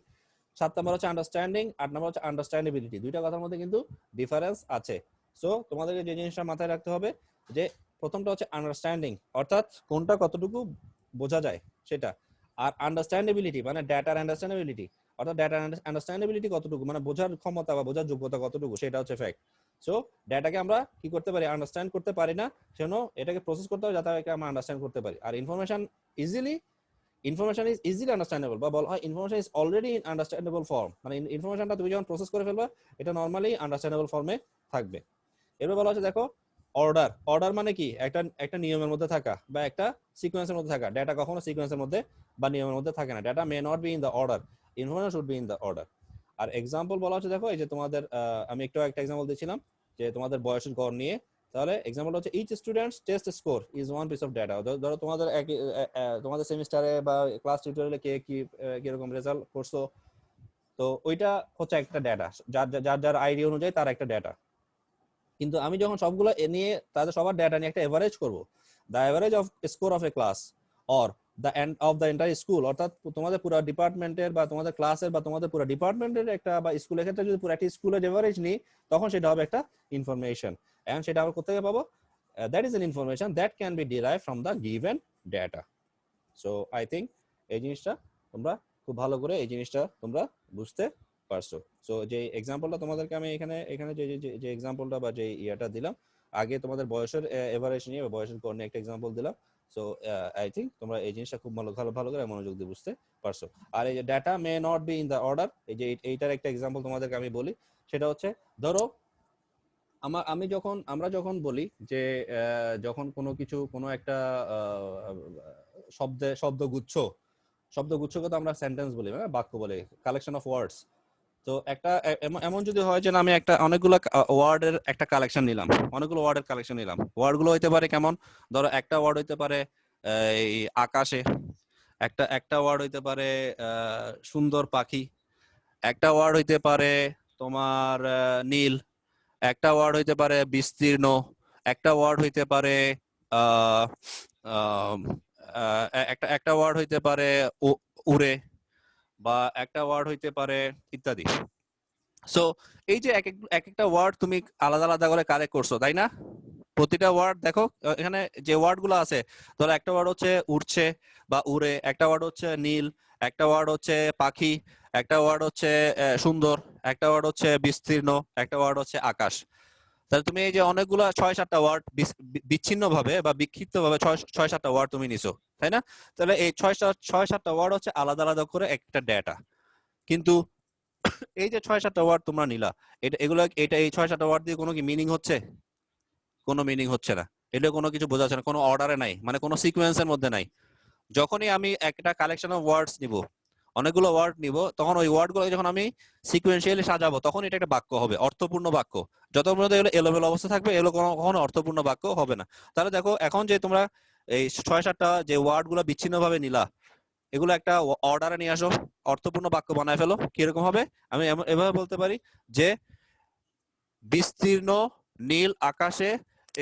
7 নম্বর হচ্ছে আন্ডারস্ট্যান্ডিং, 8 নম্বর হচ্ছে আন্ডারস্ট্যান্ডেবিলিটি। দুইটা কথার মধ্যে কিন্তু ডিফারেন্স আছে। সো তোমাদেরকে যে জিনিসটা মাথায় রাখতে হবে যে প্রথমটা হচ্ছে আন্ডারস্ট্যান্ডিং, অর্থাৎ কোনটা কতটুকু বোঝা যায় সেটা। আর আন্ডারস্ট্যান্ডেবিলিটি মানে ডাটার আন্ডারস্ট্যান্ডেবিলিটি, অর্থাৎ ডাটার আন্ডারস্ট্যান্ডেবিলিটি কতটুকু মানে বোঝার ক্ষমতা বা বোঝার যোগ্যতা কতটুকু, সেটা হচ্ছে ফ্যাক্ট। সো ডাটাকে আমরা কি করতে পারি, আন্ডারস্ট্যান্ড করতে পারি না, সেজন্য এটাকে প্রসেস করতে হবে যাতে আমরা আন্ডারস্ট্যান্ড করতে পারি। আর ইনফরমেশন ইজ ইজিলি আন্ডারস্ট্যান্ডেবল, বা বলা হয় information is already in understandable form. মানে ইনফরমেশনটা তুমি যখন প্রসেস করে ফেলবা এটা নরমালি আন্ডারস্ট্যান্ডেবল ফর্মে থাকবে। এরপর বলা হচ্ছে দেখো অর্ডার মানে কি, একটা নিয়মের মধ্যে থাকা বা একটা সিকোয়েন্সের মধ্যে থাকা। ডেটা কখনো সিকোয়েন্সের মধ্যে বা নিয়মের মধ্যে থাকে না। Data may not be in the order, information should be in the order. আর এক্সাম্পল বলা হচ্ছে দেখো, এই যে তোমাদের আমি একটা এক্সাম্পল দিয়েছিলাম যে তোমাদের বয়সের গড় নিয়ে। তাহলে এক্সাম্পল হচ্ছে each students test score is one piece of data. ধরো তোমাদের সেমিস্টারে বা ক্লাস টিউটোরিয়ালে কে কিরকম রেজাল্ট করছো, তো ওইটা হচ্ছে একটা ডেটা, যার আইডি অনুযায়ী তার একটা ডেটা। কিন্তু আমি যখন সবগুলো নিয়ে তাদের সবার ডেটা নিয়ে একটা এভারেজ করব, the average off score of A class or the end of the entire school, অর্থাৎ তোমাদের পুরো ডিপার্টমেন্টের বা তোমাদের ক্লাসের বা তোমাদের পুরো ডিপার্টমেন্টের একটা বা স্কুলের ক্ষেত্রে যদি পুরো একটা স্কুলের এভারেজ নিই, তখন সেটা হবে একটা ইনফরমেশন। এন্ড সেটা আমরা কোথা থেকে পাবো, that is an information that can be derive from the given data. So I think এই জিনিসটা তোমরা খুব ভালো করে এই জিনিসটা তোমরা বুঝতে পারছো। সো যে এক্সাম্পলটা তোমাদেরকে আমি এখানে যে এক্সাম্পলটা বা যে ইয়াটা দিলাম, আগে তোমাদের বয়সের এভারেজ নিয়ে বা বয়সের গড় নিয়ে একটা এক্সাম্পল দিলাম। সো আই থিঙ্ক তোমরা এই জিনিসটা খুব ভালো করে মনোযোগ দিয়ে বুঝতে পারছো। আর এই যে data May not be in the order, এই যে এইটার একটা এক্সাম্পল তোমাদেরকে আমি বলি। সেটা হচ্ছে ধরো আমরা যখন বলি যে যখন কোনো একটা শব্দগুচ্ছকে তো আমরা সেন্টেন্স বলি, মানে বাক্য বলি, কালেকশন অফ ওয়ার্ডস। তো একটা এমন যদি হয় যে আমি একটা অনেকগুলো ওয়ার্ডের একটা কালেকশন নিলাম, ওয়ার্ডগুলো হইতে পারে কেমন, ধরো একটা ওয়ার্ড হইতে পারে এই আকাশে, একটা ওয়ার্ড হইতে পারে সুন্দর পাখি, একটা ওয়ার্ড হইতে পারে তোমার নীল, একটা ওয়ার্ড হইতে পারে বিস্তীর্ণ, একটা ওয়ার্ড হইতে পারে একটা ওয়ার্ড হইতে পারে উড়ে, বা একটা ওয়ার্ড হইতে পারে ইত্যাদি। সো এই যে এক একটা ওয়ার্ড তুমি আলাদা আলাদা করে কালেক্ট করছো, তাই না? প্রতিটা ওয়ার্ড দেখো এখানে যে ওয়ার্ড গুলো আছে, ধরো একটা ওয়ার্ড হচ্ছে উড়ছে বা উড়ে, একটা ওয়ার্ড হচ্ছে নীল, একটা ওয়ার্ড হচ্ছে পাখি, একটা ওয়ার্ড হচ্ছে সুন্দর, একটা ওয়ার্ড হচ্ছে বিস্তীর্ণ, একটা ওয়ার্ড হচ্ছে আকাশ। তাহলে তুমি এই যে অনেকগুলো 6-7টা ওয়ার্ড বিচ্ছিন্ন ভাবে বা বিক্ষিপ্ত ভাবে 6-7টা ওয়ার্ড তুমি নিছো, তাই না? তাহলে এই 6-7টা ওয়ার্ড হচ্ছে আলাদা আলাদা করে একটা ডেটা। কিন্তু এই যে 6-7টা ওয়ার্ড তোমরা নিলা, এই 6-7টা ওয়ার্ড দিয়ে কোনো কি মিনিং হচ্ছে? কোনো মিনিং হচ্ছে না। এটা কোনো কিছু বোঝা যাচ্ছে না, কোনো অর্ডারে নাই, মানে কোনো সিকোয়েন্সের মধ্যে নাই। যখনই আমি একটা কালেকশন অফ ওয়ার্ডস নিব, অনেকগুলো ওয়ার্ড নিব, তখন ওই ওয়ার্ডগুলো যখন আমি সিকোয়েন্সিয়ালি সাজাবো, তখন এটা একটা বাক্য হবে, অর্থপূর্ণ বাক্য। যত পর্যন্ত এগুলো এলোমেলো অবস্থা থাকবে, এগুলো কখনো অর্থপূর্ণ বাক্য হবে না। তাহলে দেখো এখন যে তোমরা এই 6-7টা যে ওয়ার্ডগুলো বিচ্ছিন্ন ভাবে নিলা, এগুলো একটা অর্ডারে নিয়ে আসো, অর্থপূর্ণ বাক্য বানায় ফেলো। কিরকম হবে? আমি এভাবে বলতে পারি যে বিস্তীর্ণ নীল আকাশে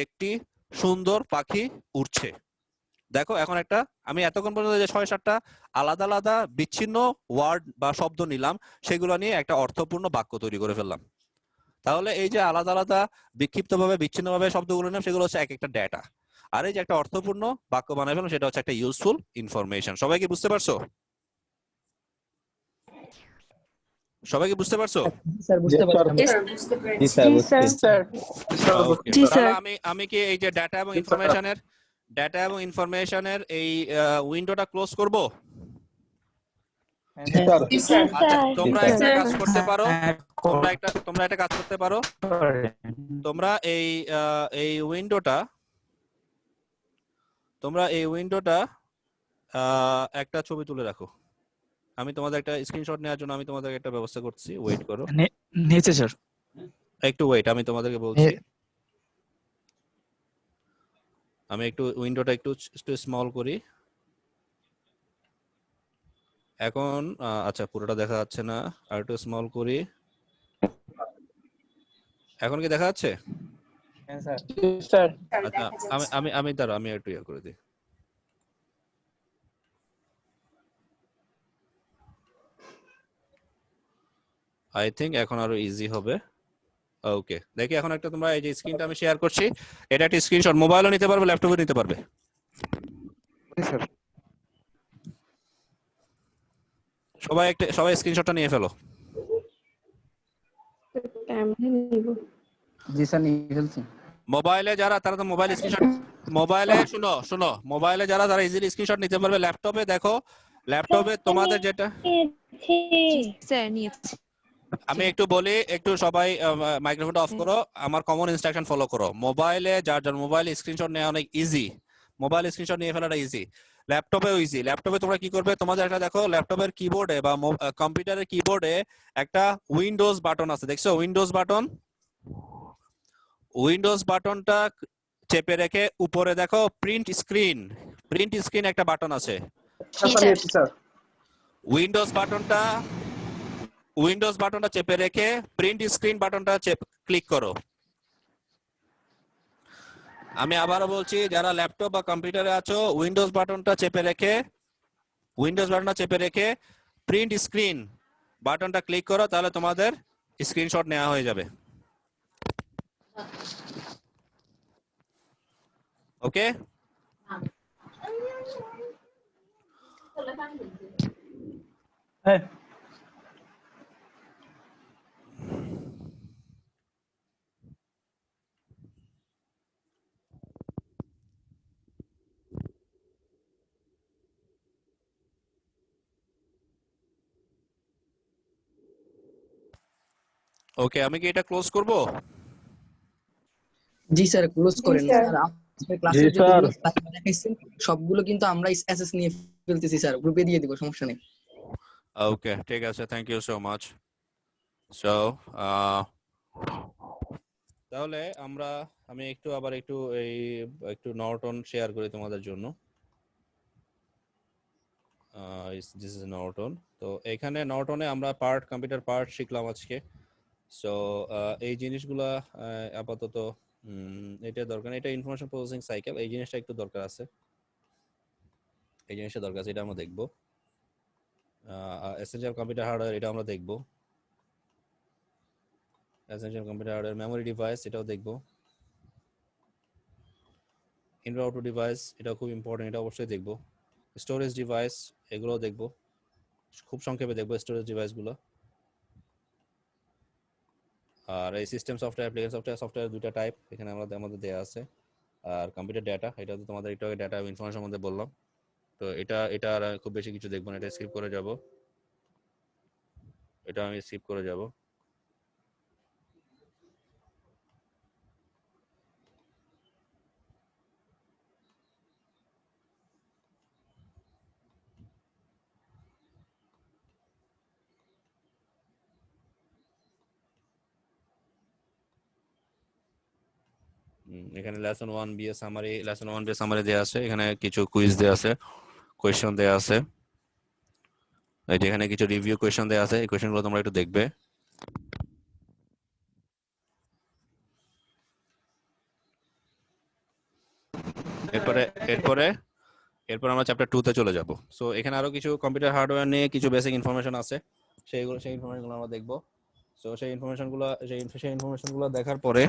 একটি সুন্দর পাখি উড়ছে। দেখো এখন একটা আমি এতক্ষণ পর্যন্ত যে 6-7টা আলাদা আলাদা বিচ্ছিন্ন ওয়ার্ড বা শব্দ নিলাম, সেগুলো নিয়ে একটা অর্থপূর্ণ বাক্য তৈরি করে ফেললাম। তাহলে এই যে আলাদা আলাদা বিক্ষিপ্তভাবে বিচ্ছিন্নভাবে শব্দগুলো নাম সেগুলো হচ্ছে এক একটা ডেটা, আর এই যে একটা অর্থপূর্ণ বাক্য বানাই ফেললাম সেটা হচ্ছে একটা ইউজফুল ইনফরমেশন। সবাই কি বুঝতে পারছো? সবাই কি বুঝতে পারছো? স্যার বুঝতে পারলাম। জি স্যার স্যার Okay, জি তাহলে স্যার আমি কি এই যে ডাটা এবং ইনফরমেশনের এই উইন্ডোটা ক্লোজ করব? আচ্ছা, তোমরা জি, একটা স্যার। কাজ করতে পারো, তোমরা একটা কাজ করতে পারো, তোমরা এই উইন্ডোটা একটা ছবি তুলে রাখো। আমি তোমাদের একটা স্ক্রিনশট নেওয়ার জন্য আমি তোমাদের একটা ব্যবস্থা করছি, ওয়েট করো নিয়েছে স্যার। একটু, ওয়েট, আমি তোমাদেরকে বলছি। আমি একটু উইন্ডোটা একটু স্মল করি এখন। আচ্ছা, পুরোটা দেখা যাচ্ছে না, আর একটু স্মল করি। এখন কি দেখা যাচ্ছে? স্যার আচ্ছা, আমি দাঁড়াও, আমি একটু করে দিই। আই থিংক এখন আরো ইজি হবে। ওকে, দেখি এখন একটা, তোমরা এই যে স্ক্রিনটা আমি শেয়ার করছি, এটা একটা স্ক্রিনশট, মোবাইলও নিতে পারবে, ল্যাপটপও নিতে পারবে। সবাই স্ক্রিনশটটা নিয়ে ফেলো। জি স্যার নিয়ে ফেলছি। মোবাইলে যারা, তারা তো মোবাইল স্ক্রিনশট, মোবাইলে শোনো মোবাইলে যারা, তারা ইজিলি স্ক্রিনশট নিতে পারবে। ল্যাপটপে দেখো, ল্যাপটপে তোমাদের যেটা, স্যার নিয়েছি আমি একটু বলি, একটু সবাই মাইক্রোফোনটা অফ করো, আমার কমন ইনস্ট্রাকশন ফলো করো। মোবাইলে যার মোবাইল স্ক্রিনশট নেওয়া অনেক ইজি, মোবাইল স্ক্রিনশট নিয়ে ফেলাটা ইজি, ল্যাপটপেও ইজি। ল্যাপটপে তোমরা কি করবে, তোমাদের একটা দেখো ল্যাপটপের কিবোর্ডে বা কম্পিউটারের কিবোর্ডে একটা উইন্ডোজ বাটন আছে, দেখছো উইন্ডোজ বাটনটা চেপে রেখে উপরে দেখো প্রিন্ট স্ক্রিন একটা বাটন আছে। উইন্ডোজ বাটনটা চেপে রেখে প্রিন্ট স্ক্রিন বাটনটা ক্লিক করো। আমি আবারও বলছি, যারা ল্যাপটপ বা কম্পিউটারে আছো, উইন্ডোজ বাটনটা চেপে রেখে প্রিন্ট স্ক্রিন বাটনটা ক্লিক করো, তাহলে তোমাদের স্ক্রিনশট নেওয়া হয়ে যাবে। ওকে, ওকে, আমি কি এটা ক্লোজ করব? জি স্যার ক্লোজ করেন। স্যার আপনার ক্লাসের যে স্লাইড দেখাইছেন সবগুলো কিন্তু আমরা এসএস নিয়ে ফেলতেছি স্যার, গ্রুপে দিয়ে দিব, সমস্যা নেই। ওকে, ঠিক আছে, thank you so much. So তাহলে আমি আবার একটু নর্টন শেয়ার করি তোমাদের জন্য। This is Norton. তো এখানে নর্টনে আমরা কম্পিউটার পার্ট শিখলাম আজকে। সো এই জিনিসগুলা আপাতত এটা দরকার, এটা ইনফরমেশন প্রসেসিং সাইকেল, এই জিনিসটা একটু দরকার আছে, এটা আমরা দেখবো। এসেনশিয়াল কম্পিউটার হার্ডওয়্যার, এটা আমরা দেখবো। Essential computer hardware, memory device, এটাও দেখবো। ইনপুট আউটপুট ডিভাইস, এটাও খুব ইম্পর্টেন্ট, এটা অবশ্যই দেখবো। স্টোরেজ ডিভাইস, এগুলোও দেখবো, খুব সংক্ষেপে দেখবো স্টোরেজ ডিভাইসগুলো। আর এই সিস্টেম সফটওয়্যার, অ্যাপ্লিকেশন সফটওয়্যার দুটো টাইপ এখানে আমাদের দেয়া আছে। আর কম্পিউটার ডেটা, এটা তো তোমাদের একটু আগে ডেটা ইনফরমেশন মধ্যে বললাম। তো এটা আর খুব বেশি কিছু দেখবো না, এটা স্কিপ করে যাব। এখানে লেসন 1 বি এর সামারি দেয়া আছে, এখানে কিছু কুইজ দেয়া আছে, কোয়েশ্চন দেয়া আছে, এই যে এখানে কিছু রিভিউ কোয়েশ্চন দেয়া আছে, এই কোয়েশ্চনগুলো তোমরা একটু দেখবে। এরপরে আমরা চ্যাপ্টার 2 তে চলে যাব। সো এখানে আরো কিছু কম্পিউটার হার্ডওয়্যার নিয়ে কিছু বেসিক ইনফরমেশন আছে, সেই ইনফরমেশনগুলো আমরা দেখব। সো সেই ইনফরমেশনগুলো দেখার পরে,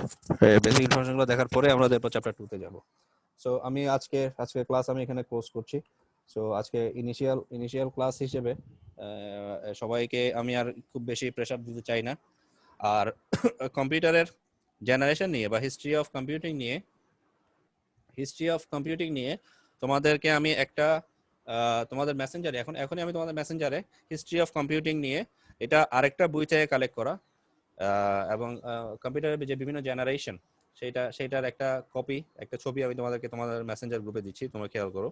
বেসিক ইনফরমেশনগুলো দেখার পরে আমরা এরপর চ্যাপ্টার 2 তে যাব। সো আমি আজকে ক্লাস আমি এখানে ক্লোজ করছি। সো আজকে ইনিশিয়াল ক্লাস হিসেবে সবাইকে আমি আর খুব বেশি প্রেসার দিতে চাই না। আর কম্পিউটারের জেনারেশন নিয়ে বা হিস্ট্রি অফ কম্পিউটিং নিয়ে তোমাদেরকে আমি একটা তোমাদের মেসেঞ্জারে এখনই আমি তোমাদের মেসেঞ্জারে হিস্ট্রি অফ কম্পিউটিং নিয়ে এটা আরেকটা বই থেকে কালেক্ট করা এবং কম্পিউটারের যে বিভিন্ন জেনারেশন সেইটার একটা কপি, একটা ছবি আমি তোমাদের মেসেঞ্জার গ্রুপে দিচ্ছি, তোমরা খেয়াল করো।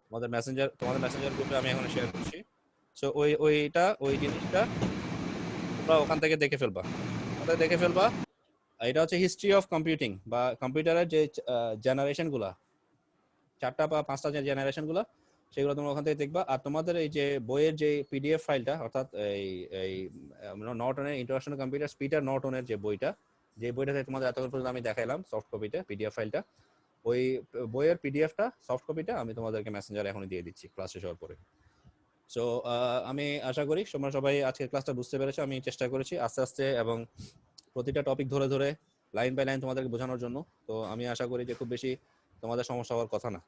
তোমাদের মেসেঞ্জার গ্রুপে আমি এখন শেয়ার করছি। সো ওই জিনিসটা তোমরা ওখান থেকে দেখে ফেলবা। এটা হচ্ছে হিস্ট্রি অফ কম্পিউটিং বা কম্পিউটারের যে জেনারেশন গুলা, 4টা বা 5টা যে জেনারেশন গুলা, সেগুলো তোমরা ওখান থেকে দেখবা। আর তোমাদের এই যে বইয়ের যে পিডিএফ ফাইলটা, অর্থাৎ এই নর্টনের ইন্টারন্যাশনাল কম্পিউটার পিটার নর্টনের যে বইটাতে তোমাদের এতক্ষণ পর্যন্ত আমি দেখাইলাম সফট কপিটা, পিডিএফ ফাইলটা, ওই বইয়ের পিডিএফটা সফট কপিটা আমি তোমাদেরকে মেসেঞ্জারে এখনই দিয়ে দিচ্ছি ক্লাস শেষ হওয়ার পরে। সো আমি আশা করি তোমরা সবাই আজকের ক্লাসটা বুঝতে পেরেছো। আমি চেষ্টা করেছি আস্তে আস্তে এবং প্রতিটা টপিক ধরে ধরে লাইন বাই লাইন তোমাদেরকে বোঝানোর জন্য। তো আমি আশা করি যে খুব বেশি তোমাদের সমস্যা হওয়ার কথা না।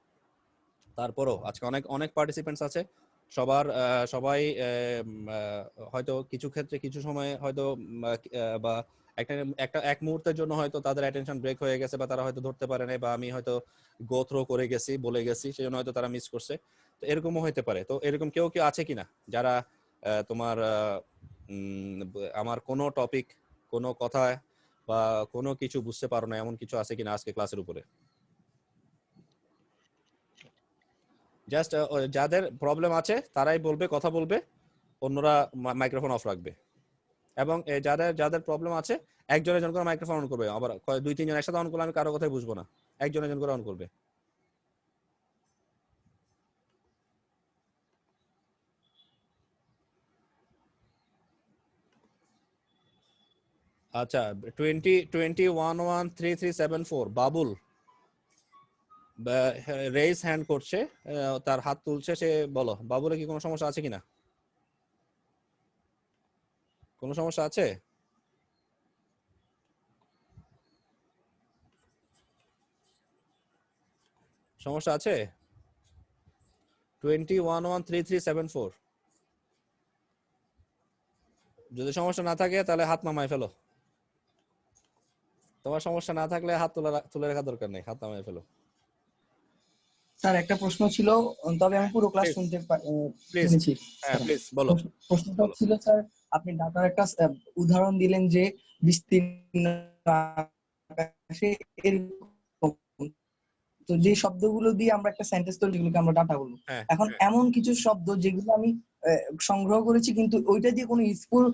তারপরও আজকে অনেক পার্টিসিপেন্টস আছে, সবাই হয়তো কিছু ক্ষেত্রে কিছু সময় হয়তো বা এক মুহূর্তের জন্য হয়তো তাদের অ্যাটেনশন ব্রেক হয়ে গেছে, বা তারা হয়তো ধরতে পারে নাই, বা আমি হয়তো গো থ্রো করে গেছি, বলে গেছি, সেজন্য হয়তো তারা মিস করছে। তো এরকমও হতে পারে। তো এরকম কেউ আছে কিনা যারা তোমার আমার কোনো টপিক, কোনো কথা বা কোনো কিছু বুঝতে পারো না, এমন কিছু আছে কিনা আজকে ক্লাসের উপরে? জাস্ট যাদের প্রবলেম আছে তারাই বলবে, কথা বলবে, অন্যরা মাইক্রোফোন অফ রাখবে। এবং যাদের প্রবলেম আছে একজন করে মাইক্রোফোন অন করবে। আবার 2-3 জন একসাথে অন করলে আমি কারো কথাই বুঝবো না, একজন করে অন করবে। আচ্ছা, 20211337 বাবুল রেজ হ্যান্ড করছে, তার হাত তুলছে, সে বলো বাবুলে কি কোনো সমস্যা আছে কিনা? কোনো সমস্যা আছে? সমস্যা আছে? 20113374। যদি সমস্যা না থাকে তাহলে হাত নামায় ফেলো। তোমার সমস্যা না থাকলে হাত তুলে রাখার দরকার নেই, হাত নামায় ফেলো। স্যার একটা প্রশ্ন ছিল, তবে আমি পুরো ক্লাস শুনেছি। হ্যাঁ প্লিজ বলো। প্রশ্নটা ছিল স্যার, আপনি ডাটার একটা উদাহরণ দিলেন যে বিস্তীর্ণ আকাশে এরকম, তো যে শব্দগুলো দিয়ে আমরা একটা সেন্টেন্স তৈরি, যেগুলোকে আমরা ডাটা বলবো। এখন এমন কিছু শব্দ যেগুলো আমি সংগ্রহ করেছি কিন্তু ওইটা দিয়ে কোনো ইউজফুল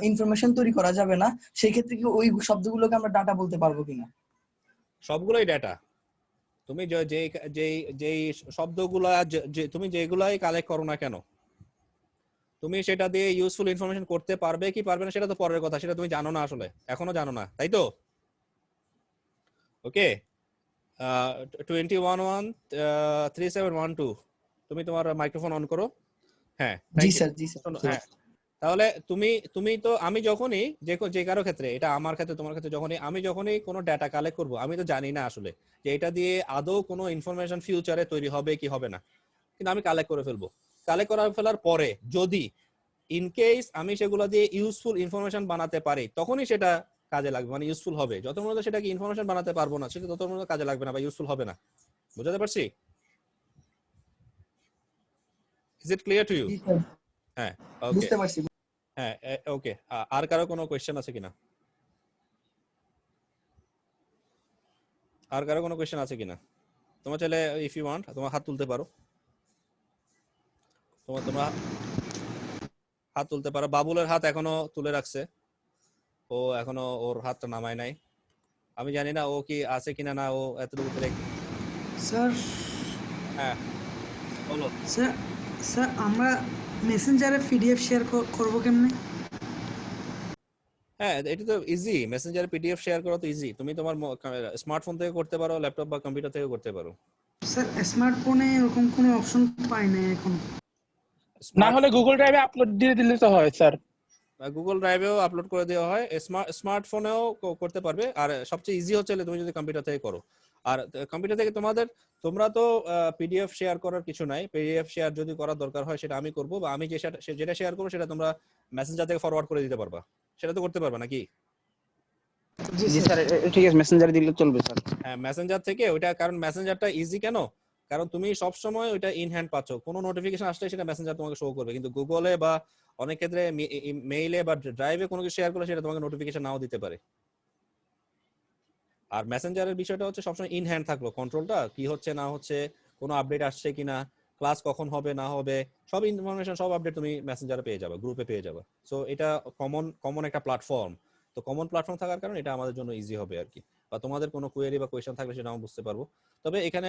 ইনফরমেশন তৈরি করা যাবে না, সেই ক্ষেত্রে কি ওই শব্দগুলোকে আমরা ডাটা বলতে পারবো কিনা? সবগুলোই ডাটা। তুমি যেই শব্দগুলা তুমি যেগুলাই কালেক্ট করো না কেন, তুমি সেটা দিয়ে ইউজফুল ইনফরমেশন করতে পারবে কি পারবে না সেটা তো পরের কথা, সেটা তুমি জানো না, আসলে এখনো জানো না, তাই তো? ওকে, 211371 তুমি তোমার মাইক্রোফোন অন করো। হ্যাঁ জি স্যার, জি স্যার। হ্যাঁ, তাহলে তুমি তো, আমি যখনই যে কারো ক্ষেত্রে, এটা আমার ক্ষেত্রে তোমার ক্ষেত্রে, আমি যখনই কোনো ডাটা কালেক্ট করব, আমি তো জানি না আসলে যে এটা দিয়ে আদৌ কোনো ইনফরমেশন ফিউচারে তৈরি হবে কি হবে না, কিন্তু আমি কালেক্ট করে ফেলবো। কালেক্ট করে ফেলার পরে যদি ইন কেস আমি সেগুলো দিয়ে ইউজফুল ইনফরমেশন বানাতে পারি, তখনই সেটা কাজে লাগবে, মানে ইউজফুল হবে। যত মধ্যে সেটাকে ইনফরমেশন বানাতে পারবো না, সেটা তত মধ্যে কাজে লাগবে না বা ইউজফুল হবে না। বুঝতে পারছি? Is it clear to you? হ্যাঁ, ওকে, বুঝতে পারছি। হ্যাঁ, ওকে। আর কারো কোনো কোয়েশ্চেন আছে কিনা? আর কারো কোনো কোয়েশ্চেন আছে কিনা? তোমার চাইলে ইফ ইউ ওয়ান্ট তোমার হাত তুলতে পারো, তোমরা হাত তুলতে পারো। বাবুলের হাত এখনো তুলে রাখছে, ও এখনো ওর হাতটা নামায় নাই। আমি জানি না ও কি আছে কিনা, না ও এতটুকু করে। স্যার, হ্যাঁ বলো। স্যার আমরা মেসেঞ্জারে পিডিএফ শেয়ার করব কেমনে? হ্যাঁ, এটা তো ইজি, মেসেঞ্জারে পিডিএফ শেয়ার করা তো ইজি। তুমি তোমার স্মার্টফোন থেকে করতে পারো, ল্যাপটপ বা কম্পিউটার থেকে করতে পারো। স্যার স্মার্টফোনে এরকম কোনো অপশন পাই না এখন। না হলে গুগল ড্রাইভে আপলোড দিয়ে দিলে তো হয় স্যার। গুগল ড্রাইভেও আপলোড করে দেওয়া হয়, স্মার্টফোনেও করতে পারবে। আর সবচেয়ে ইজি হচ্ছে তুমি যদি কম্পিউটার থেকে করো। আর কম্পিউটার থেকে তোমরা তো পিডিএফ শেয়ার করার কিছু নাই। পিডিএফ শেয়ার যদি করার দরকার হয় সেটা আমি করব, বা আমি যেটা শেয়ার করবো সেটা তোমরা মেসেঞ্জার থেকে ফরওয়ার্ড করে দিতে পারবা, সেটা তো করতে পারবা নাকি? জি স্যার, ঠিক আছে, মেসেঞ্জারে দিলে চলবে স্যার। হ্যাঁ, মেসেঞ্জার থেকে ওইটা, কারণ মেসেঞ্জারটা ইজি কেন, কারণ তুমি সব সময় ওইটা ইন হ্যান্ড পাচ্ছ, কোনো নোটিফিকেশন আসলে সেটা মেসেঞ্জার তোমাকে শো করবে। কিন্তু গুগলে বা অনেক ক্ষেত্রে মেইলে বা ড্রাইভে কোনো কিছু শেয়ার করলে সেটা তোমাকে নোটিফিকেশন নাও দিতে পারে। আর মেসেঞ্জারের বিষয়টা হচ্ছে সবসময় ইন হ্যান্ড থাকলো, কন্ট্রোলটা কি হচ্ছে না হচ্ছে, কোনো আপডেট আসছে কিনা, ক্লাস কখন হবে না হবে, সব ইনফরমেশন, সব আপডেট তুমি মেসেঞ্জারে পেয়ে যাবে, গ্রুপে পেয়ে যাবে। সো এটা কমন একটা প্ল্যাটফর্ম। তো কমন প্ল্যাটফর্ম থাকার কারণে এটা আমাদের জন্য ইজি হবে আর কি। বা তোমাদের কোনো কোয়েরি বা কোয়েশ্চেন থাকলে সেটা আমি বুঝতে পারবো। তবে এখানে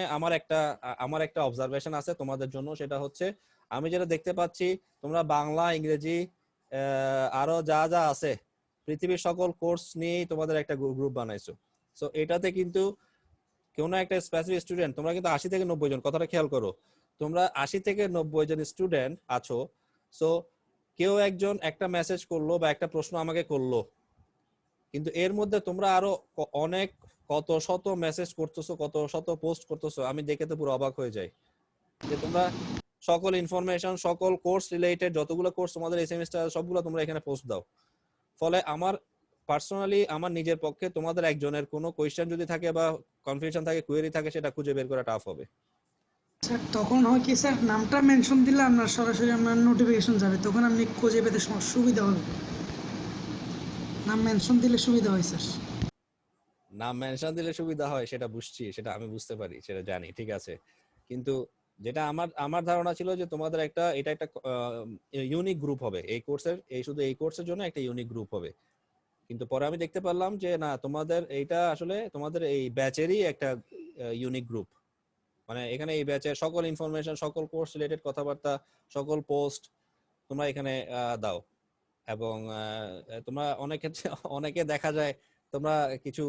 আমার একটা অবজারভেশন আছে তোমাদের জন্য, সেটা হচ্ছে আমি যেটা দেখতে পাচ্ছি তোমরা বাংলা, ইংরেজি, আরো যা যা আছে পৃথিবীর সকল কোর্স নিয়েই তোমাদের একটা গ্রুপ বানাইছো। সো এটাতে কিন্তু কোনো একটা স্পেসিফিক স্টুডেন্ট, তোমরা কিন্তু 80 থেকে 90 জন, কথাটা খেয়াল করো, তোমরা 80 থেকে 90 জন স্টুডেন্ট আছো। সো কেউ একজন একটা মেসেজ করলো বা একটা প্রশ্ন আমাকে করলো, কিন্তু এর মধ্যে তোমরা আরো কত শত মেসেজ করতেছো, কত শত পোস্ট করতেছো, আমি দেখে তো পুরো অবাক হয়ে যাই যে তোমরা সকল ইনফরমেশন, সকল কোর্স রিলেটেড যতগুলো কোর্স তোমাদের এই সেমিস্টার সবগুলো তোমরা এখানে পোস্ট দাও। ফলে আমার পার্সোনালি আমার নিজের পক্ষে তোমাদের একজনের কোনো কোয়েশ্চেন যদি থাকে বা কনফিউশন থাকে, কোয়েরি থাকে, সেটা খুঁজে বের করা টাফ হবে। স্যার তখন হয় কি স্যার, নামটা মেনশন দিলে আপনার সরাসরি আপনার নোটিফিকেশন যাবে, তখন আপনি খুঁজে পেতে সুবিধা হবে। নাম মেনশন দিলে সুবিধা হয় স্যার। নাম মেনশন দিলে সুবিধা হয় সেটা বুঝছি, সেটা আমি বুঝতে পারি, সেটা জানি, ঠিক আছে। কিন্তু যেটা আমার ধারণা ছিল যে তোমাদের এটা একটা ইউনিক গ্রুপ হবে এই কোর্সের, শুধু এই কোর্সের জন্য একটা ইউনিক গ্রুপ হবে। কিন্তু পরে আমি দেখতে পারলাম যে না, তোমাদের এইটা আসলে তোমাদের এই ব্যাচেরই একটা ইউনিক গ্রুপ। মানে এখানে এই ব্যাচের সকল ইনফরমেশন, সকল কোর্স রিলেটেড কথাবার্তা, সকল পোস্ট তোমরা এখানে দাও। এবং তোমরা অনেকে দেখা যায় তোমরা কিছু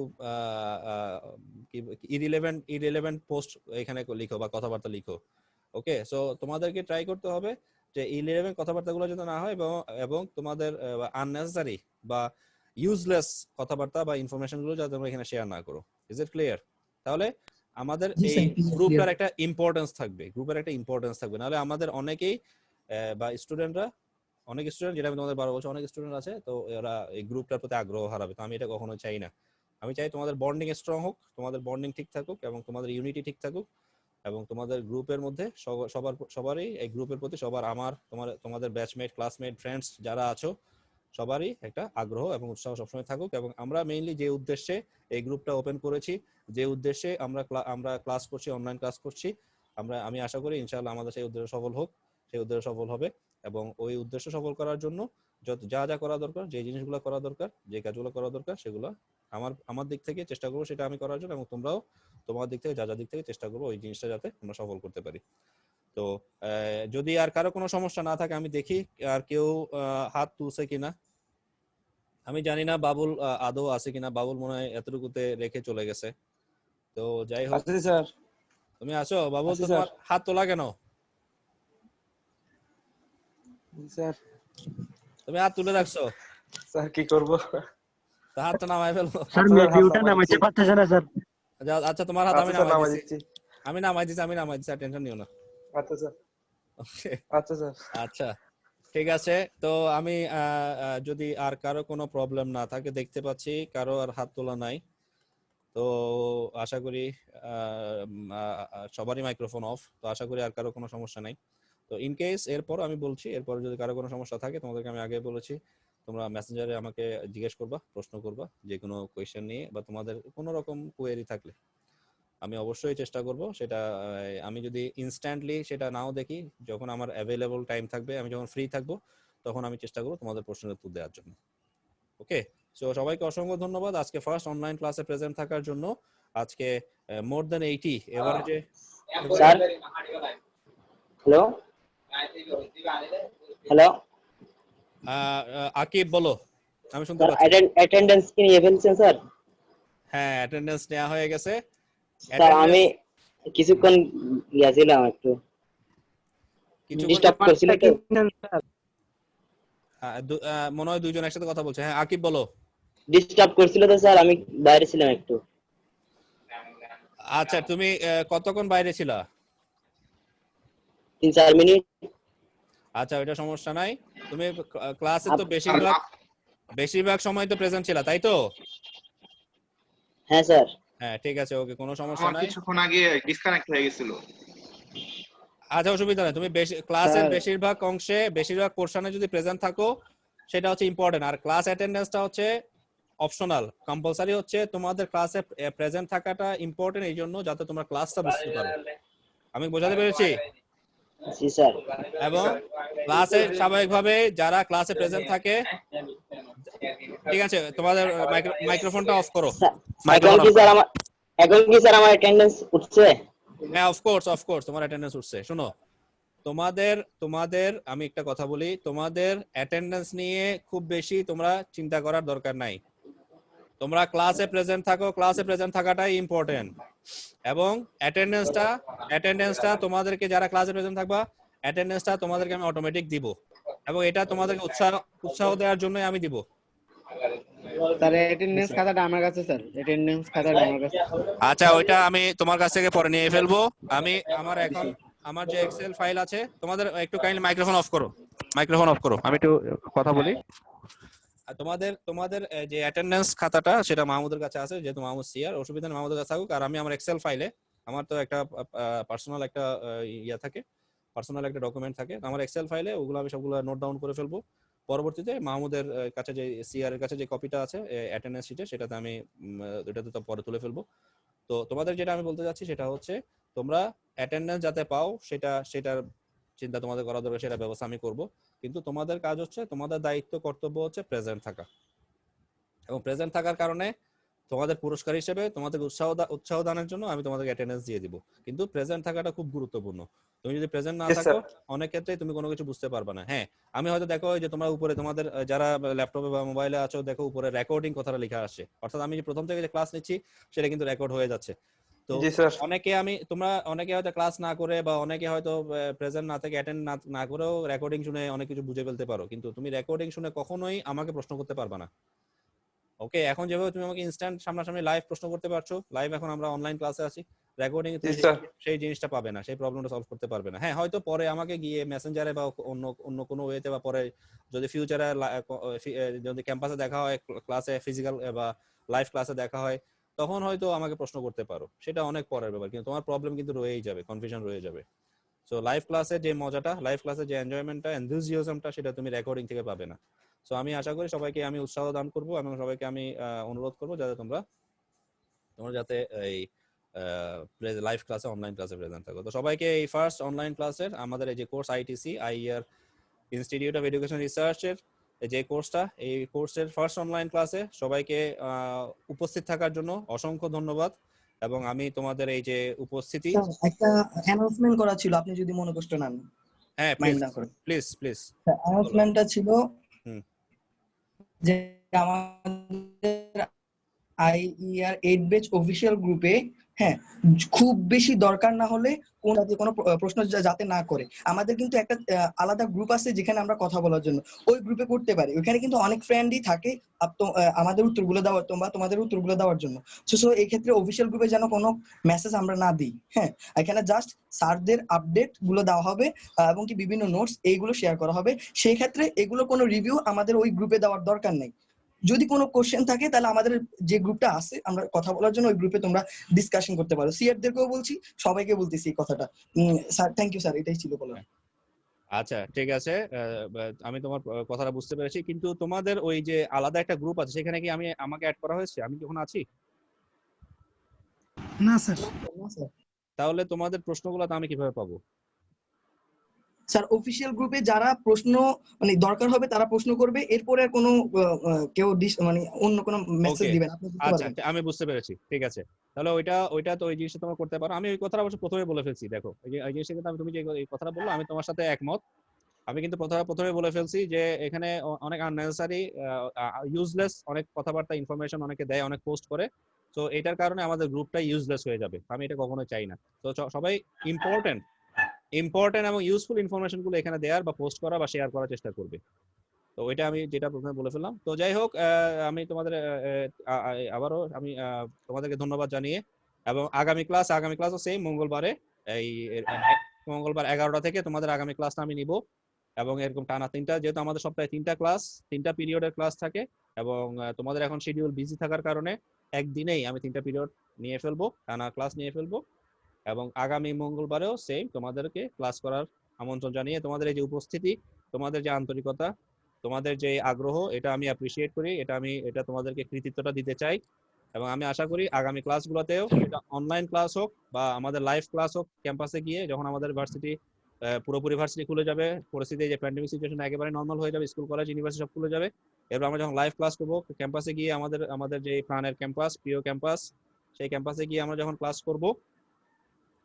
ইরিলেভেন্ট পোস্ট এখানে লিখো বা কথাবার্তা লিখো। ওকে, সো তোমাদেরকে ট্রাই করতে হবে যে ইরিলেভেন্ট কথাবার্তাগুলো যাতে না হয়, এবং তোমাদের আননেসেসারি বা ইউজলেস কথাবার্তা বা ইনফরমেশন গুলো যাতে তোমরা এখানে শেয়ার না করো। Is it clear? তাহলে আমাদের এই গ্রুপটার একটা ইম্পর্টেন্স থাকবে, নাহলে আমাদের অনেকেই বা অনেক স্টুডেন্ট, যেটা আমি তোমাদের 12 বছর অনেক স্টুডেন্ট আছে, তো এরা এই গ্রুপটার প্রতি আগ্রহ হারাবে। তো আমি এটা কখনো চাই না। আমি চাই তোমাদের বন্ডিং স্ট্রং হোক, তোমাদের বন্ডিং ঠিক থাকুক, এবং তোমাদের ইউনিটি ঠিক থাকুক, এবং তোমাদের গ্রুপের মধ্যে সবারই এই গ্রুপের প্রতি তোমাদের ব্যাচমেট, ক্লাসমেট, ফ্রেন্ডস যারা আছো সবারই একটা আগ্রহ এবং উৎসাহ সবসময় থাকুক। এবং আমরা মেইনলি যে উদ্দেশ্যে এই গ্রুপটা ওপেন করেছি, যে উদ্দেশ্যে আমরা ক্লাস করছি, অনলাইন ক্লাস করছি, আমি আশা করি ইনশাআল্লাহ আমাদের সেই উদ্দেশ্য সফল হবে। এবং ওই উদ্দেশ্য সফল করার জন্য যা যা করা দরকার, যে জিনিসগুলো করা দরকার, যে কাজগুলো করা দরকার, সেগুলো আমার দিক থেকে চেষ্টা করবো সেটা আমি করার জন্য, এবং তোমরাও তোমার দিক থেকে যা দিক থেকে চেষ্টা করবো ওই জিনিসটা যাতে আমরা সফল করতে পারি। তো যদি আর কারো কোনো সমস্যা না থাকে, আমি দেখি আর কেউ হাত তুলছে কিনা। আমি জানি না বাবুল আদৌ আছে কিনা, বাবুল মনে হয় এতটুকুতে রেখে চলে গেছে। তো যাই হোক, স্যার তুমি আছো বাবুল? তোমার হাত তোলা কেন? স্যার তুমি হাত তুলে রাখছো, স্যার কি করব? হাতটা নামায় ফেলো। স্যার ভিউটা নামাইতে পারতেছ না স্যার। আচ্ছা, তোমার হাত আমি নামাই দিচ্ছি, আমি নামাই দিচ্ছি, টেনশন নিও না। আচ্ছা স্যার। ওকে, আচ্ছা স্যার। আচ্ছা, ঠিক আছে। তো আমি যদি আর কারো কোনো প্রবলেম না থাকে, দেখতে পাচ্ছি কারো আর হাত তোলা নাই, তো আশা করি সবারই মাইক্রোফোন অফ, তো আশা করি আর কারো কোনো সমস্যা নাই। তো ইন কেস এরপর আমি বলছি, এরপর যদি কারো কোনো সমস্যা থাকে, তোমাদেরকে আমি আগে বলেছি তোমরা মেসেঞ্জারে আমাকে জিজ্ঞেস করবা, প্রশ্ন করবা যে কোনো কোয়েশ্চেন নিয়ে, বা তোমাদের কোনো রকম কোয়েরি থাকলে আমি অবশ্যই চেষ্টা করব সেটা। আমি যদি ইনস্ট্যান্টলি সেটা নাও দেখি, যখন আমার অ্যাভেলেবল টাইম থাকবে, আমি যখন ফ্রি থাকবো, তখন আমি চেষ্টা করব তোমাদের প্রশ্নের উত্তর দেওয়ার জন্য। ওকে, সো সবাইকে অসংখ্য ধন্যবাদ আজকে ফার্স্ট অনলাইন ক্লাসে প্রেজেন্ট থাকার জন্য। আজকে মোর দ্যান 80 এভারেজে। স্যার হ্যালো হ্যালো আকিব বলো, আমি শুনতে স্যার পাচ্ছি। অ্যাটেন্ডেন্স কি নিয়ে ফেলছেন স্যার? হ্যাঁ, অ্যাটেন্ডেন্স নেওয়া হয়ে গেছে। স্যার আমি কিছুক্ষণ গিয়েছিলাম একটু। কিছু ডিস্টার্ব করছিল তো? মনে হয় দুইজন একসাথে কথা বলছে। হ্যাঁ আকিব বলো। ডিস্টার্ব করছিল তো স্যার, আমি বাইরে ছিলাম একটু। আচ্ছা তুমি কতক্ষণ বাইরে ছিলা? 3-4 মিনিট। আচ্ছা ওইটা সমস্যা নাই। তুমি ক্লাসে তো বেশিরভাগ সময় তো প্রেজেন্ট ছিলা তাই তো? হ্যাঁ স্যার। হ্যাঁ ঠিক আছে, ওকে, কোনো সমস্যা নাই। কিছুক্ষণ আগে ডিসকানেক্ট হয়ে গেছিল। আচ্ছা অসুবিধা নেই, তুমি ক্লাসের স্যার বেশিরভাগ অংশে বেশিরভাগ পোরশনে যদি প্রেজেন্ট থাকো সেটা হচ্ছে ইম্পর্টেন্ট। আর ক্লাস অ্যাটেন্ডেন্সটা হচ্ছে অপশনাল, কম্পালসারি হচ্ছে তোমাদের ক্লাসে প্রেজেন্ট থাকাটা ইম্পর্টেন্ট এই জন্য যাতে তোমরা ক্লাসটা বুঝতে পারো। আমি বোঝাতে পেরেছি? জি স্যার। এবং ক্লাসে স্বাভাবিকভাবে যারা ক্লাসে প্রেজেন্ট থাকে, ঠিক আছে, তোমাদের মাইক্রোফোনটা অফ করো। এখন কি স্যার আমার অ্যাটেন্ডেন্স উঠছে? হ্যাঁ অফকোর্স তোমার অ্যাটেন্ডেন্স উঠছে। শোনো, তোমাদের আমি একটা কথা বলি, তোমাদের অ্যাটেন্ডেন্স নিয়ে খুব বেশি তোমরা চিন্তা করার দরকার নাই। তোমরা ক্লাসে প্রেজেন্ট থাকো, ক্লাসে প্রেজেন্ট থাকাটাই ইম্পর্টেন্ট। এবং অ্যাটেন্ডেন্সটা তোমাদেরকে, যারা ক্লাসে প্রেজেন্ট থাকবা, অ্যাটেন্ডেন্সটা তোমাদেরকে আমি অটোমেটিক দিব এবং এটা তোমাদেরকে উৎসাহ দেওয়ার জন্যই আমি দিব। স্যার অ্যাটেন্ডেন্স খাতাটা আমার কাছে, স্যার অ্যাটেন্ডেন্স খাতাটা আমার কাছে। আচ্ছা ওইটা আমি তোমার কাছ থেকে পরে নিয়ে ফেলবো। আমি আমার যে এক্সেল ফাইল আছে, তোমাদের একটু কাইন্ডলি মাইক্রোফোন অফ করো, আমি একটু কথা বলি। আর তোমাদের যে অ্যাটেন্ডেন্স খাতাটা সেটা মাহমুদের কাছে আছে, যেহেতু মাহমুদ সিআর, অসুবিধা নেই মাহমুদের কাছে থাকুক। আর আমি আমার এক্সেল ফাইলে, আমার তো একটা পার্সোনাল একটা পার্সোনাল একটা ডকুমেন্ট থাকে, আমার এক্সেল ফাইলে ওগুলো আমি সবগুলো নোট ডাউন করে ফেলবো। পরবর্তীতে মাহমুদের কাছে যে সিআর এর কাছে যে কপিটা আছে অ্যাটেন্ডেন্স শিটে, সেটাতে আমি ওটাতে তো পরে তুলে ফেলবো। তো তোমাদের যেটা আমি বলতে যাচ্ছি সেটা হচ্ছে, তোমরা অ্যাটেন্ডেন্স যাতে পাও সেটার চিন্তা তোমাদের করা দরকার, সেটা ব্যবস্থা আমি করব। কিন্তু তোমাদের কাজ হচ্ছে, তোমাদের দায়িত্ব কর্তব্য হচ্ছে প্রেজেন্ট থাকা। এবং প্রেজেন্ট থাকার কারণে তোমাদের পুরস্কার হিসেবে তোমাদের উৎসাহ দানের জন্য আমি তোমাদেরকে অ্যাটেন্ডেন্স দিয়ে দিব। কিন্তু প্রেজেন্ট থাকাটা খুব গুরুত্বপূর্ণ। তুমি যদি প্রেজেন্ট না থাকো, অনেক ক্ষেত্রে তুমি কোনো কিছু বুঝতে পারবে না। হ্যাঁ আমি হয়তো দেখো যে তোমরা উপরে, তোমাদের যারা ল্যাপটপে বা মোবাইলে আছো, দেখো উপরে রেকর্ডিং কথাটা লেখা আসে, অর্থাৎ আমি যে প্রথম থেকে যে ক্লাস নিচ্ছি সেটা কিন্তু রেকর্ড হয়ে যাচ্ছে। তো অনেকে হয়তো ক্লাস না করে বা অনেকে হয়তো প্রেজেন্ট না থেকে অ্যাটেন্ড না করেও রেকর্ডিং শুনে অনেক কিছু বুঝে ফেলতে পারো, কিন্তু তুমি রেকর্ডিং শুনে কখনোই আমাকে প্রশ্ন করতে পারবে না। ওকে, এখন যেভাবে তুমি আমাকে ইনস্ট্যান্ট সামনাসামনি লাইভ প্রশ্ন করতে পারছো, লাইভ এখন আমরা অনলাইন ক্লাসে আছি, রেকর্ডিং এ সেই জিনিসটা পাবে না, সেই প্রবলেমটা সলভ করতে পারবে না। হ্যাঁ হয়তো পরে আমাকে গিয়ে মেসেঞ্জারে বা অন্য কোনো ওয়েতে, বা পরে যদি ফিউচারে যদি ক্যাম্পাসে দেখা হয়, ক্লাসে ফিজিক্যাল বা লাইভ ক্লাসে দেখা হয়, তখন হয়তো আমাকে প্রশ্ন করতে পারো, সেটা অনেক পরের ব্যাপার। কিন্তু তোমার প্রবলেম কিন্তু রয়েই যাবে, কনফিউশন রয়ে যাবে। সো লাইভ ক্লাসে যে মজাটা, লাইভ ক্লাসে যে এনজয়মেন্টটা, এনথুজিয়াজমটা, সেটা তুমি রেকর্ডিং থেকে পাবে না। সো আমি আশা করি সবাইকে আমি উৎসাহ দান করবো এবং সবাইকে আমি অনুরোধ করবো যাতে তোমরা যাতে এই লাইভ ক্লাসে, অনলাইন ক্লাসে প্রেজেন্ট থাকো। তো সবাইকে এই ফার্স্ট অনলাইন ক্লাসের আমাদের এই যে course ITC, IER institute of education রিসার্চের যে কোর্সটা, এই কোর্সের ফার্স্ট অনলাইন ক্লাসে সবাইকে উপস্থিত থাকার জন্য অসংখ্য ধন্যবাদ। এবং আমি তোমাদের এই যে উপস্থিতি, একটা অ্যানাউন্সমেন্ট করা ছিল, আপনি যদি মনে কষ্ট নেন। হ্যাঁ প্লিজ অ্যানাউন্সমেন্টটা ছিল যে আমাদের আইইআর 8 ব্যাচ অফিশিয়াল গ্রুপে, হ্যাঁ, খুব বেশি দরকার না হলে কোনো প্রশ্ন যাতে না করে, আমাদের কিন্তু একটা আলাদা গ্রুপ আছে যেখানে আমরা কথা বলার জন্য, ওই গ্রুপে করতে পারি। ওখানে কিন্তু অনেক ফ্রেন্ডই থাকে আমাদের উত্তরগুলো দেওয়ার, তোমাদের উত্তরগুলো দেওয়ার জন্য। সো এই ক্ষেত্রে অফিশিয়াল গ্রুপে যেন কোনো মেসেজ আমরা না দিই। হ্যাঁ, এখানে জাস্ট স্যারদের আপডেট গুলো দেওয়া হবে এবং কি বিভিন্ন নোটস এইগুলো শেয়ার করা হবে। সেই ক্ষেত্রে এগুলো কোনো রিভিউ আমাদের ওই গ্রুপে দেওয়ার দরকার নেই। যদি কোনো কোশ্চেন থাকে তাহলে আমাদের যে গ্রুপটা আছে আমরা কথা বলার জন্য, ওই গ্রুপে তোমরা ডিসকাশন করতে পারো। সিআরদেরকেও বলছি, সবাইকে বলতেছি এই কথাটা। স্যার থ্যাংক ইউ স্যার, এটাই ছিল বলার। আচ্ছা ঠিক আছে, আমি তোমার কথাটা বুঝতে পেরেছি। কিন্তু তোমাদের ওই যে আলাদা একটা গ্রুপ আছে, সেখানে কি আমাকে অ্যাড করা হয়েছে? আমি কি ওখানে আছি? না স্যার। তাহলে তোমাদের প্রশ্নগুলো তো আমি কিভাবে পাবো? স্যার অফিশিয়াল গ্রুপে যারা প্রশ্ন মানে দরকার হবে তারা প্রশ্ন করবে, এরপরে আর কোনো কেউ মানে অন্য কোনো মেসেজ দিবেন, আপনি বুঝতে পারবেন। আচ্ছা আমি বুঝতে পেরেছি, ঠিক আছে। তাহলে ওইটা তো ওই জিনিসটা তোমরা করতে পারো। আমি ওই কথাটা অবশ্য প্রথমে বলে ফেলছি, দেখো এই জিনিসটা কিন্তু তুমি যে এই কথাটা বললো, আমি তোমার সাথে একমত। আমি কিন্তু প্রথমে বলে ফেলছি যে এখানে অনেক আননেসেসারি, ইউজলেস অনেক কথাবার্তা, ইনফরমেশন অনেকে দেয়, অনেক পোস্ট করে। তো এটার কারণে আমাদের গ্রুপটা ইউজলেস হয়ে যাবে, আমি এটা কখনো চাই না। তো সবাই ইম্পর্টেন্ট, ইম্পর্টেন্ট এবং ইউজফুল ইনফরমেশন গুলো এখানে দেওয়ার বা পোস্ট করা বা শেয়ার করার চেষ্টা করবে। তো ওইটা আমি যেটা প্রথমে বলে ফেললাম। তো যাই হোক, আমি তোমাদের আবারও আমি তোমাদেরকে ধন্যবাদ জানিয়ে, এবং আগামী ক্লাসও সেম মঙ্গলবারে, এই মঙ্গলবার 11টা থেকে তোমাদের আগামী ক্লাসটা আমি নিব, এবং এরকম টানা 3টা, যেহেতু আমাদের সপ্তাহে 3টা ক্লাস, 3টা পিরিয়ডের ক্লাস থাকে, এবং তোমাদের এখন শিডিউল বিজি থাকার কারণে একদিনেই আমি 3টা পিরিয়ড নিয়ে ফেলবো, টানা ক্লাস নিয়ে ফেলবো, এবং আগামী মঙ্গলবারেও সেম তোমাদেরকে ক্লাস করার আমন্ত্রণ জানিয়ে, তোমাদের এই যে উপস্থিতি, তোমাদের যে আন্তরিকতা, তোমাদের যে আগ্রহ, এটা আমি অ্যাপ্রিসিয়েট করি, এটা তোমাদেরকে কৃতিত্বটা দিতে চাই। এবং আমি আশা করি আগামী ক্লাসগুলোতেও, এটা অনলাইন ক্লাস হোক বা আমাদের লাইভ ক্লাস হোক, ক্যাম্পাসে গিয়ে যখন আমাদের ভার্সিটি পুরোপুরি ভার্সিটি খুলে যাবে, পরিস্থিতি যে প্যান্ডেমিক সিচুয়েশন একেবারে নর্মাল হয়ে যাবে, স্কুল কলেজ ইউনিভার্সিটি সব খুলে যাবে, এরপর আমরা যখন লাইভ ক্লাস করবো ক্যাম্পাসে গিয়ে, আমাদের যে প্রাণের ক্যাম্পাস, প্রিয় ক্যাম্পাস, সেই ক্যাম্পাসে গিয়ে আমরা যখন ক্লাস করব,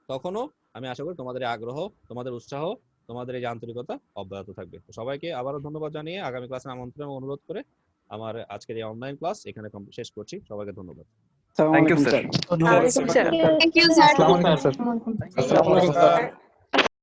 তখনও আমি আশা করি তোমাদের আগ্রহ, তোমাদের উৎসাহ, তোমাদের এই যে আন্তরিকতা অব্যাহত থাকবে। তো সবাইকে আবারও ধন্যবাদ জানিয়ে আগামী ক্লাসে আমন্ত্রণ এবং অনুরোধ করে আমার আজকের এই অনলাইন ক্লাস এখানে শেষ করছি। সবাইকে ধন্যবাদ। Thank you sir. Thank you, sir. আসসালামু আলাইকুম স্যার।